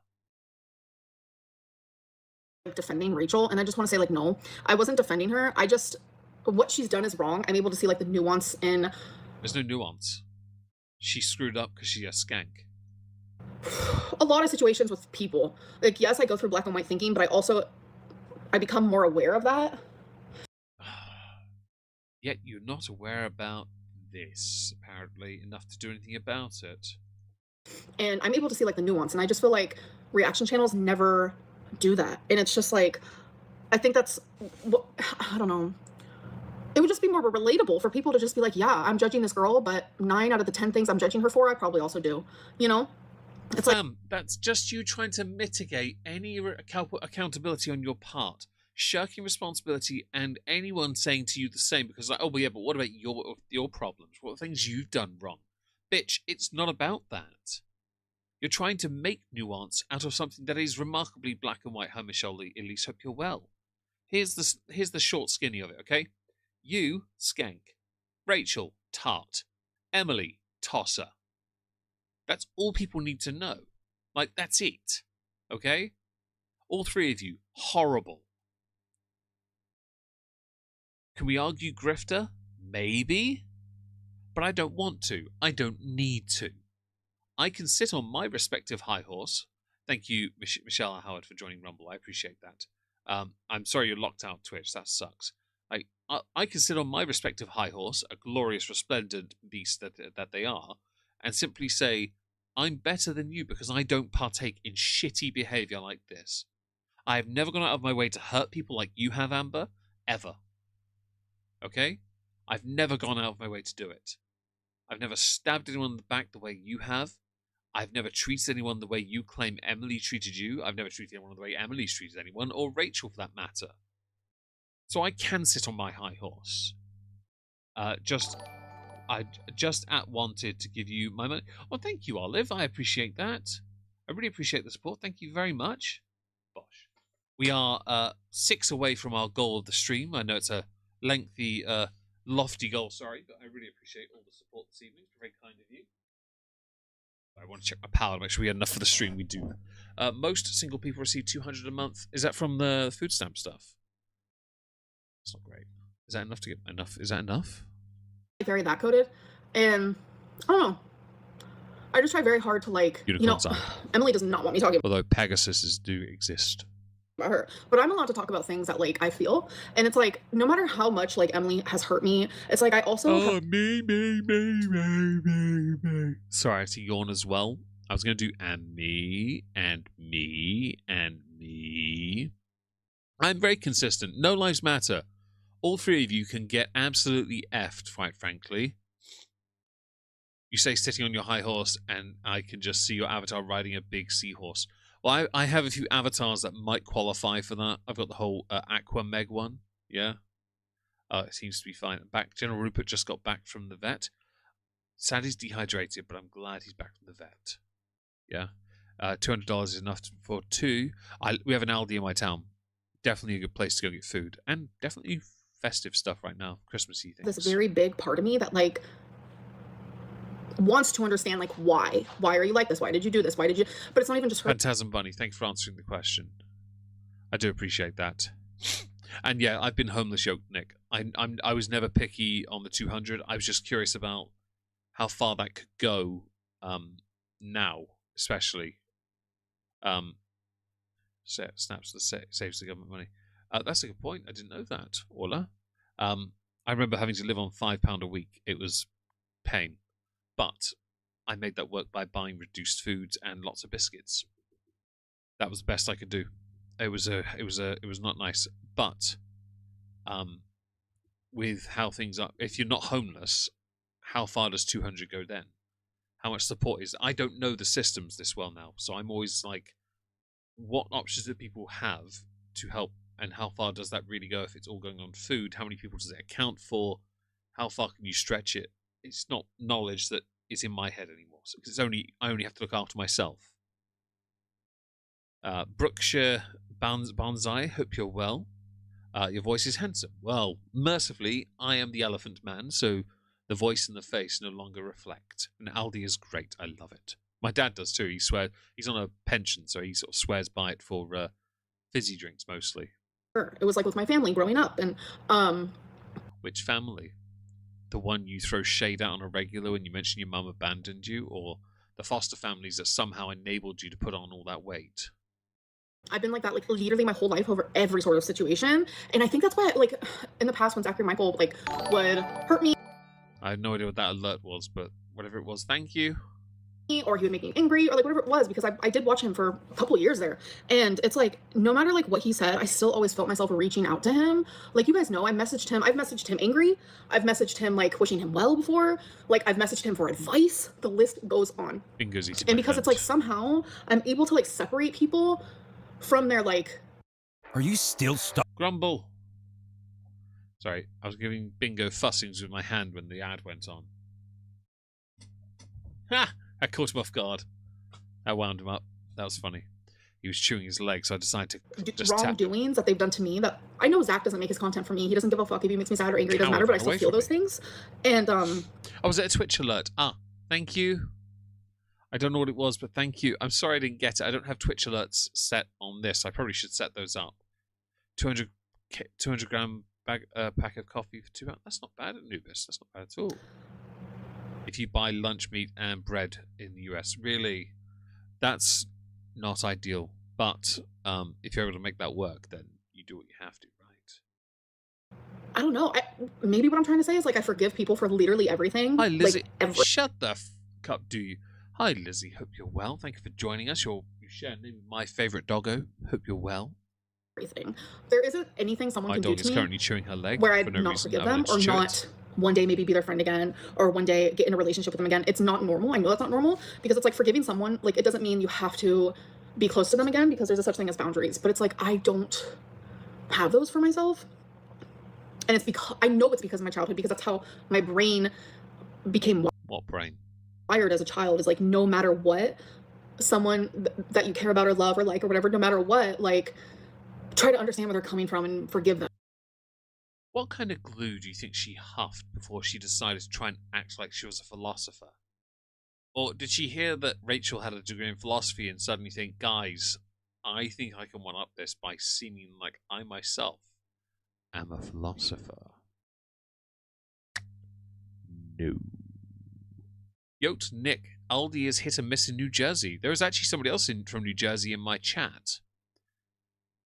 defending Rachel, and I just want to say, like, no, I wasn't defending her. I just, what she's done is wrong. I'm able to see, like, the nuance in... There's no nuance. She screwed up because she's a skank. A lot of situations with people. Like, yes, I go through black and white thinking, but I become more aware of that. Yet you're not aware about this, apparently, enough to do anything about it. And I'm able to see, like, the nuance, and I just feel like reaction channels never do that. And it's just like, I think that's, I don't know. It would just be more relatable for people to just be like, yeah, I'm judging this girl, but 9 out of the 10 things I'm judging her for, I probably also do. You know? It's like, that's just you trying to mitigate any accountability on your part, shirking responsibility, and anyone saying to you the same, because like, oh, but yeah, but what about your problems? What things you've done wrong? Bitch, it's not about that. You're trying to make nuance out of something that is remarkably black and white. Hi, Michelle Lee. Elise, hope you're well. Here's the short skinny of it, okay? You, skank. Rachel, tart. Emily, tosser. That's all people need to know. Like, that's it. Okay? All 3 of you, horrible. Can we argue grifter? Maybe. But I don't want to. I don't need to. I can sit on my respective high horse. Thank you, Michelle Howard, for joining Rumble. I appreciate that. I'm sorry you're locked out, Twitch. That sucks. I can sit on my respective high horse, a glorious, resplendent beast that they are, and simply say, I'm better than you because I don't partake in shitty behavior like this. I have never gone out of my way to hurt people like you have, Amber, ever. Okay? I've never gone out of my way to do it. I've never stabbed anyone in the back the way you have. I've never treated anyone the way you claim Emily treated you. I've never treated anyone the way Emily's treated anyone, or Rachel for that matter. So I can sit on my high horse. I just wanted to give you my money. Oh, thank you, Olive. I appreciate that. I really appreciate the support. Thank you very much. Bosh. We are 6 away from our goal of the stream. I know it's a lengthy, lofty goal, sorry, but I really appreciate all the support this evening. It's very kind of you. I want to check my power to make sure we had enough for the stream. We do. Most single people receive $200 a month. Is that from the food stamp stuff? That's not great. Is that enough to get enough? Is that enough? very that coded, and I don't know. I just try very hard to, like, Unicorns Emily does not want me talking Although Pegasuses do exist. about her, but I'm allowed to talk about things that, like, I feel, and it's like, no matter how much, like, Emily has hurt me, it's like I also me. Sorry, I had to yawn as well. I was going to do and me and I'm very consistent. No lives matter. All three of you can get absolutely effed, quite frankly. You say sitting on your high horse, and I can just see your avatar riding a big seahorse. Well, I have a few avatars that might qualify for that. I've got the whole Aqua Meg one. Yeah. It seems to be fine. Back. General Rupert just got back from the vet. Sad he's dehydrated, but I'm glad he's back from the vet. Yeah. $200 is enough for two. We have an Aldi in my town. Definitely a good place to go get food. And definitely festive stuff right now. Christmassy things. This very big part of me that, like, wants to understand, like, why are you like this, why did you do this, why did you, but it's not even just her. Phantasm Bunny, thanks for answering the question. I do appreciate that. And yeah, I've been homeless, yoked Nick. I was never picky on the 200. I was just curious about how far that could go now, especially. Snaps saves the government money. That's a good point. I didn't know that, Orla. I remember having to live on £5 a week. It was pain. But I made that work by buying reduced foods and lots of biscuits. That was the best I could do. It was not nice. But with how things are, if you're not homeless, how far does 200 go then? How much support is? I don't know the systems this well now, so I'm always like, what options do people have to help, and how far does that really go if it's all going on food? How many people does it account for? How far can you stretch it? It's not knowledge that is in my head anymore. So, because I only have to look after myself. Brookshire Banzai, hope you're well. Your voice is handsome. Well, mercifully, I am the elephant man, so the voice and the face no longer reflect. And Aldi is great. I love it. My dad does too. He swears he's on a pension, so he sort of swears by it for fizzy drinks mostly. It was like with my family growing up, and Which family? The one you throw shade at on a regular when you mention your mum abandoned you, or the foster families that somehow enabled you to put on all that weight? I've been like that, like, literally my whole life over every sort of situation, and I think that's why, like, in the past when Zachary and Michael, like, would hurt me, I had no idea what that alert was, but whatever it was, thank you. or he would make me angry, or like whatever it was, because I did watch him for a couple of years there, and it's like, no matter like what he said, I still always felt myself reaching out to him. Like, you guys know, I've messaged him angry, I've messaged him like wishing him well before, like I've messaged him for advice, the list goes on. Fingers eating And my because it's hand. like somehow I'm able to like separate people from their like, Are you still stuck? Grumble. Sorry, I was giving Bingo fussings with my hand when the ad went on. Ha! I caught him off guard. I wound him up. That was funny. He was chewing his leg, so I decided to just tap him. wrongdoings that they've done to me, that I know Zach doesn't make his content for me. He doesn't give a fuck if he makes me sad or angry. It doesn't matter, but I still feel those things. And Oh, was it a Twitch alert? Ah, thank you. I don't know what it was, but thank you. I'm sorry I didn't get it. I don't have Twitch alerts set on this. I probably should set those up. 200 gram pack of coffee for £2. That's not bad, Anubis. That's not bad at all. If you buy lunch meat and bread in the US, really, that's not ideal. But if you're able to make that work, then you do what you have to, right? I don't know. Maybe what I'm trying to say is like I forgive people for literally everything. Hi, Lizzie. Like, Shut the fuck up, do you? Hi, Lizzie. Hope you're well. Thank you for joining us. You share a name with my favourite doggo. Hope you're well. everything. There isn't anything someone My can do dog to is me currently chewing her leg where for I'd no not reason. forgive I them, wanted to or chew not it. one day maybe be their friend again, or one day get in a relationship with them again. It's not normal. I know that's not normal, because it's like forgiving someone, like, it doesn't mean you have to be close to them again, because there's a such thing as boundaries. But it's like I don't have those for myself, and it's because I know it's because of my childhood, because that's how my brain became What brain? wired as a child. Is like, no matter what, someone that you care about or love or like or whatever, no matter what, like, try to understand where they're coming from and forgive them. What kind of glue do you think she huffed before she decided to try and act like she was a philosopher? Or did she hear that Rachel had a degree in philosophy and suddenly think, guys, I think I can one-up this by seeming like I myself am a philosopher? No. Yoked Nick, Aldi is hit and miss in New Jersey. There is actually somebody else from New Jersey in my chat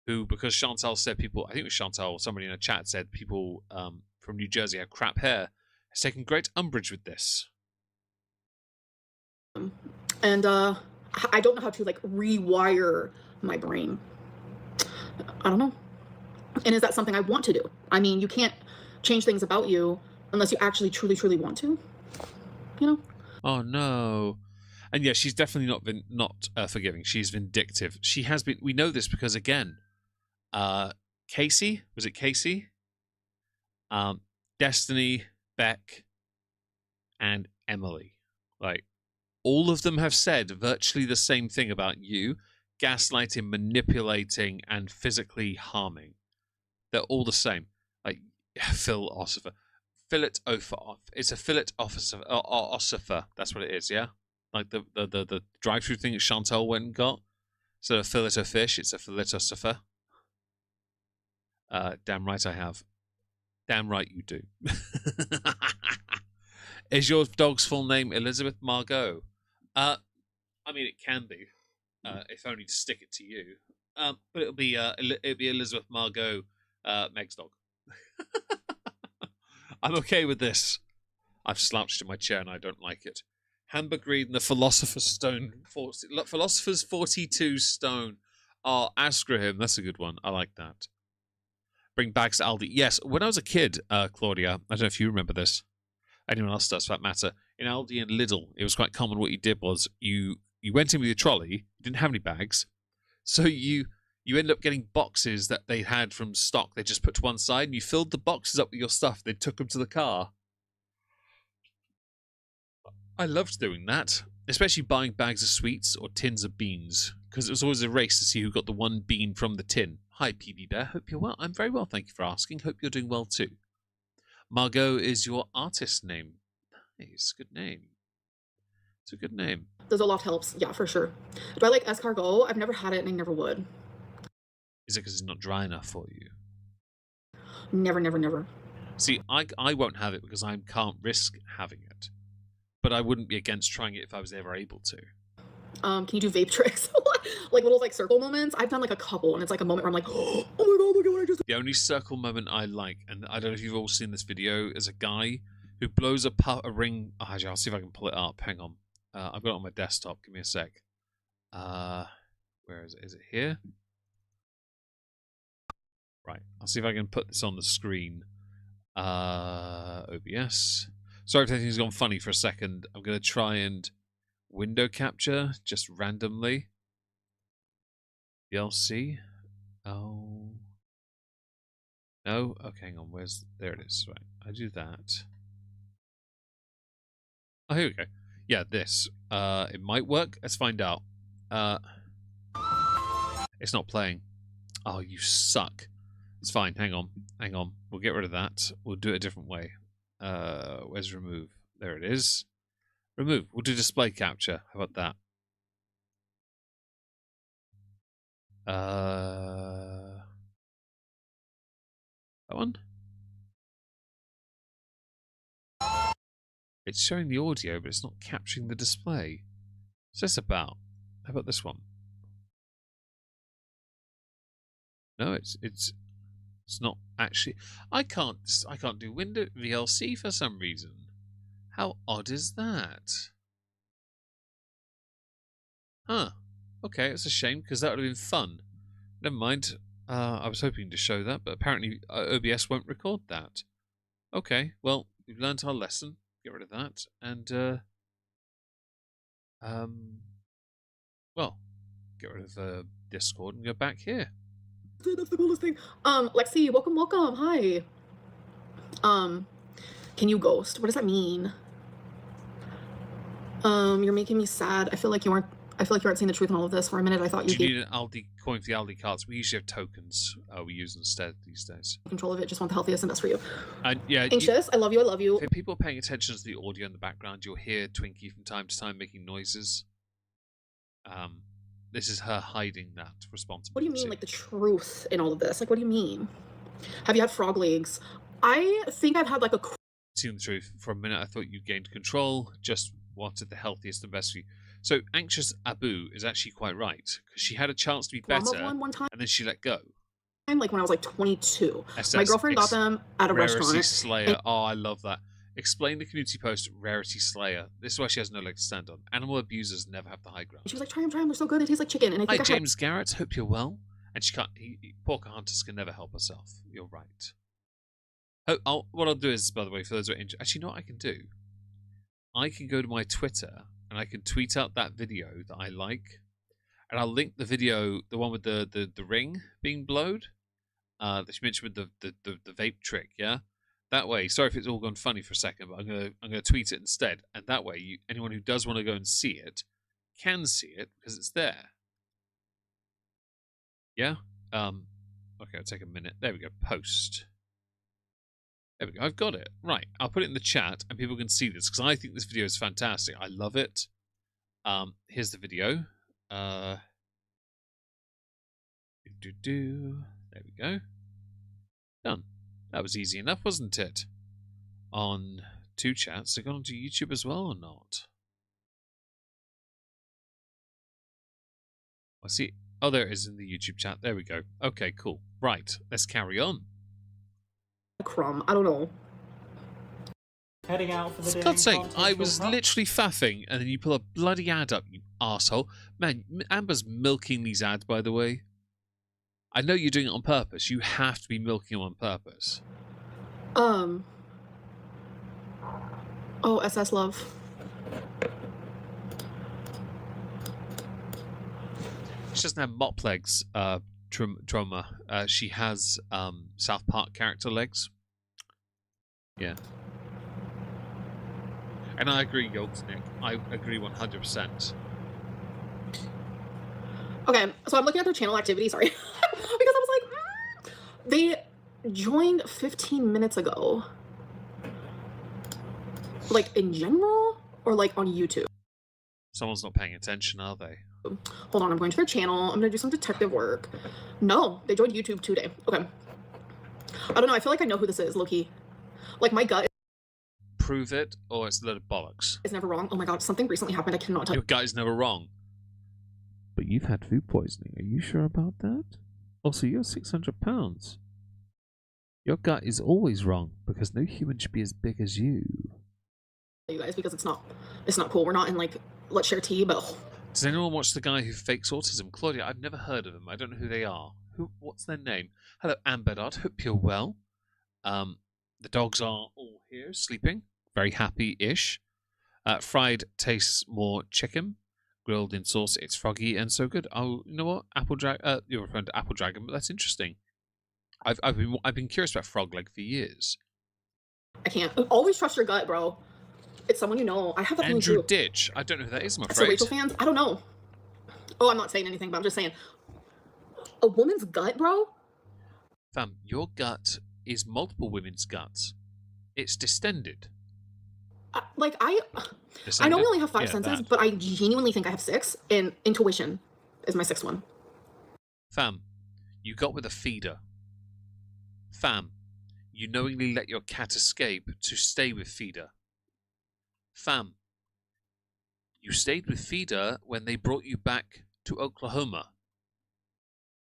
who, because Chantal said people, I think it was Chantal or somebody in a chat said people from New Jersey have crap hair, has taken great umbrage with this. And I don't know how to like rewire my brain. I don't know. And is that something I want to do? I mean, you can't change things about you unless you actually truly want to, you know? Oh no. And yeah, she's definitely not forgiving. She's vindictive. She has been. We know this because again, Casey, was it Casey? Destiny, Beck, and Emily. Like, all of them have said virtually the same thing about you: gaslighting, manipulating, and physically harming. They're all the same. Like, philosopher. It's a fillet ossifer. That's what it is, yeah? Like the drive-through thing that Chantal went and got. So a fillet of fish, it's a fillet ossifer. Damn right I have. Damn right you do. Is your dog's full name Elizabeth Margot? I mean, it can be, if only to stick it to you. But it'll be Elizabeth Margot, Meg's dog. I'm okay with this. I've slouched in my chair and I don't like it. Hamburg Reid and the Philosopher's Stone. Philosopher's 42 Stone. Oh, Asgraham. That's a good one. I like that. Bring bags to Aldi. Yes, when I was a kid, Claudia, I don't know if you remember this. Anyone else does, for that matter. In Aldi and Lidl, it was quite common. What you did was you went in with your trolley. You didn't have any bags. So you ended up getting boxes that they had from stock. They just put to one side, and you filled the boxes up with your stuff. They took them to the car. I loved doing that, especially buying bags of sweets or tins of beans, because it was always a race to see who got the one bean from the tin. Hi, PB Bear. Hope you're well. I'm very well, thank you for asking. Hope you're doing well too. Margot is your artist name. Nice, good name. It's a good name. The Zoloft helps, yeah, for sure. Do I like escargot? I've never had it and I never would. Is it because it's not dry enough for you? Never. See, I won't have it because I can't risk having it. But I wouldn't be against trying it if I was ever able to. Can you do vape tricks? Like little like circle moments? I've done like a couple and it's like a moment where I'm like, oh my god, look at what I just... The only circle moment I like, and I don't know if you've all seen this video, is a guy who blows a ring. Oh, actually, I'll see if I can pull it up. Hang on. I've got it on my desktop. Give me a sec. Where is it? Is it here? Right. I'll see if I can put this on the screen. OBS. Sorry if anything's gone funny for a second. I'm going to try and window capture just randomly. VLC. Oh. No? Okay, hang on. There it is. Right. I do that. Oh, here we go. Yeah, this. It might work. Let's find out. It's not playing. Oh, you suck. It's fine. Hang on. We'll get rid of that. We'll do it a different way. Where's remove? There it is. Remove. We'll do display capture. How about that? That one? It's showing the audio, but it's not capturing the display. What's this about? How about this one? No, it's not actually. I can't do window VLC for some reason. How odd is that? Huh. Okay, it's a shame because that would have been fun. Never mind. I was hoping to show that, but apparently OBS won't record that. Okay, well, we've learned our lesson. Get rid of that, and well, get rid of Discord and go back here. That's the coolest thing. Lexi, welcome. Hi. Can you ghost? What does that mean? You're making me sad. I feel like you aren't saying the truth in all of this. For a minute, I thought you need an Aldi coin for the Aldi cards. We usually have tokens. We use instead these days. Control of it. Just want the healthiest and best for you. And yeah, anxious. I love you. If people are paying attention to the audio in the background, you'll hear Twinkie from time to time making noises. This is her hiding that responsibility. What do you mean, like the truth in all of this? Like, what do you mean? Have you had frog legs? I think I've had like a. Telling the truth, for a minute I thought you gained control. Just wanted the healthiest and best for you. So anxious Abu is actually quite right because she had a chance to be better, one time, and then she let go. Like when I was like 22, my girlfriend got them at a Rarity restaurant. Slayer. Oh, I love that. Explain the community post, Rarity Slayer. This is why she has no leg to stand on. Animal abusers never have the high ground. She was like, try them, they're so good, they taste like chicken. And I think Hi, James Garrett, hope you're well. And she can't. Pocahontas can never help herself. You're right. What I'll do is, by the way, for those who are interested, actually, you know what I can do? I can go to my Twitter and I can tweet out that video that I like, and I'll link the video, the one with the ring being blowed, that you mentioned with the vape trick. Yeah, that way. Sorry if it's all gone funny for a second, but I'm gonna tweet it instead, and that way, anyone who does want to go and see it can see it because it's there. Yeah. Okay, I'll take a minute. There we go. Post. There we go. I've got it. Right. I'll put it in the chat and people can see this because I think this video is fantastic. I love it. Here's the video. There we go. Done. That was easy enough, wasn't it? On 2 chats. They got onto YouTube as well or not? I see. Oh, there it is in the YouTube chat. There we go. Okay, cool. Right. Let's carry on. Crumb. I don't know. Heading out for the For day. God's sake, I was literally faffing, and then you pull a bloody ad up, you arsehole. Man, Amber's milking these ads, by the way. I know you're doing it on purpose. You have to be milking them on purpose. Oh, SS Love. She doesn't have mop legs, Trauma. She has South Park character legs. Yeah. And I agree, Nick. I agree 100%. Okay, so I'm looking at their channel activity, sorry. Because I was like, they joined 15 minutes ago. Like, in general? Or, like, on YouTube? Someone's not paying attention, are they? Hold on, I'm going to their channel. I'm going to do some detective work. No, they joined YouTube today. Okay. I don't know, I feel like I know who this is, low-key. Like, my gut Prove it, or it's a load of bollocks. is never wrong. Oh my god, something recently happened. I cannot tell. Your gut is never wrong. But you've had food poisoning. Are you sure about that? Also, you're 600 pounds. Your gut is always wrong, because no human should be as big as you. You guys, because it's not cool. We're not in, like, let's share tea, but... Does anyone watch the guy who fakes autism? Claudia, I've never heard of them. I don't know who they are. What's their name? Hello, Amberlynn. Hope you're well. The dogs are all here, sleeping. Very happy-ish. Fried tastes more chicken. Grilled in sauce, it's froggy and so good. Oh, you know what? You're referring to Apple Dragon, but that's interesting. I've been curious about frog leg for years. I can't. Always trust your gut, bro. It's someone you know. I have that feeling Andrew too. Ditch. I don't know who that is, I'm So afraid. Rachel fans? I don't know. Oh, I'm not saying anything, but I'm just saying. A woman's gut, bro? Fam, your gut is multiple women's guts. It's distended. I know we only have 5 senses, but I genuinely think I have 6, and intuition is my 6th one. Fam, you got with a feeder. Fam, you knowingly let your cat escape to stay with feeder. Fam, you stayed with feeder when they brought you back to Oklahoma.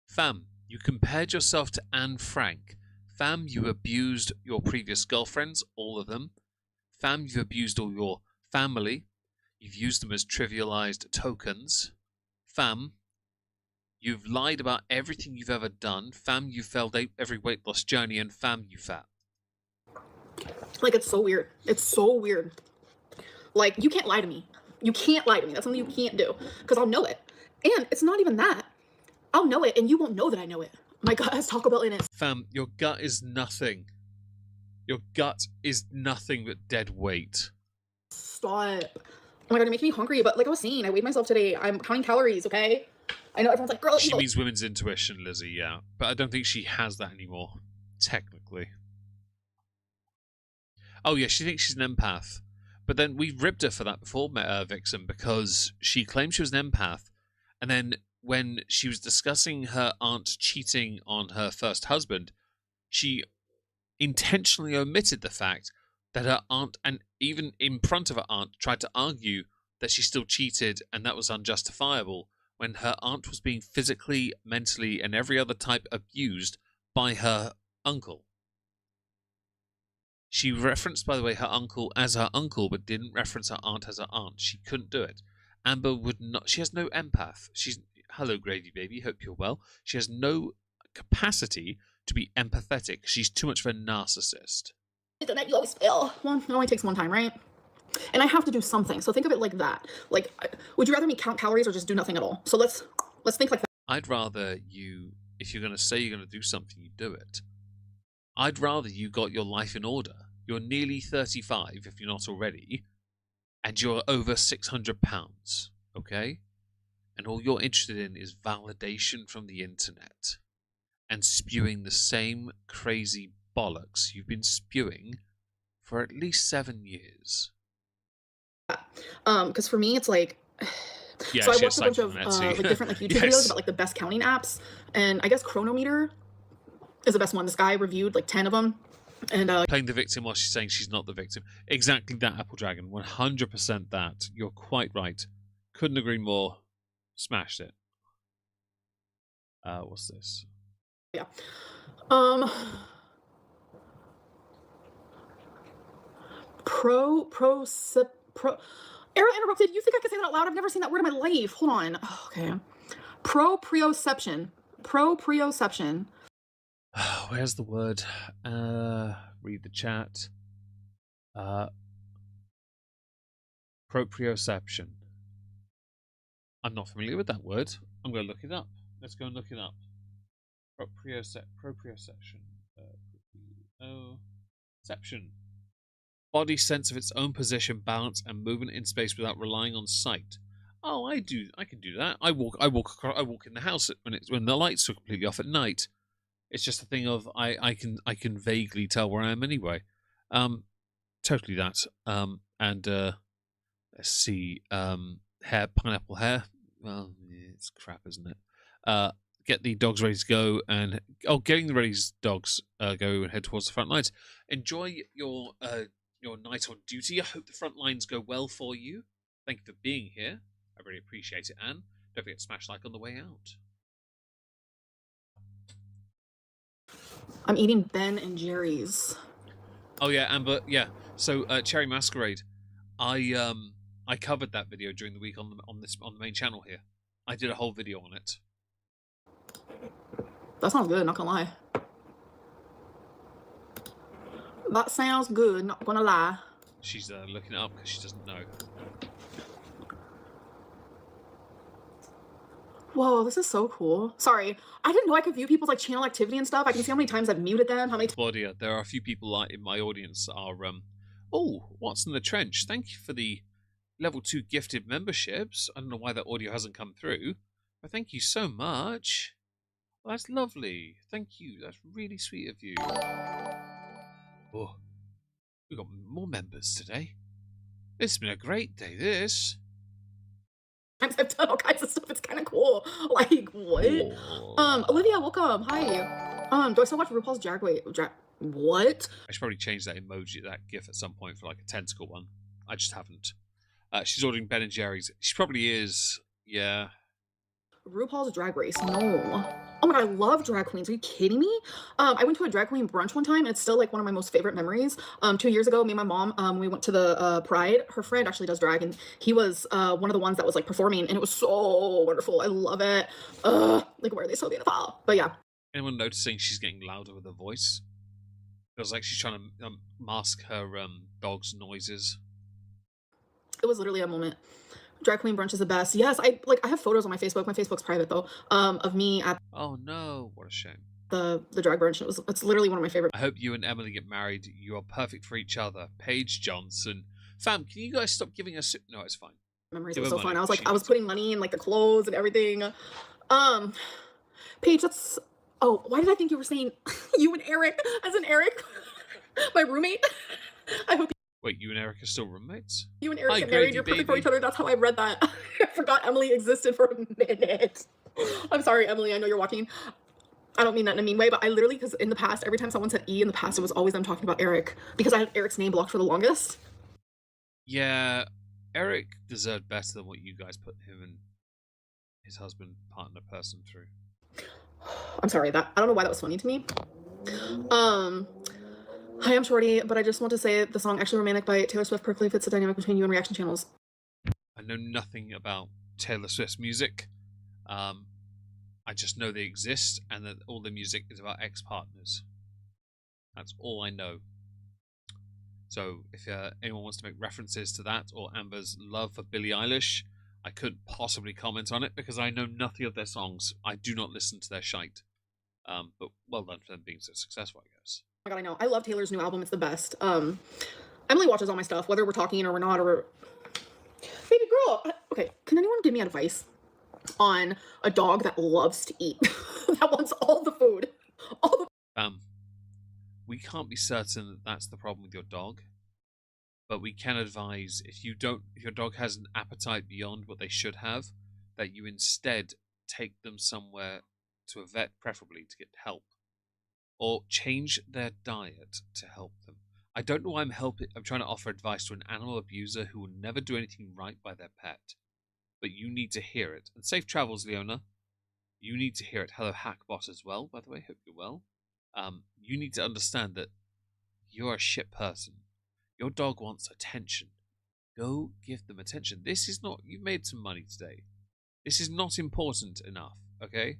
Fam, you compared yourself to Anne Frank. Fam, you abused your previous girlfriends, all of them. Fam, you've abused all your family. You've used them as trivialized tokens. Fam, you've lied about everything you've ever done. Fam, you failed every weight loss journey. And fam, you fat. Like, it's so weird. It's so weird. Like, you can't lie to me. You can't lie to me. That's something you can't do. Because I'll know it. And it's not even that. I'll know it, and you won't know that I know it. My gut has Taco Bell in it. Fam, your gut is nothing. Your gut is nothing but dead weight. Stop. Oh my god, you're making me hungry. But like I was saying, I weighed myself today. I'm counting calories, okay? I know everyone's like, girl, She means women's intuition, Lizzie, yeah. But I don't think she has that anymore, technically. Oh yeah, she thinks she's an empath. But then we ribbed her for that before, Vixen, because she claimed she was an empath, and then when she was discussing her aunt cheating on her first husband, she intentionally omitted the fact that her aunt, and even in front of her aunt, tried to argue that she still cheated and that was unjustifiable, when her aunt was being physically, mentally, and every other type abused by her uncle. She referenced, by the way, her uncle as her uncle, but didn't reference her aunt as her aunt. She couldn't do it. Amber would not. She has no empath. hello, Gravy Baby. Hope you're well. She has no capacity to be empathetic. She's too much of a narcissist. The night you always fail. Well, it only takes one time, right? And I have to do something. So think of it like that. Like, would you rather me count calories or just do nothing at all? So let's think like that. I'd rather you, if you're going to say you're going to do something, you do it. I'd rather you got your life in order. You're nearly 35, if you're not already, and you're over 600 pounds, okay? And all you're interested in is validation from the internet and spewing the same crazy bollocks you've been spewing for at least 7 years. Because for me, it's like, yeah, so I watched a bunch of like different like YouTube videos about like the best counting apps, and I guess Chronometer is the best one. This guy reviewed like 10 of them, and playing the victim while she's saying she's not the victim. Exactly that, Apple Dragon. 100% that. You're quite right. Couldn't agree more. Smashed it. What's this? Yeah. Era interrupted. You think I could say that out loud? I've never seen that word in my life. Hold on. Oh, okay. Proprioception. Proprioception. Where's the word? Read the chat. Proprioception. I'm not familiar with that word. I'm going to look it up. Let's go and look it up. Proprioception. Proprioception. Body sense of its own position, balance, and movement in space without relying on sight. Oh, I can do that. I walk in the house when the lights are completely off at night. It's just a thing of I can vaguely tell where I am anyway. Totally that. And let's see. Hair, pineapple hair. Well, yeah, it's crap, isn't it? Get the dogs ready to go, and getting the ready dogs go and head towards the front lines. Enjoy your night on duty. I hope the front lines go well for you. Thank you for being here. I really appreciate it, Anne. Don't forget to smash like on the way out. I'm eating Ben and Jerry's. Oh yeah, Amber. Yeah. So Cherry Masquerade. I covered that video during the week on the main channel here. I did a whole video on it. That sounds good, not gonna lie. That sounds good, not gonna lie. She's looking it up because she doesn't know. Whoa, this is so cool. Sorry, I didn't know I could view people's like channel activity and stuff. I can see how many times I've muted them, how many Claudia, there are a few people in my audience are oh, what's in the trench? Thank you for the level 2 gifted memberships. I don't know why that audio hasn't come through, but thank you so much. Well, that's lovely. Thank you. That's really sweet of you. Oh, we've got more members today. It's been a great day, this. times I've done all kinds of stuff. It's kind of cool. Like, what? Oh. Olivia, welcome. Hi. Do I still watch RuPaul's Drag Race? What? I should probably change that emoji, that GIF at some point for like a tentacle one. I just haven't. She's ordering Ben and Jerry's. She probably is. Yeah. RuPaul's Drag Race. No. Oh my god, I love drag queens. Are you kidding me? I went to a drag queen brunch one time, and it's still like one of my most favorite memories. 2 years ago, me and my mom, we went to the Pride. Her friend actually does drag, and he was one of the ones that was like performing, and it was so wonderful. I love it. Like, why are they so beautiful? But yeah. Anyone noticing she's getting louder with her voice? Feels like she's trying to mask her dog's noises. It was literally a moment. Drag queen brunch is the best. Yes, I have photos on my Facebook. My Facebook's private though. Of me at Oh no, what a shame. the drag brunch. It's literally one of my favorite I hope you and Emily get married. You are perfect for each other. Paige Johnson. Fam, can you guys stop giving us No, it's fine. memories. Give It was her so money. fun. I was like, She I was needs putting money in like the clothes and everything. Paige, that's why did I think you were saying you and Eric as in Eric, my roommate? I hope Wait, you and Eric are still roommates? you and Eric Hi, get married. Grady, You're perfect for baby. each other. That's how I read that. I forgot Emily existed for a minute. I'm sorry, Emily. I know you're watching. I don't mean that in a mean way, but I literally, because in the past, every time someone said E in the past, it was always them talking about Eric because I had Eric's name blocked for the longest. Yeah, Eric deserved better than what you guys put him and his husband, partner, person through. I'm sorry, I don't know why that was funny to me. Hi, I'm Shorty, but I just want to say the song Actually Romantic by Taylor Swift perfectly fits the dynamic between you and reaction channels. I know nothing about Taylor Swift's music. I just know they exist and that all the music is about ex-partners. That's all I know. So if anyone wants to make references to that or Amber's love for Billie Eilish, I couldn't possibly comment on it because I know nothing of their songs. I do not listen to their shite. But well done for them being so successful, I guess. Oh my god, I know. I love Taylor's new album. It's the best. Emily watches all my stuff, whether we're talking or we're not, or... Baby girl! Okay, can anyone give me advice on a dog that loves to eat? That wants all the food. All the... We can't be certain that that's the problem with your dog, but we can advise if your dog has an appetite beyond what they should have, that you instead take them somewhere to a vet, preferably to get help, or change their diet to help them. I don't know why I'm trying to offer advice to an animal abuser who will never do anything right by their pet, but you need to hear it. And safe travels, Leona. You need to hear it. Hello, Hackbot, as well, by the way. Hope you're well. You need to understand that you're a shit person. Your dog wants attention. Go give them attention. This is not... You've made some money today. This is not important enough, okay?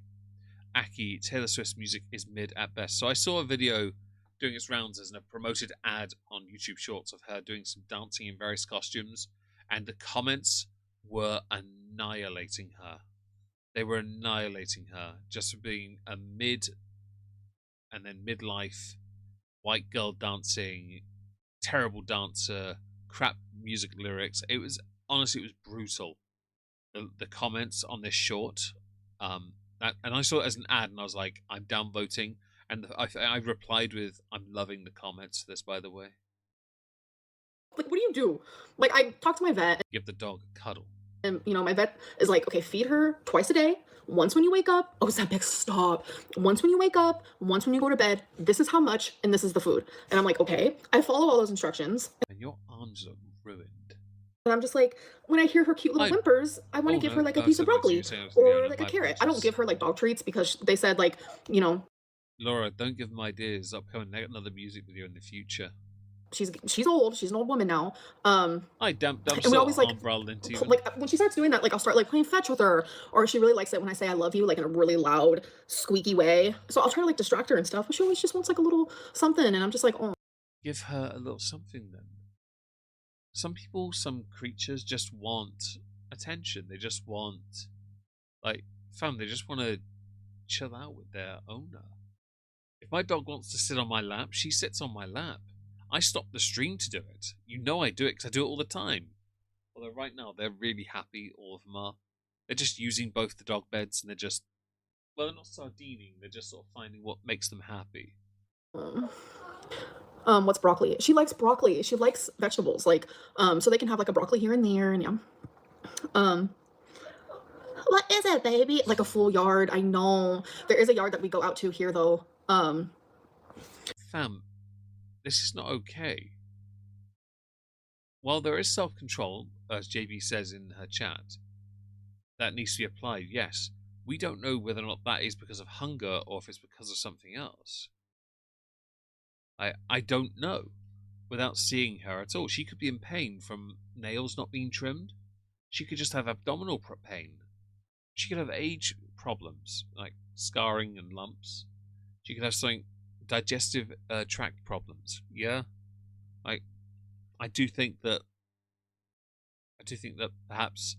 Aki, Taylor Swift's music is mid at best. So I saw a video doing its rounds as a promoted ad on YouTube Shorts of her doing some dancing in various costumes, and the comments were annihilating her. They were annihilating her just for being a mid and then midlife white girl dancing, terrible dancer, crap music lyrics. It was honestly, it was brutal. The comments on this short, and I saw it as an ad, and I was like, I'm downvoting. And I replied with, I'm loving the comments to this, by the way. Like, what do you do? Like, I talked to my vet. Give the dog a cuddle. And, you know, my vet is like, okay, feed her twice a day. Once when you wake up. Oh, Zempic, stop. Once when you wake up. Once when you go to bed. This is how much, and this is the food. And I'm like, okay. I follow all those instructions. And your arms are ruined. And I'm just like, when I hear her cute little whimpers, I want to give her like a piece of broccoli or like a carrot. I don't give her like dog treats because they said like, you know. Laura, don't give them ideas. Upcoming another music video in the future. She's old. She's an old woman now. I damn and we always like when she starts doing that, like I'll start like playing fetch with her, or she really likes it when I say I love you, like in a really loud, squeaky way. So I'll try to like distract her and stuff, but she always just wants like a little something, and I'm just like, oh. Give her a little something then. Some people, some creatures just want attention. They just want, like, fam, they just want to chill out with their owner. If my dog wants to sit on my lap, she sits on my lap. I stop the stream to do it. You know I do it because I do it all the time. Although right now they're really happy, all of them are. They're just using both the dog beds and they're just, well, they're not sardining, they're just sort of finding what makes them happy. What's broccoli? She likes broccoli. She likes vegetables, like, so they can have like a broccoli here and there, and yeah. What is it, baby? Like a full yard. I know. There is a yard that we go out to here, though. Fam, this is not okay. While there is self-control, as JB says in her chat, that needs to be applied, yes. We don't know whether or not that is because of hunger or if it's because of something else. I don't know without seeing her at all. She could be in pain from nails not being trimmed. She could just have abdominal pain. She could have age problems, like scarring and lumps. She could have something, digestive tract problems. Yeah, I do think that perhaps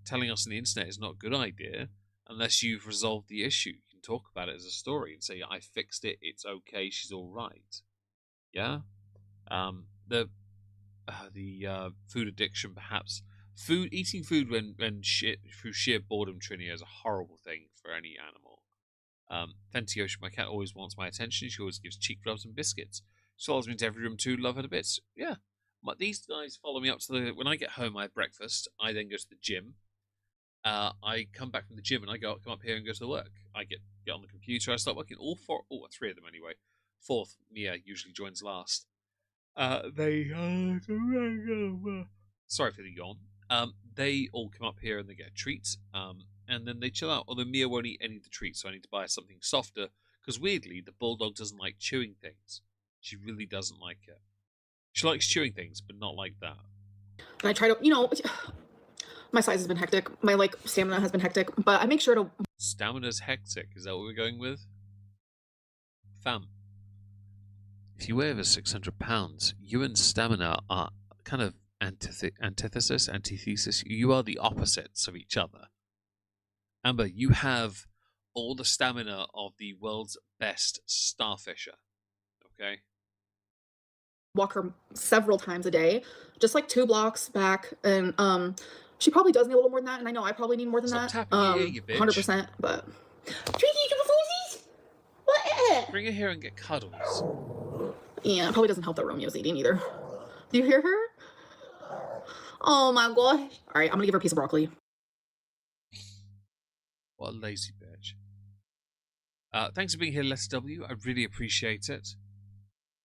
telling us on the internet is not a good idea unless you've resolved the issue. You can talk about it as a story and say, I fixed it, it's okay, she's all right. Yeah? The food addiction, perhaps. Eating food through sheer boredom, Trinia, is a horrible thing for any animal. Fenty Ocean, my cat always wants my attention. She always gives cheek rubs and biscuits. She follows me into every room too, love her to bits. Yeah. These guys follow me up to when I get home, I have breakfast. I then go to the gym. I come back from the gym and I come up here and go to the work. I get on the computer. I start working. Three of them anyway. Fourth, Mia usually joins last. Sorry for the yawn. They all come up here and they get a treat. And then they chill out. Although Mia won't eat any of the treats, so I need to buy her something softer. Because weirdly, the bulldog doesn't like chewing things. She really doesn't like it. She likes chewing things, but not like that. And I try to, my size has been hectic. My stamina has been hectic, but I make sure to. Stamina's hectic. Is that what we're going with? Fam. If you weigh over 600 pounds, you and stamina are kind of antithesis. You are the opposites of each other. Amber, you have all the stamina of the world's best starfisher. Okay? Walk her several times a day, just like 2 blocks back, and she probably does need a little more than that, and I know I probably need more than Stop that. tapping your ear, you bitch. 100%, but Tricky, you what? Bring her here and get cuddles. Yeah, it probably doesn't help that Romeo's eating either. Do you hear her? Oh my god. All right, I'm gonna give her a piece of broccoli. What a lazy bitch. Thanks for being here, Let's W. I really appreciate it.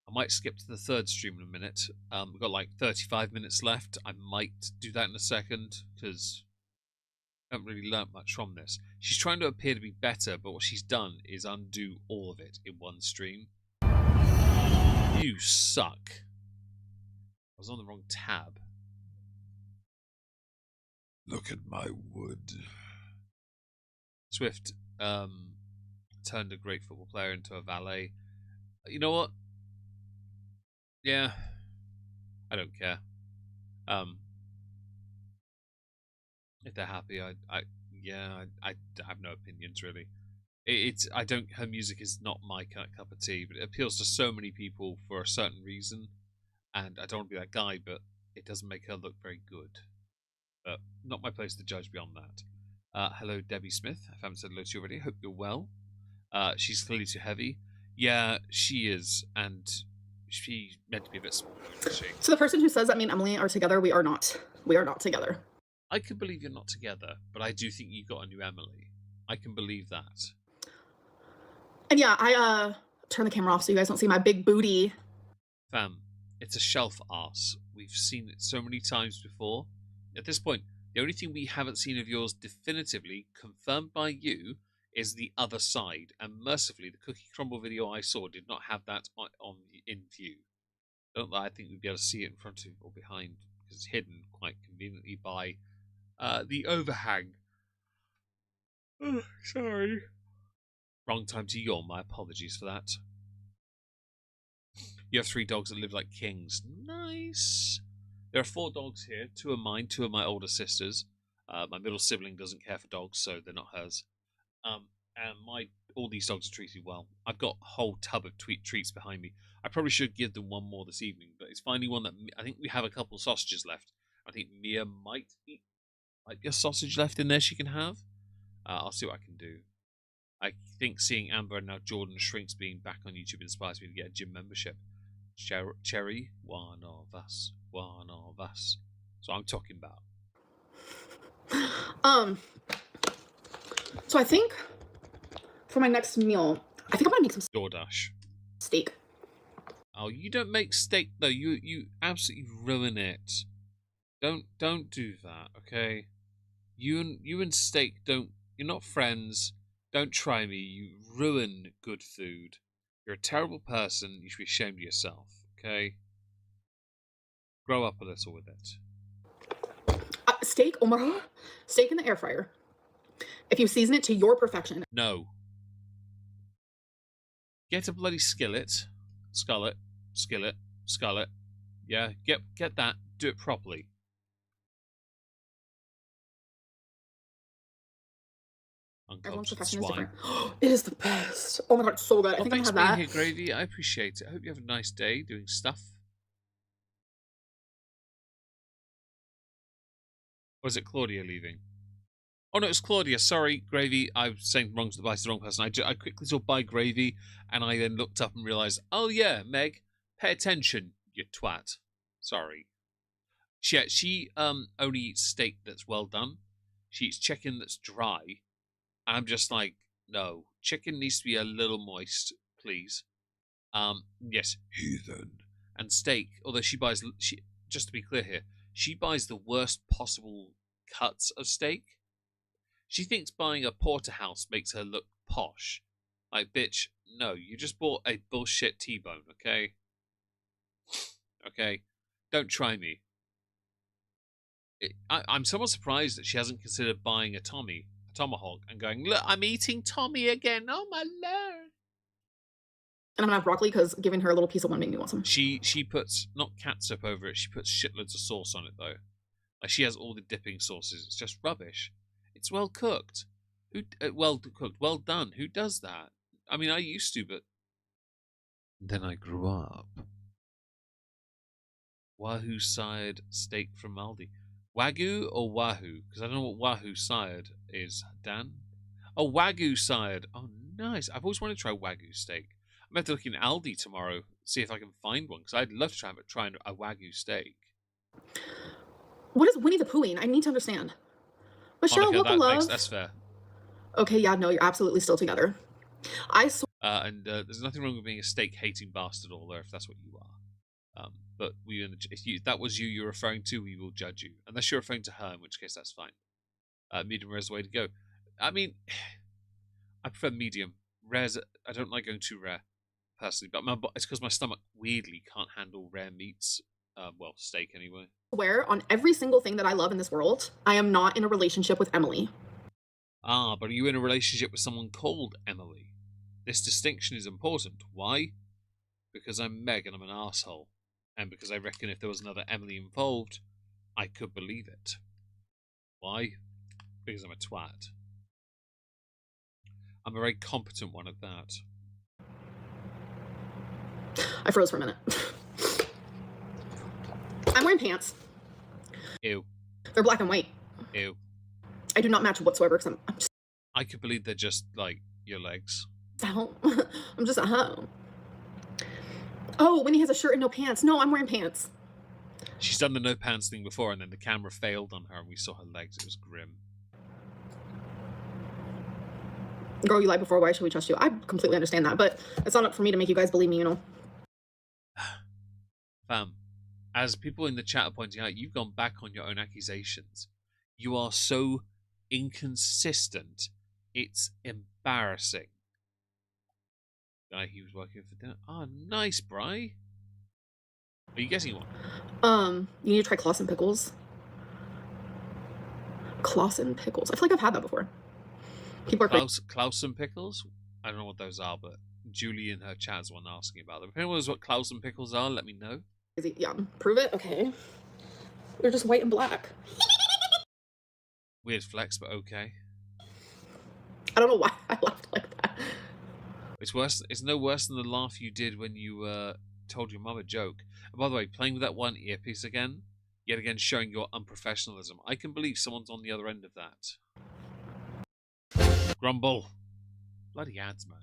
I might skip to the third stream in a minute. We've got like 35 minutes left. I might do that in a second because I haven't really learnt much from this. She's trying to appear to be better, but what she's done is undo all of it in one stream. You suck. I was on the wrong tab. Look at my wood. Swift turned a great football player into a valet. You know what? Yeah, I don't care. If they're happy, I have no opinions really. Her music is not my kind of cup of tea, but it appeals to so many people for a certain reason, and I don't want to be that guy, but it doesn't make her look very good. But not my place to judge beyond that. Hello, Debbie Smith. I haven't said hello to you already. Hope you're well. She's clearly too heavy. Yeah, she is, and she's meant to be a bit smaller, isn't she? So the person who says that me and Emily are together, we are not. We are not together. I can believe you're not together, but I do think you got a new Emily. I can believe that. And yeah, I turn the camera off so you guys don't see my big booty. Fam, it's a shelf arse. We've seen it so many times before. At this point, the only thing we haven't seen of yours definitively, confirmed by you, is the other side. And mercifully, the cookie crumble video I saw did not have that in view. Don't lie, I think we'd be able to see it in front of or behind, because it's hidden quite conveniently by the overhang. Oh, sorry. Wrong time to yawn, my apologies for that. You have 3 dogs that live like kings. Nice. There are 4 dogs here. 2 are mine, 2 are my older sisters. My middle sibling doesn't care for dogs, so they're not hers. And all these dogs are treated well. I've got a whole tub of treats behind me. I probably should give them one more this evening, but it's finally one that I think we have a couple of sausages left. I think Mia might be a sausage left in there she can have. I'll see what I can do. I think seeing Amber and now Jordan Shrinks being back on YouTube inspires me to get a gym membership. Cherry, one of us. So I'm talking about. So I think for my next meal, I think I'm gonna make some DoorDash. steak. Oh, you don't make steak though. You absolutely ruin it. Don't do that, okay? You and steak don't. You're not friends. Don't try me. You ruin good food. You're a terrible person. You should be ashamed of yourself, okay? Grow up a little with it. Steak, Omar. Steak in the air fryer. If you season it to your perfection. No. Get a bloody skillet. Skillet. Yeah, get that. Do it properly. Everyone's Uncultured perfection is swine. different. It is the best. Oh my god, it's so good. I Well, think I'm thanks gonna have for being that. here, Gravy. I appreciate it. I hope you have a nice day doing stuff. Or is it Claudia leaving? Oh no, it's Claudia. Sorry, Gravy. I was saying wrong to the wrong person. I quickly saw bye Gravy, and I then looked up and realised, oh yeah, Meg, pay attention, you twat. Sorry. She only eats steak that's well done. She eats chicken that's dry. And I'm just like, no, chicken needs to be a little moist, please. Yes, heathen. And steak, although she just to be clear here, she buys the worst possible cuts of steak. She thinks buying a porterhouse makes her look posh. Like, bitch, no, you just bought a bullshit T-bone, okay? Okay? Don't try me. I'm somewhat surprised that she hasn't considered buying a Tommy. a tomahawk and going, "Look, I'm eating Tommy again. Oh my lord!" And I'm gonna have broccoli because giving her a little piece of one made me want some. She puts not catsup over it. She puts shitloads of sauce on it though. Like she has all the dipping sauces. It's just rubbish. It's well cooked. Well cooked, well done. Who does that? I mean, I used to, but then I grew up. Wahoo side steak from Aldi. Wagyu or Wahoo? Because I don't know what Wahoo side is. Dan? Oh, Wagyu side. Oh, nice. I've always wanted to try Wagyu steak. I'm going to have to look in Aldi tomorrow, see if I can find one, because I'd love to try a Wagyu steak. What is Winnie the Poohing? I need to understand. But Cheryl, Monica, welcome, love. that's fair. Okay, yeah, no, you're absolutely still together. And there's nothing wrong with being a steak-hating bastard, although if that's what you are. But if that was you're referring to, we will judge you. Unless you're referring to her, in which case that's fine. Medium rare is the way to go. I mean, I prefer medium. Rare's, I don't like going too rare, personally. But it's because my stomach weirdly can't handle rare meats. Well, steak anyway. Swear on every single thing that I love in this world, I am not in a relationship with Emily. Ah, but are you in a relationship with someone called Emily? This distinction is important. Why? Because I'm Meg and I'm an asshole. And because I reckon if there was another Emily involved, I could believe it. Why? Because I'm a twat. I'm a very competent one at that. I froze for a minute. I'm wearing pants. Ew. They're black and white. Ew. I do not match whatsoever because I'm just I could believe they're just, like, your legs. at home. I'm just at home. Oh, Winnie has a shirt and no pants. No, I'm wearing pants. She's done the no pants thing before, and then the camera failed on her, and we saw her legs. It was grim. Girl, you lied before. Why should we trust you? I completely understand that, but it's not up for me to make you guys believe me, you know. Fam, as people in the chat are pointing out, you've gone back on your own accusations. You are so inconsistent. It's embarrassing. Guy he was working for dinner. Oh, nice, Bri. Are you getting one? You need to try Clausen pickles. Clausen pickles. I feel like I've had that before. People are Clausen pickles? I don't know what those are, but Julie in her chat's one asking about them. If anyone knows what Clausen pickles are, let me know. crazy. Yeah, prove it. Okay. They're just white and black. Weird flex, but okay. I don't know why I laughed like that. It's worse. It's no worse than the laugh you did when you told your mum a joke. And by the way, playing with that one earpiece again, yet again showing your unprofessionalism. I can believe someone's on the other end of that. Grumble. Bloody ads, man.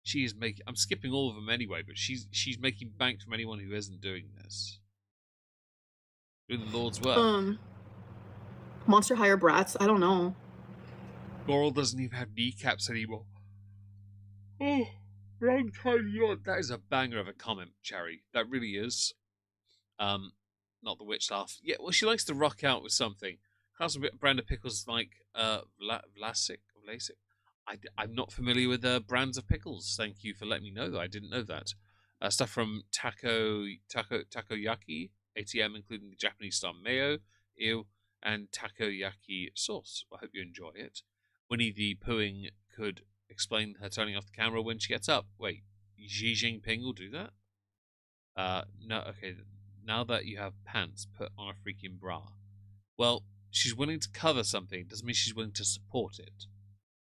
She is making. I'm skipping all of them anyway, but she's making bank from anyone who isn't doing this. Doing the Lord's work. Monster Higher Brats. I don't know. Goral doesn't even have kneecaps anymore. Oh, wrong time yawn. That is a banger of a comment, Cherry. That really is. Not the witch laugh. Yeah, well, she likes to rock out with something. Class brand of pickles like Vlasic. I'm not familiar with brands of pickles. Thank you for letting me know. I didn't know that. Stuff from Takoyaki, ATM, including the Japanese style mayo, ew, and takoyaki sauce. I hope you enjoy it. Winnie the Poohing could explain her turning off the camera when she gets up. Wait, Xi Jinping will do that? No, okay. Now that you have pants, put on a freaking bra. Well, she's willing to cover something. Doesn't mean she's willing to support it.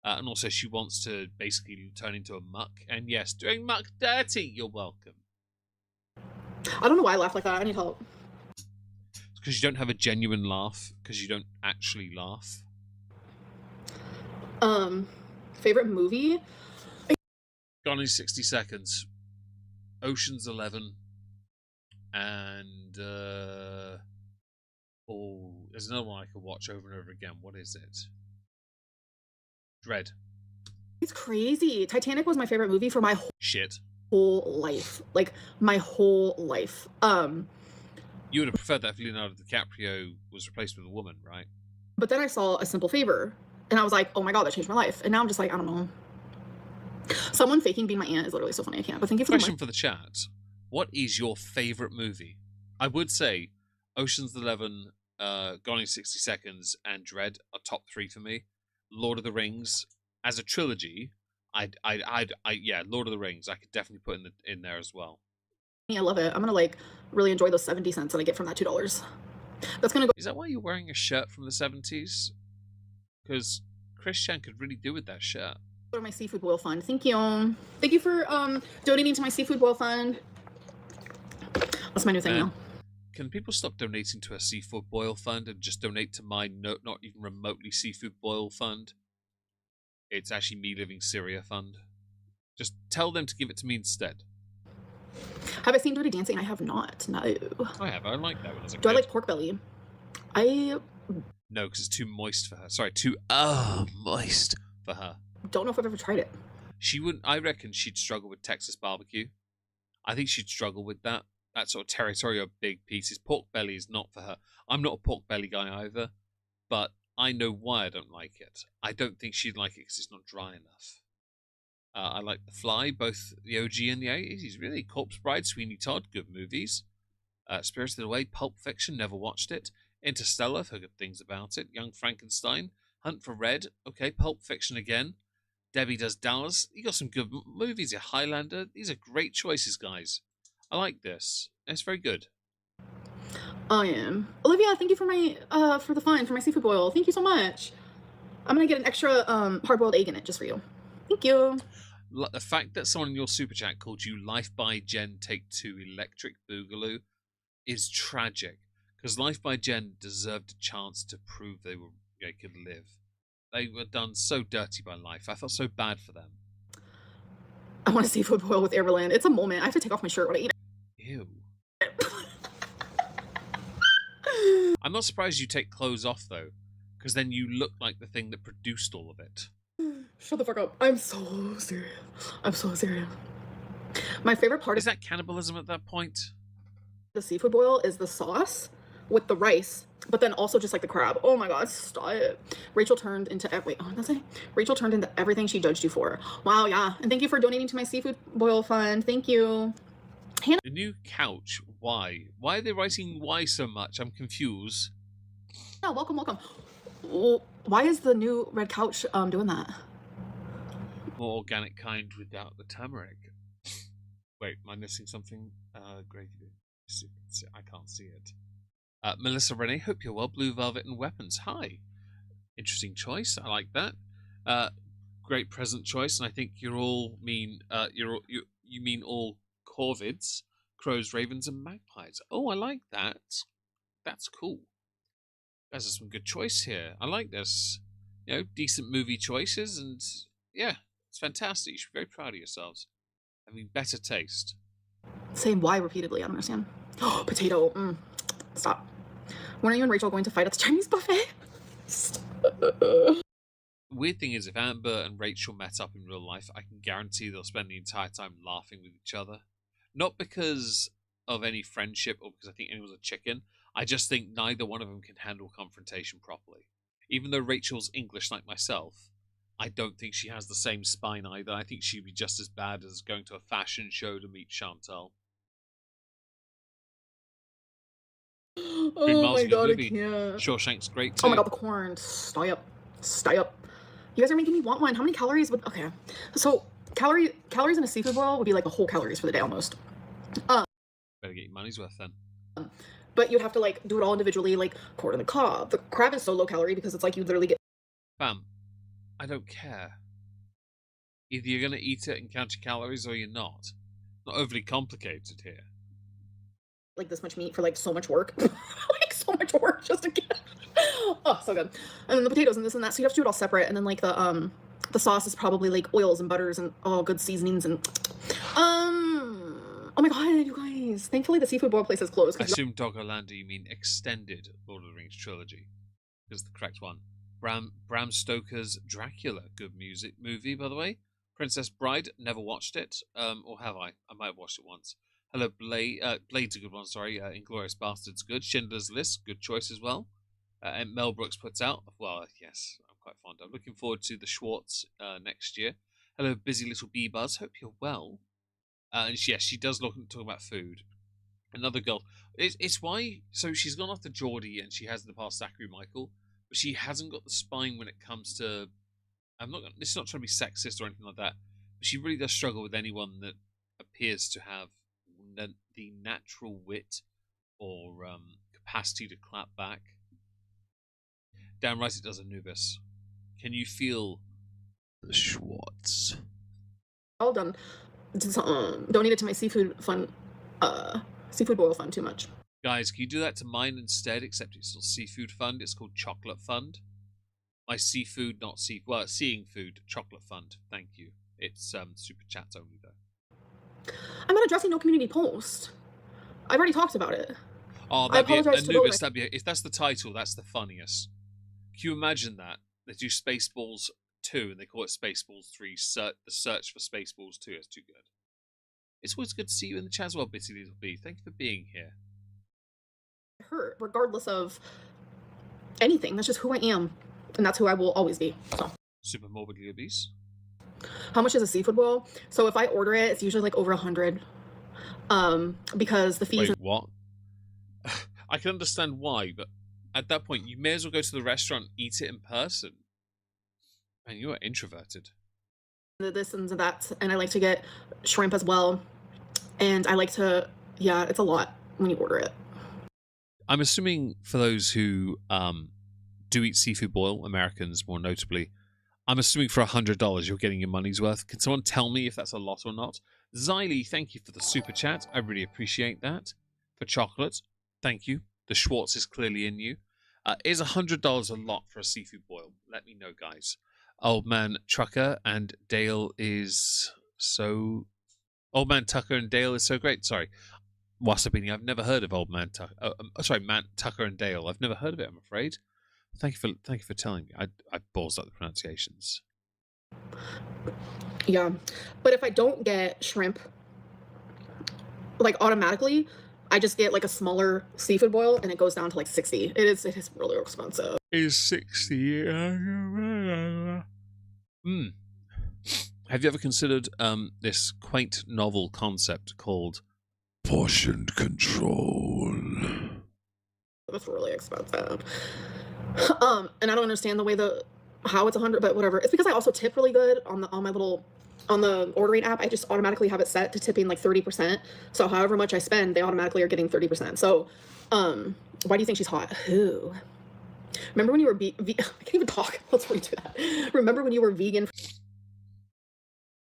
And also, she wants to basically turn into a muck. And yes, doing muck dirty. You're welcome. I don't know why I laugh like that. I need help. It's because you don't have a genuine laugh. Because you don't actually laugh. Favorite movie? Gone in 60 seconds. Ocean's 11. And, oh, there's another one I could watch over and over again. What is it? Dread. It's crazy. Titanic was my favorite movie for my whole life. Like, my whole life. You would have preferred that if Leonardo DiCaprio was replaced with a woman, right? But then I saw A Simple Favor, and I was like, oh my god, that changed my life. And now I'm just like, I don't know. Someone faking being my aunt is literally so funny. I can't. But thank you for question for the chat. What is your favorite movie? I would say Ocean's 11, Gone in 60 Seconds, and Dread are top 3 for me. Lord of the Rings as a trilogy. Yeah, Lord of the Rings. I could definitely put in there as well. I love it. I'm gonna like really enjoy those 70 cents that I get from that $2. That's gonna go Is that why you're wearing a shirt from the 70s? Because Christian could really do with that shirt. to my seafood boil fund. Thank you. Thank you for donating to my seafood boil fund. That's my new thing now. Can people stop donating to a seafood boil fund and just donate to my not even remotely seafood boil fund? It's actually Me Living Syria fund. Just tell them to give it to me instead. Have I seen Dirty Dancing? I have not. No. I have. I like that one as a Do I kid. like pork belly? I No, because it's too moist for her. Sorry, too moist for her. don't know if I've ever tried it. She wouldn't. I reckon she'd struggle with Texas barbecue. I think she'd struggle with that sort of territory of big pieces. Pork belly is not for her. I'm not a pork belly guy either, but I know why I don't like it. I don't think she'd like it because it's not dry enough. I like The Fly, both the OG and the 80s. Really, Corpse Bride, Sweeney Todd, good movies. Spirited Away, Pulp Fiction, never watched it. Interstellar, I've heard good things about it. Young Frankenstein, Hunt for Red, okay. Pulp Fiction again. Debbie Does Dallas. You got some good movies here. Highlander. These are great choices, guys. I like this. It's very good. I am. Olivia, thank you for my for the fund for my seafood boil. Thank you so much. I'm gonna get an extra hard-boiled egg in it just for you. Thank you. The fact that someone in your super chat called you Life by Jen Take 2 Electric Boogaloo is tragic, because Life by Jen deserved a chance to prove they could live. They were done so dirty by life. I felt so bad for them. I want a seafood boil with Amberlynn. It's a moment. I have to take off my shirt when I eat Ew. it. I'm not surprised you take clothes off, though, because then you look like the thing that produced all of it. Shut the fuck up. I'm so serious. I'm so serious. My favorite part Is that cannibalism at that point? the seafood boil is the sauce with the rice, but then also just like the crab. Oh my god, stop it. Rachel turned into Rachel turned into everything she judged you for. Wow, yeah. And thank you for donating to my seafood boil fund. Thank you. The new couch. Why? Why are they writing why so much? I'm confused. Yeah, welcome. Well, why is the new red couch doing that? More organic kind without the turmeric. Wait, am I missing something? Gravy. I can't see it. Melissa Renee, hope you're well. Blue Velvet and Weapons. Hi. Interesting choice. I like that. Great present choice, and I think you mean all corvids, crows, ravens, and magpies. Oh, I like that. That's cool. There's some good choice here. I like this. Decent movie choices, and yeah, it's fantastic. You should be very proud of yourselves. Having better taste. Saying why repeatedly, I don't understand. Oh, potato. Stop. When are you and Rachel going to fight at the Chinese buffet? The weird thing is, if Amber and Rachel met up in real life, I can guarantee they'll spend the entire time laughing with each other. Not because of any friendship or because I think anyone's a chicken. I just think neither one of them can handle confrontation properly. Even though Rachel's English like myself, I don't think she has the same spine either. I think she'd be just as bad as going to a fashion show to meet Chantal. Oh my god, movie. I can't. Shawshank's great too. Oh my god, the corn. Stay up. You guys are making me want one. How many calories would... Okay. So, calories in a seafood boil would be like the whole calories for the day almost. Better get your money's worth then. But you'd have to like do it all individually, like corn and the cob. The crab is so low calorie because it's like you literally get... Bam. I don't care. Either you're going to eat it and count your calories or you're not. Not overly complicated here. like this much meat for like so much work. Like so much work just to get... Oh, so good. And then the potatoes and this and that. So you have to do it all separate. And then like the sauce is probably like oils and butters and all good seasonings and oh my god, you guys. Thankfully the seafood boil place is closed. I assume Doggerlander you mean extended Lord of the Rings trilogy. Is the correct one. Bram Stoker's Dracula, good movie by the way. Princess Bride, never watched it. Or have I? I might have watched it once. Hello, Blade's a good one, sorry. Inglourious Bastards, good. Schindler's List, good choice as well. And Mel Brooks puts out, well, yes, I'm quite fond of. Looking forward to the Schwartz next year. Hello, Busy Little Bee Buzz, hope you're well. And yes, she does talk about food. Another girl. It's why, so she's gone after Geordie and she has in the past Zachary Michael, but she hasn't got the spine when it comes to This is not trying to be sexist or anything like that, but she really does struggle with anyone that appears to have the natural wit or capacity to clap back. Damn right it does, Anubis. Can you feel the Schwartz? All done. Donated to my seafood fund, seafood boil fund too much. Guys, can you do that to mine instead, except it's not seafood fund, it's called chocolate fund? My seafood, not seeing food, chocolate fund. Thank you. It's super chat only though. I'm not addressing no community post. I've already talked about it. Oh, I apologize to Anubis, those. if that's the title, that's the funniest. Can you imagine that? They do Spaceballs 2 and they call it Spaceballs 3, the search for Spaceballs 2. It's too good. It's always good to see you in the chat as well, Bitty Little B. Thank you for being here. Hurt, regardless of anything. That's just who I am. And that's who I will always be. So. Super morbidly obese. How much is a seafood boil? So if I order it, it's usually like over 100. Because the fees. Wait, what? I can understand why, but at that point, you may as well go to the restaurant, eat it in person. Man, you are introverted. This and that, and I like to get shrimp as well. And I like to, yeah, it's a lot when you order it. I'm assuming for those who do eat seafood boil, Americans more notably, I'm assuming for $100 you're getting your money's worth. Can someone tell me if that's a lot or not? Xylee, thank you for the super chat. I really appreciate that. For chocolate, thank you. The Schwartz is clearly in you. Is $100 a lot for a seafood boil? Let me know, guys. Old Man Trucker and Dale is so... Old Man Tucker and Dale is so great. Sorry. Wasabini, I've never heard of Old Man Tucker. Man Tucker and Dale. I've never heard of it, I'm afraid. Thank you for telling me. I balls up the pronunciations. Yeah. But if I don't get shrimp, like automatically, I just get like a smaller seafood boil and it goes down to like 60. It is really expensive. Is 60. Have you ever considered this quaint novel concept called portion control? That's really expensive. And I don't understand the way how it's 100, but whatever. It's because I also tip really good on the ordering app. I just automatically have it set to tipping like 30%. So however much I spend, they automatically are getting 30%. So, why do you think she's hot? Who? Remember when you were I can't even talk. Let's redo that. Remember when you were vegan?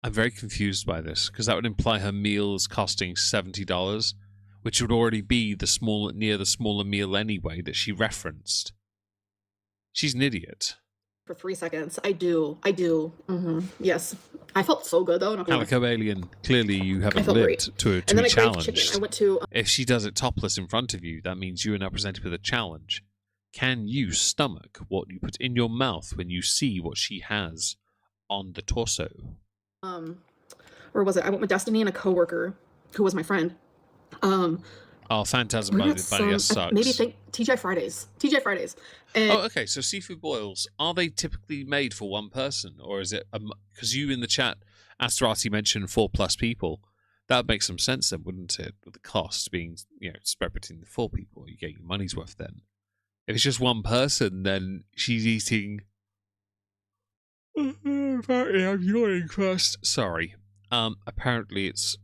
I'm very confused by this because that would imply her meals costing $70, which would already be near the smaller meal anyway that she referenced. She's an idiot. For 3 seconds. I do. Mm-hmm. Yes. I felt so good though. Calico Alien, clearly you haven't lived great. to And then be I craved chicken. challenged. I went to If she does it topless in front of you, that means you are now presented with a challenge. Can you stomach what you put in your mouth when you see what she has on the torso? Where was it? I went with Destiny and a coworker who was my friend. Phantasm by the sucks. Maybe think TGI Fridays. And okay. So seafood boils, are they typically made for one person, or is it because you in the chat, Asterati mentioned 4+ people? That would make some sense then, wouldn't it? With the cost being, spread between the 4 people, you get your money's worth then. If it's just one person, then she's eating. Apparently, I'm yawning first. Sorry. Apparently, it's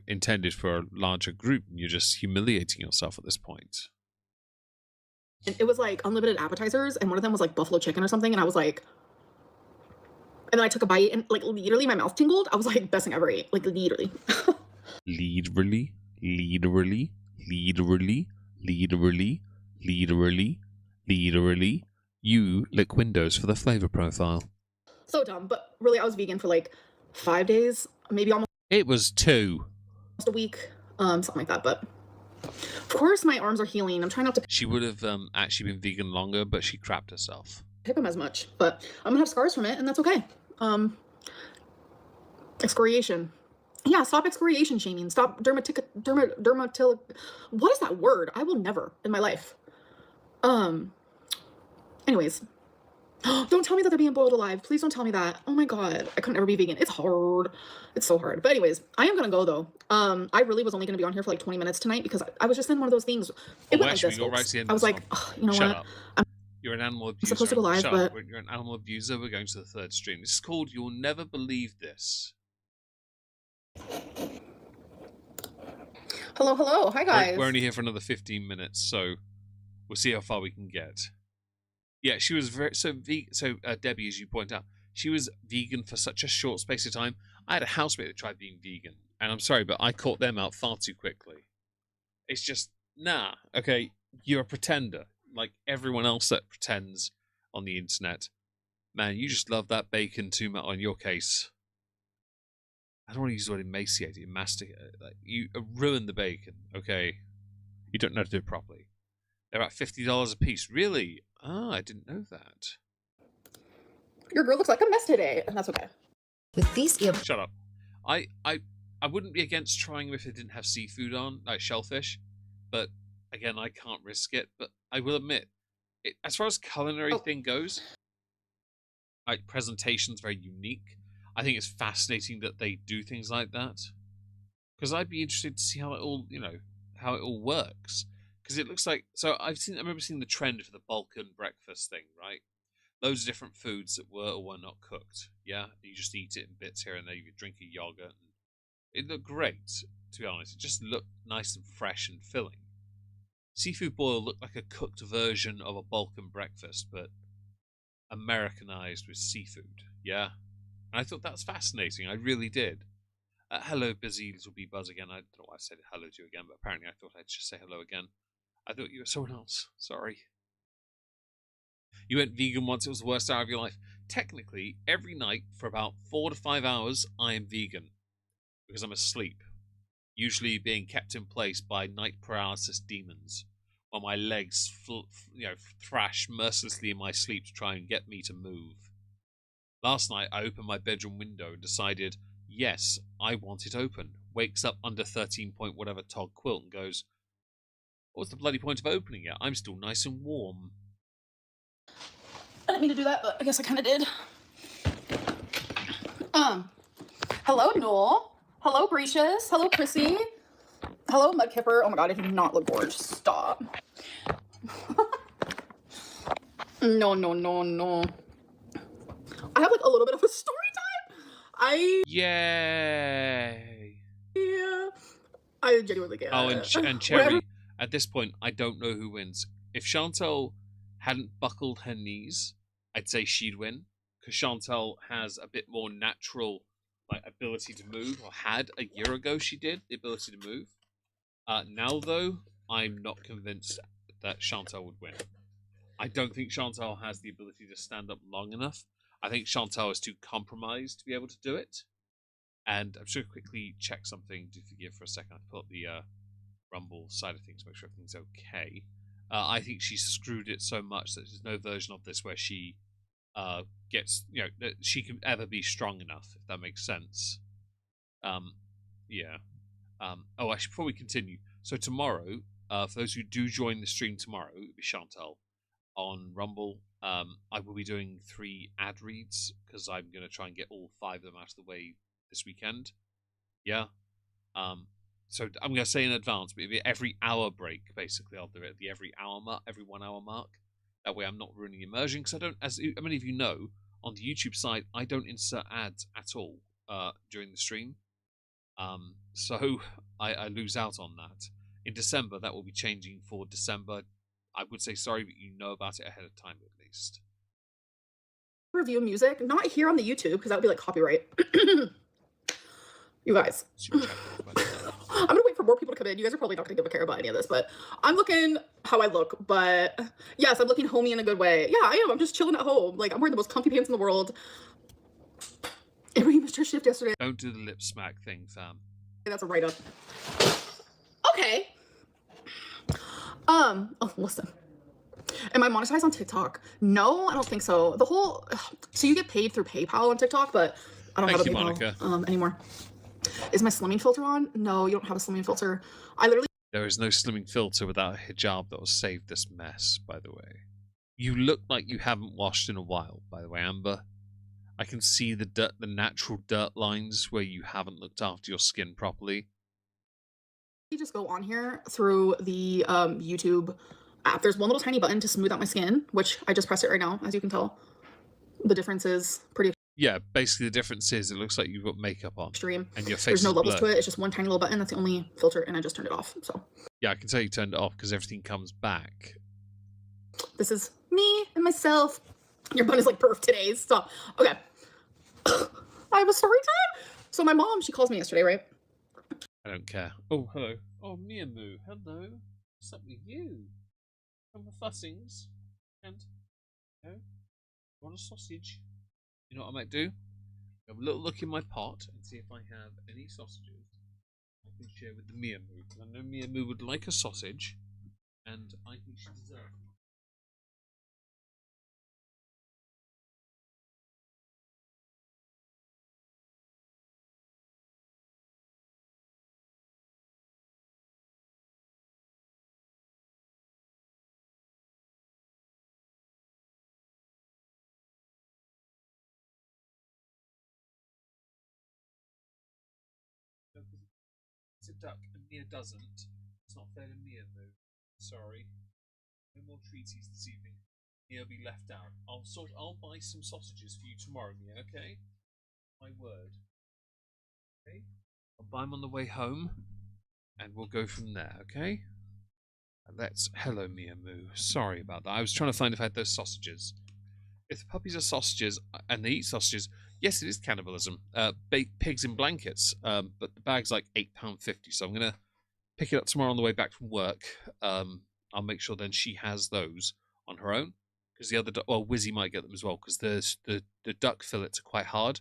intended for a larger group, and you're just humiliating yourself at this point. it was like unlimited appetizers, and one of them was like buffalo chicken or something, and I was like, and then I took a bite, and like literally my mouth tingled. I was like, best thing I ever ate, like literally. Literally, you lick windows for the flavor profile. So dumb, but really, I was vegan for like 5 days, maybe almost. It was 2. A week, something like that. But of course, my arms are healing. I'm trying not to She would have actually been vegan longer, but she crapped herself. pick them as much. But I'm gonna have scars from it, and that's okay. Excoriation. Yeah, stop excoriation shaming. Stop dermatilic. What is that word? I will never in my life. Anyways. Don't tell me that they're being boiled alive. Please don't tell me that. Oh my god. I could never be vegan. It's hard. It's so hard. But anyways, I am gonna go though. I really was only gonna be on here for like 20 minutes tonight because I was just in one of those things. It went like this, we go right to the end I of was the like, song. you know Shut what? You're an animal I'm abuser. supposed to go live, Shut up. but You're an animal abuser. We're going to the third stream. This is called You'll Never Believe This. hello, hello, hi guys. We're only here for another 15 minutes, so we'll see how far we can get. Yeah, she was very so Debbie, as you point out, she was vegan for such a short space of time. I had a housemate that tried being vegan, and I'm sorry, but I caught them out far too quickly. It's just nah. Okay, you're a pretender, like everyone else that pretends on the internet. Man, you just love that bacon too much. In your case, I don't want to use the word emaciated, emasticate. Like you ruined the bacon. Okay, you don't know how to do it properly. They're about $50 a piece. Really? Ah, I didn't know that. Your girl looks like a mess today, and that's okay. With these Shut up. I wouldn't be against trying them if it didn't have seafood on, like shellfish. But again, I can't risk it. But I will admit, as far as culinary thing goes, like presentation's very unique. I think it's fascinating that they do things like that. Because I'd be interested to see how it all, how it all works. Because it looks like I remember seeing the trend for the Balkan breakfast thing, right? Loads of different foods that were or were not cooked. Yeah, you just eat it in bits here and there. You could drink a yogurt. And it looked great, to be honest. It just looked nice and fresh and filling. Seafood boil looked like a cooked version of a Balkan breakfast, but Americanized with seafood. Yeah, and I thought that was fascinating. I really did. Hello, busy little bee buzz again. I don't know why I said hello to you again, but apparently I thought I'd just say hello again. I thought you were someone else. Sorry. You went vegan once. It was the worst hour of your life. Technically, every night for about 4 to 5 hours, I am vegan because I'm asleep, usually being kept in place by night paralysis demons, while my legs, thrash mercilessly in my sleep to try and get me to move. Last night, I opened my bedroom window and decided, yes, I want it open. Wakes up under 13 whatever Todd quilt and goes, what's the bloody point of opening it? I'm still nice and warm. I didn't mean to do that, but I guess I kind of did. Hello, Noel. Hello, Gracious. Hello, Chrissy. Hello, Mudkipper. Oh my god, I do not look bored. Stop. No. I have like a little bit of a story time. Yay! Yeah, I genuinely can't. Oh, and Cherry, at this point, I don't know who wins. If Chantal hadn't buckled her knees, I'd say she'd win, because Chantal has a bit more natural ability to move, or had a year ago she did, the ability to move. Now, though, I'm not convinced that Chantal would win. I don't think Chantal has the ability to stand up long enough. I think Chantal is too compromised to be able to do it. And I'm just going to quickly check something. Do forgive for a second. I pull up the Rumble side of things, make sure everything's okay. I think she screwed it so much that there's no version of this where she gets, that she can ever be strong enough, if that makes sense. Yeah. Actually, before we continue, so tomorrow, for those who do join the stream tomorrow, it'll be Chantal on Rumble. I will be doing 3 ad reads because I'm going to try and get all 5 of them out of the way this weekend. Yeah. So I'm going to say in advance, but it'll be every hour break, basically. I'll do it at the every 1 hour mark. That way I'm not ruining immersion, because I don't, as many of you know, on the YouTube side, I don't insert ads at all during the stream. So I lose out on that. In December, that will be changing for December. I would say sorry, but you know about it ahead of time at least. Review music, not here on the YouTube, because that would be like copyright. You guys. I'm gonna wait for more people to come in. You guys are probably not gonna give a care about any of this, but I'm looking how I look. But yes, I'm looking homey in a good way. Yeah, I am. I'm just chilling at home. Like, I'm wearing the most comfy pants in the world. Everybody missed her shift yesterday. Don't do the lip smack thing, fam. That's a write-up. Okay. Oh, listen. Am I monetized on TikTok? No, I don't think so. So you get paid through PayPal on TikTok, but I don't have a PayPal anymore. Is my slimming filter on? No, you don't have a slimming filter. There is no slimming filter without a hijab that will save this mess, by the way. You look like you haven't washed in a while, by the way, Amber. I can see the natural dirt lines where you haven't looked after your skin properly. You just go on here through the YouTube app. There's one little tiny button to smooth out my skin, which I just pressed it right now. As you can tell, the difference is pretty Yeah, basically the difference is it looks like you've got makeup on extreme. and your face There's no is levels blurred. to it. It's just one tiny little button. That's the only filter, and I just turned it off. So Yeah, I can tell you turned it off because everything comes back. this is me and myself. Your bun is like perf today. Stop. Okay. I have a story time. So my mom, she calls me yesterday, right? I don't care. Oh, hello. Oh, Mia Moo. Hello. What's up with you? From the fussings. And, you know, want a sausage? You know what I might do? Have a little look in my pot and see if I have any sausages I can share with the Mia Moo. Because I know Mia Moo would like a sausage, and I think she deserves it. It's a duck and Mia doesn't. It's not fair to Mia Moo. Sorry. No more treaties this evening. Mia'll be left out. I'll buy some sausages for you tomorrow, Mia, okay? My word. Okay? I'll buy them on the way home and we'll go from there, okay? Hello, Mia Moo. Sorry about that. I was trying to find if I had those sausages. If the puppies are sausages and they eat sausages, yes, it is cannibalism. Baked pigs in blankets, but the bag's like £8.50, so I'm gonna pick it up tomorrow on the way back from work. I'll make sure then she has those on her own, because the other Wizzy might get them as well, because the duck fillets are quite hard.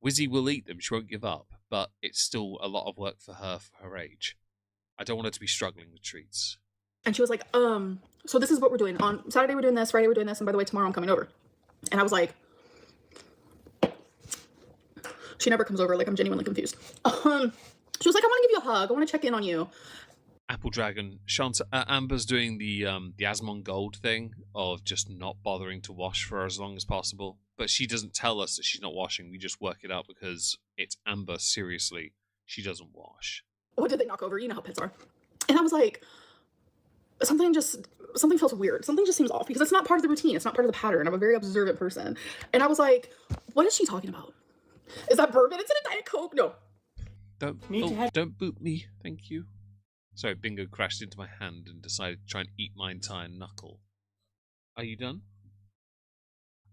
Wizzy will eat them; she won't give up, but it's still a lot of work for her age. I don't want her to be struggling with treats. And she was like, so this is what we're doing. On Saturday we're doing this, Friday we're doing this, and by the way, tomorrow I'm coming over. And I was like, she never comes over. Like, I'm genuinely confused. She was like, I want to give you a hug. I want to check in on you. Apple Dragon, Amber's doing the Asmon Gold thing of just not bothering to wash for as long as possible. But she doesn't tell us that she's not washing. We just work it out because it's Amber. Seriously, she doesn't wash. What did they knock over? You know how pets are. And I was like, something feels weird. Something just seems off because it's not part of the routine. It's not part of the pattern. I'm a very observant person. And I was like, what is she talking about? Is that bourbon? It's in a Diet Coke. No. Don't boot me. Thank you. Sorry, Bingo crashed into my hand and decided to try and eat my entire knuckle. Are you done?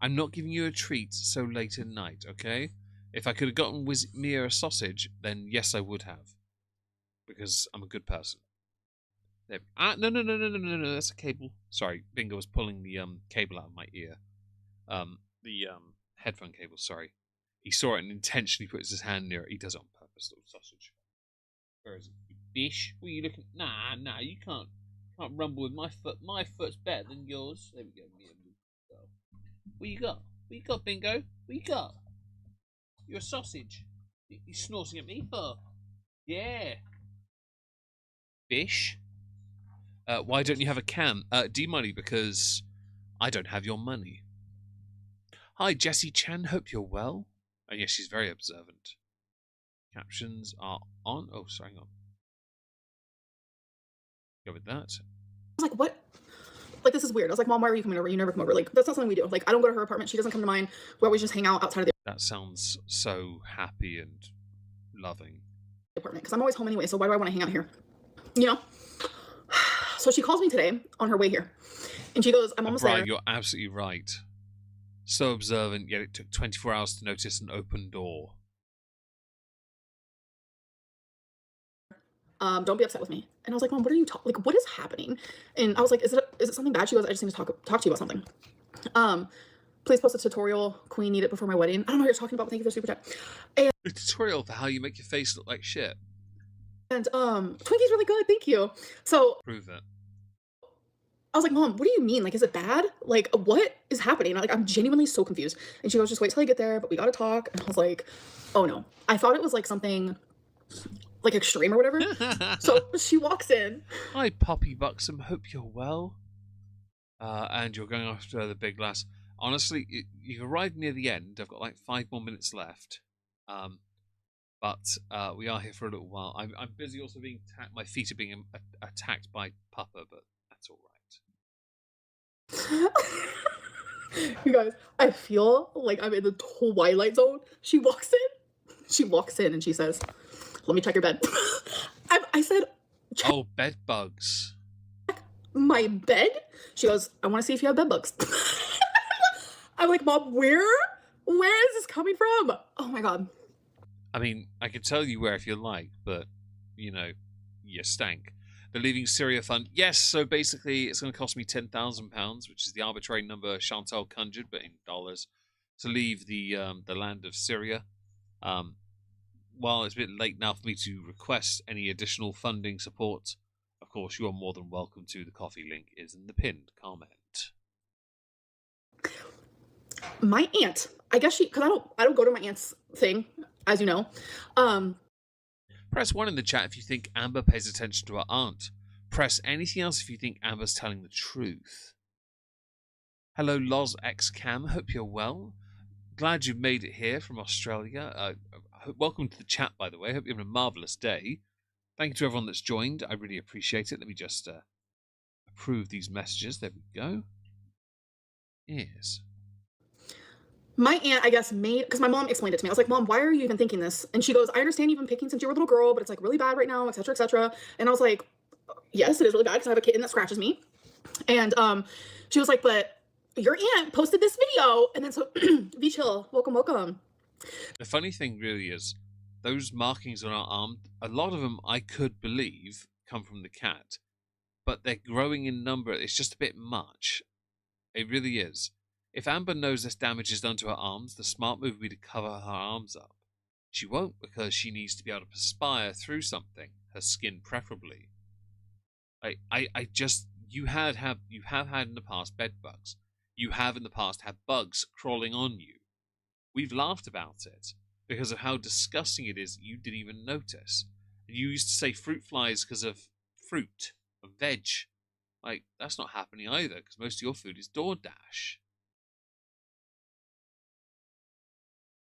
I'm not giving you a treat so late at night, okay? If I could have gotten Mia a sausage, then yes, I would have. Because I'm a good person. There. No, that's a cable. Sorry, Bingo was pulling the cable out of my ear. The headphone cable, sorry. He saw it and intentionally puts his hand near it. He does it on purpose, little sausage. Where is it? You bish? What are you looking? Nah, you can't rumble with my foot. My foot's better than yours. There we go, Mia. What you got? What you got, Bingo? What you got? You're a sausage. You snorting at me for? Yeah. Bish. Why don't you have a can? D-Money, because I don't have your money. Hi, Jessie Chan. Hope you're well. Oh, yes, she's very observant. Captions are on. Oh, sorry, hang on. Go with that. I was like, what? Like, this is weird. I was like, Mom, why are you coming over? You never come over. Like, that's not something we do. Like, I don't go to her apartment. She doesn't come to mine. We always just hang out outside of the That sounds so happy and loving. apartment because I'm always home anyway. So why do I want to hang out here? You know? So she calls me today on her way here. And she goes, I'm almost Brian, there. you're absolutely right. So observant, yet it took 24 hours to notice an open door. Don't be upset with me. And I was like, Mom, what are you talking? Like, what is happening? And I was like, is it something bad? She goes, I just need to talk to you about something. Please post a tutorial. Queen, need it before my wedding. I don't know what you're talking about, but thank you for the super chat. And A tutorial for how you make your face look like shit. Twinkie's really good, thank you. So Prove it. I was like, Mom, what do you mean? Like, is it bad? Like, what is happening? Like, I'm genuinely so confused. And she goes, just wait till I get there, but we gotta talk. And I was like, oh no. I thought it was like something like extreme or whatever. So she walks in. Hi, Poppy Buxom. Hope you're well. And you're going after the big lass. Honestly, you've arrived near the end. I've got like 5 more minutes left. But we are here for a little while. I'm busy also being my feet are being attacked by Papa, but that's all right. You guys, I feel like I'm in the Twilight Zone. She walks in and she says, "Let me check your bed." I said, "Check Oh, bed bugs. my bed?" She goes, "I want to see if you have bed bugs." I'm like, "Mom, where is this coming from?" Oh my god. I mean, I could tell you where if you like, but, you know, you stank. The Leaving Syria Fund. Yes, so basically it's going to cost me £10,000, which is the arbitrary number Chantal conjured, but in dollars, to leave the land of Syria. While it's a bit late now for me to request any additional funding support, of course, you are more than welcome to. The coffee link is in the pinned comment. My aunt, I guess because I don't go to my aunt's thing, as you know. Press 1 in the chat if you think Amber pays attention to her aunt. Press anything else if you think Amber's telling the truth. Hello, Loz X Cam. Hope you're well. Glad you've made it here from Australia. Welcome to the chat, by the way. Hope you're having a marvellous day. Thank you to everyone that's joined. I really appreciate it. Let me just approve these messages. There we go. Yes. My aunt, I guess, because my mom explained it to me. I was like, "Mom, why are you even thinking this?" And she goes, "I understand you've been picking since you were a little girl, but it's like really bad right now, etc., etc." And I was like, "Yes, it is really bad because I have a kitten that scratches me." And she was like, "But your aunt posted this video," and then so V Chill, welcome. The funny thing really is, those markings on our arm, a lot of them I could believe come from the cat, but they're growing in number. It's just a bit much. It really is. If Amber knows this damage is done to her arms, the smart move would be to cover her arms up. She won't because she needs to be able to perspire through something, her skin preferably. I just you have had in the past bed bugs. You have in the past had bugs crawling on you. We've laughed about it because of how disgusting it is that you didn't even notice. You used to say fruit flies because of fruit, of veg. Like, that's not happening either because most of your food is DoorDash.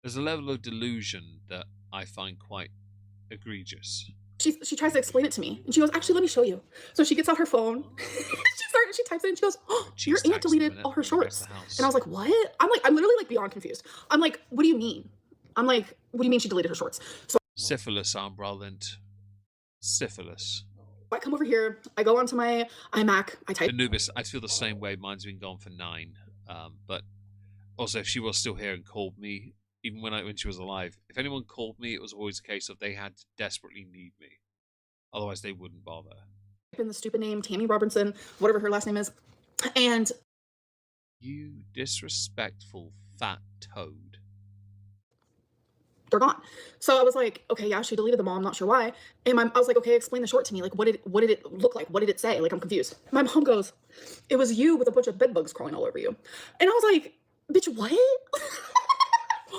There's a level of delusion that I find quite egregious. She tries to explain it to me, and she goes, "Actually, let me show you." So she gets out her phone. She types it in. She goes, "Oh, your aunt deleted all her shorts." And I was like, "What?" I'm literally like beyond confused. I'm like, "What do you mean?" I'm like, "What do you mean she deleted her shorts?" So Syphilis, Amberlynn. Syphilis. I come over here. I go onto my iMac. I type. Anubis, I feel the same way. Mine's been gone for 9. But also, if she was still here and called me, even when she was alive, if anyone called me, it was always a case of they had to desperately need me. Otherwise, they wouldn't bother. In the stupid name, Tammy Robertson, whatever her last name is, and you disrespectful fat toad. They're gone. So I was like, okay, yeah, she deleted them all. I'm not sure why. And I was like, okay, explain the short to me. Like, what did it look like? What did it say? Like, I'm confused. My mom goes, "It was you with a bunch of bed bugs crawling all over you." And I was like, "Bitch, what?"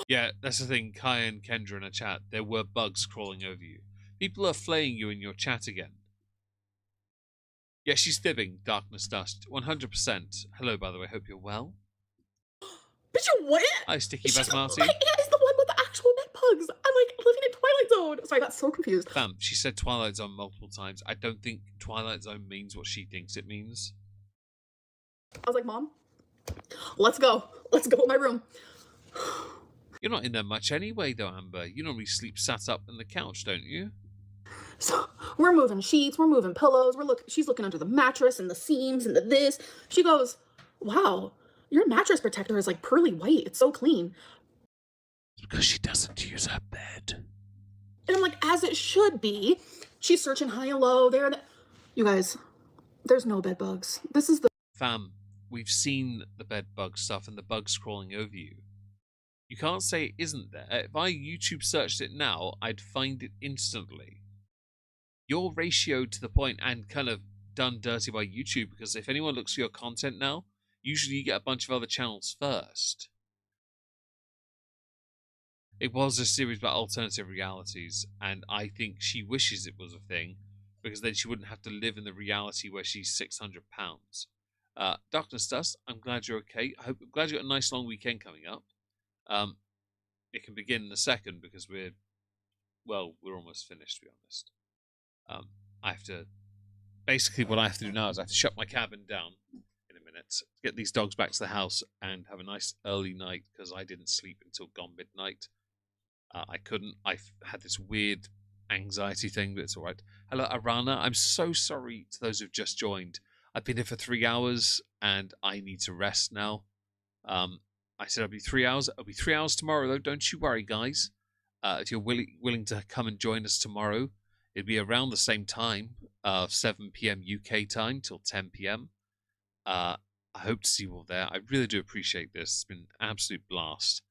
Yeah, that's the thing. Kai and Kendra in a chat. There were bugs crawling over you. People are flaying you in your chat again. Yeah, she's fibbing. Darkness Dust. 100%. Hello, by the way. Hope you're well. Bitch, what? Hi, Sticky Basmati. My aunt is the one with the actual bed bugs. I'm like living in Twilight Zone. So I got so confused. Fam, she said Twilight Zone multiple times. I don't think Twilight Zone means what she thinks it means. I was like, "Mom, let's go. Let's go in my room." You're not in there much anyway, though, Amber. You normally sleep sat up on the couch, don't you? So we're moving sheets, we're moving pillows, she's looking under the mattress and the seams and the this. She goes, "Wow, your mattress protector is like pearly white. It's so clean." It's because she doesn't use her bed. And I'm like, as it should be. She's searching high and low there. You guys, there's no bed bugs. This is the Fam, we've seen the bed bug stuff and the bugs crawling over you. You can't say it isn't there. If I YouTube searched it now, I'd find it instantly. You're ratioed to the point and kind of done dirty by YouTube because if anyone looks for your content now, usually you get a bunch of other channels first. It was a series about alternative realities, and I think she wishes it was a thing because then she wouldn't have to live in the reality where she's 600 pounds. Darkness Dust, I'm glad you're okay. I'm glad you got a nice long weekend coming up. It can begin in a second because we're almost finished, to be honest. I have to, basically what I have to do now is I have to shut my cabin down in in a minute. Get these dogs back to the house and have a nice early night because I didn't sleep until gone midnight. I couldn't. I had this weird anxiety thing, but it's all right. Hello, Arana. I'm so sorry to those who've just joined. I've been here for 3 hours and I need to rest now. I said I'll be 3 hours. I'll be 3 hours tomorrow, though. Don't you worry, guys. If you're willing to come and join us tomorrow, it'll be around the same time, 7 p.m. UK time till 10 p.m. I hope to see you all there. I really do appreciate this. It's been an absolute blast.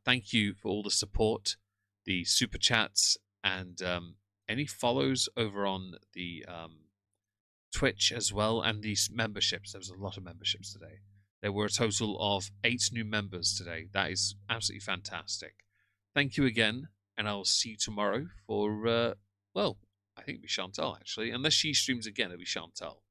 Thank you for all the support, the super chats, and any follows over on the Twitch as well, and these memberships. There was a lot of memberships today. There were a total of 8 new members today. That is absolutely fantastic. Thank you again, and I'll see you tomorrow for, well, I think it'll be Chantal, actually. Unless she streams again, it'll be Chantal.